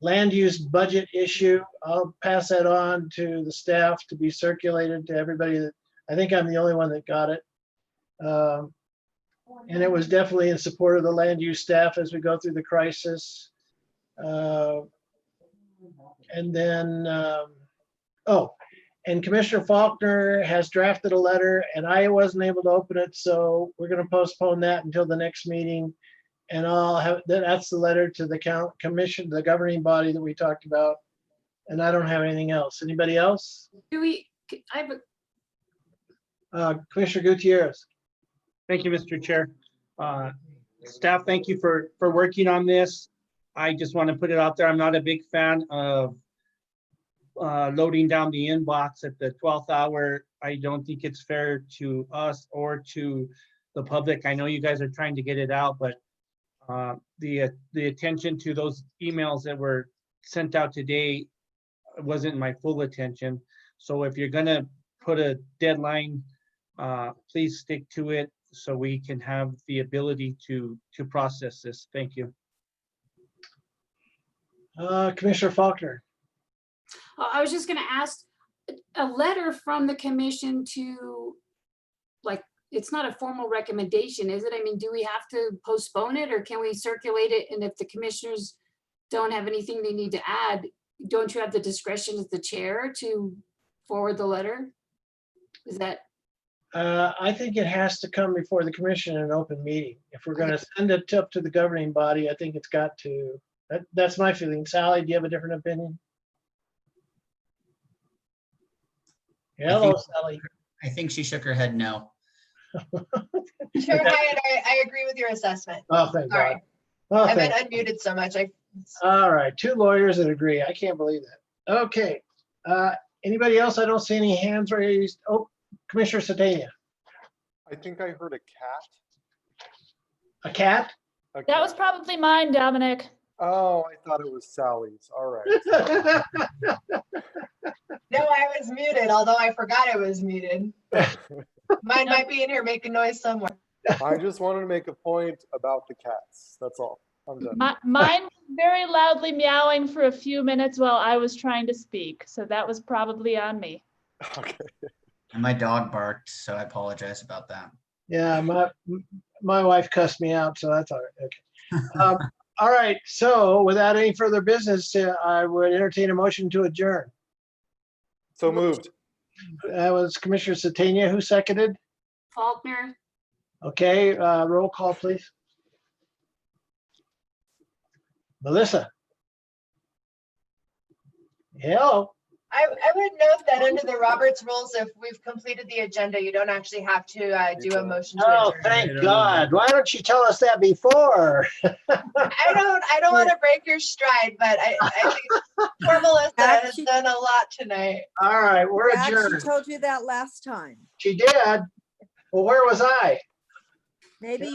land use budget issue. I'll pass that on to the staff to be circulated to everybody. That I think I'm the only one that got it. And it was definitely in support of the land use staff as we go through the crisis. And then, and Commissioner Faulkner has drafted a letter and I wasn't able to open it, so we're gonna postpone that until the next meeting. And I'll have, that's the letter to the commission, the governing body that we talked about. And I don't have anything else. Anybody else? Commissioner Gutierrez. Thank you, Mr. Chair. Staff, thank you for working on this. I just want to put it out there. I'm not a big fan of loading down the inbox at the 12th hour. I don't think it's fair to us or to the public. I know you guys are trying to get it out, but the attention to those emails that were sent out today wasn't my full attention. So if you're gonna put a deadline, please stick to it so we can have the ability to process this. Thank you. Commissioner Faulkner. I was just gonna ask, a letter from the commission to, like, it's not a formal recommendation, is it? I mean, do we have to postpone it or can we circulate it? And if the commissioners don't have anything they need to add, don't you have the discretion as the chair to forward the letter? Is that? I think it has to come before the commission in an open meeting. If we're gonna send it up to the governing body, I think it's got to, that's my feeling. Sally, do you have a different opinion? Hello, Sally. I think she shook her head no. Chair Hyatt, I agree with your assessment. Oh, thank God. Sorry. Oh, I've been thank unmuted so much. All right, 2 lawyers that agree. I can't believe that. Okay. Anybody else? I don't see any hands raised. Oh, Commissioner Sedania. I think I heard a cat. A cat? That was probably mine, Dominic. Oh, I thought it was Sally's. All right. No, I was muted, although I forgot I was muted. Mine might be in here making noise somewhere. I just wanted to make a point about the cats. That's all. I'm done. Mine was very loudly meowing for a few minutes while I was trying to speak, so that was probably on me. Okay. And my dog barked, so I apologize about that. Yeah, my wife cussed me out, so that's all right. Okay. All right, so without any further business, I would entertain a motion to adjourn. So moved. That was Commissioner Satania. Who seconded? Faulkner. Okay, roll call, please. Melissa. Hello. I would note that under the Roberts rules, if we've completed the agenda, you don't actually have to do a motion to Oh, adjourn. thank God. Why don't you tell us that before? I don't want to break your stride, but I think poor Melissa has done a lot tonight. All right, we're She adjourned. told you that last time. She did. Well, where was I? Maybe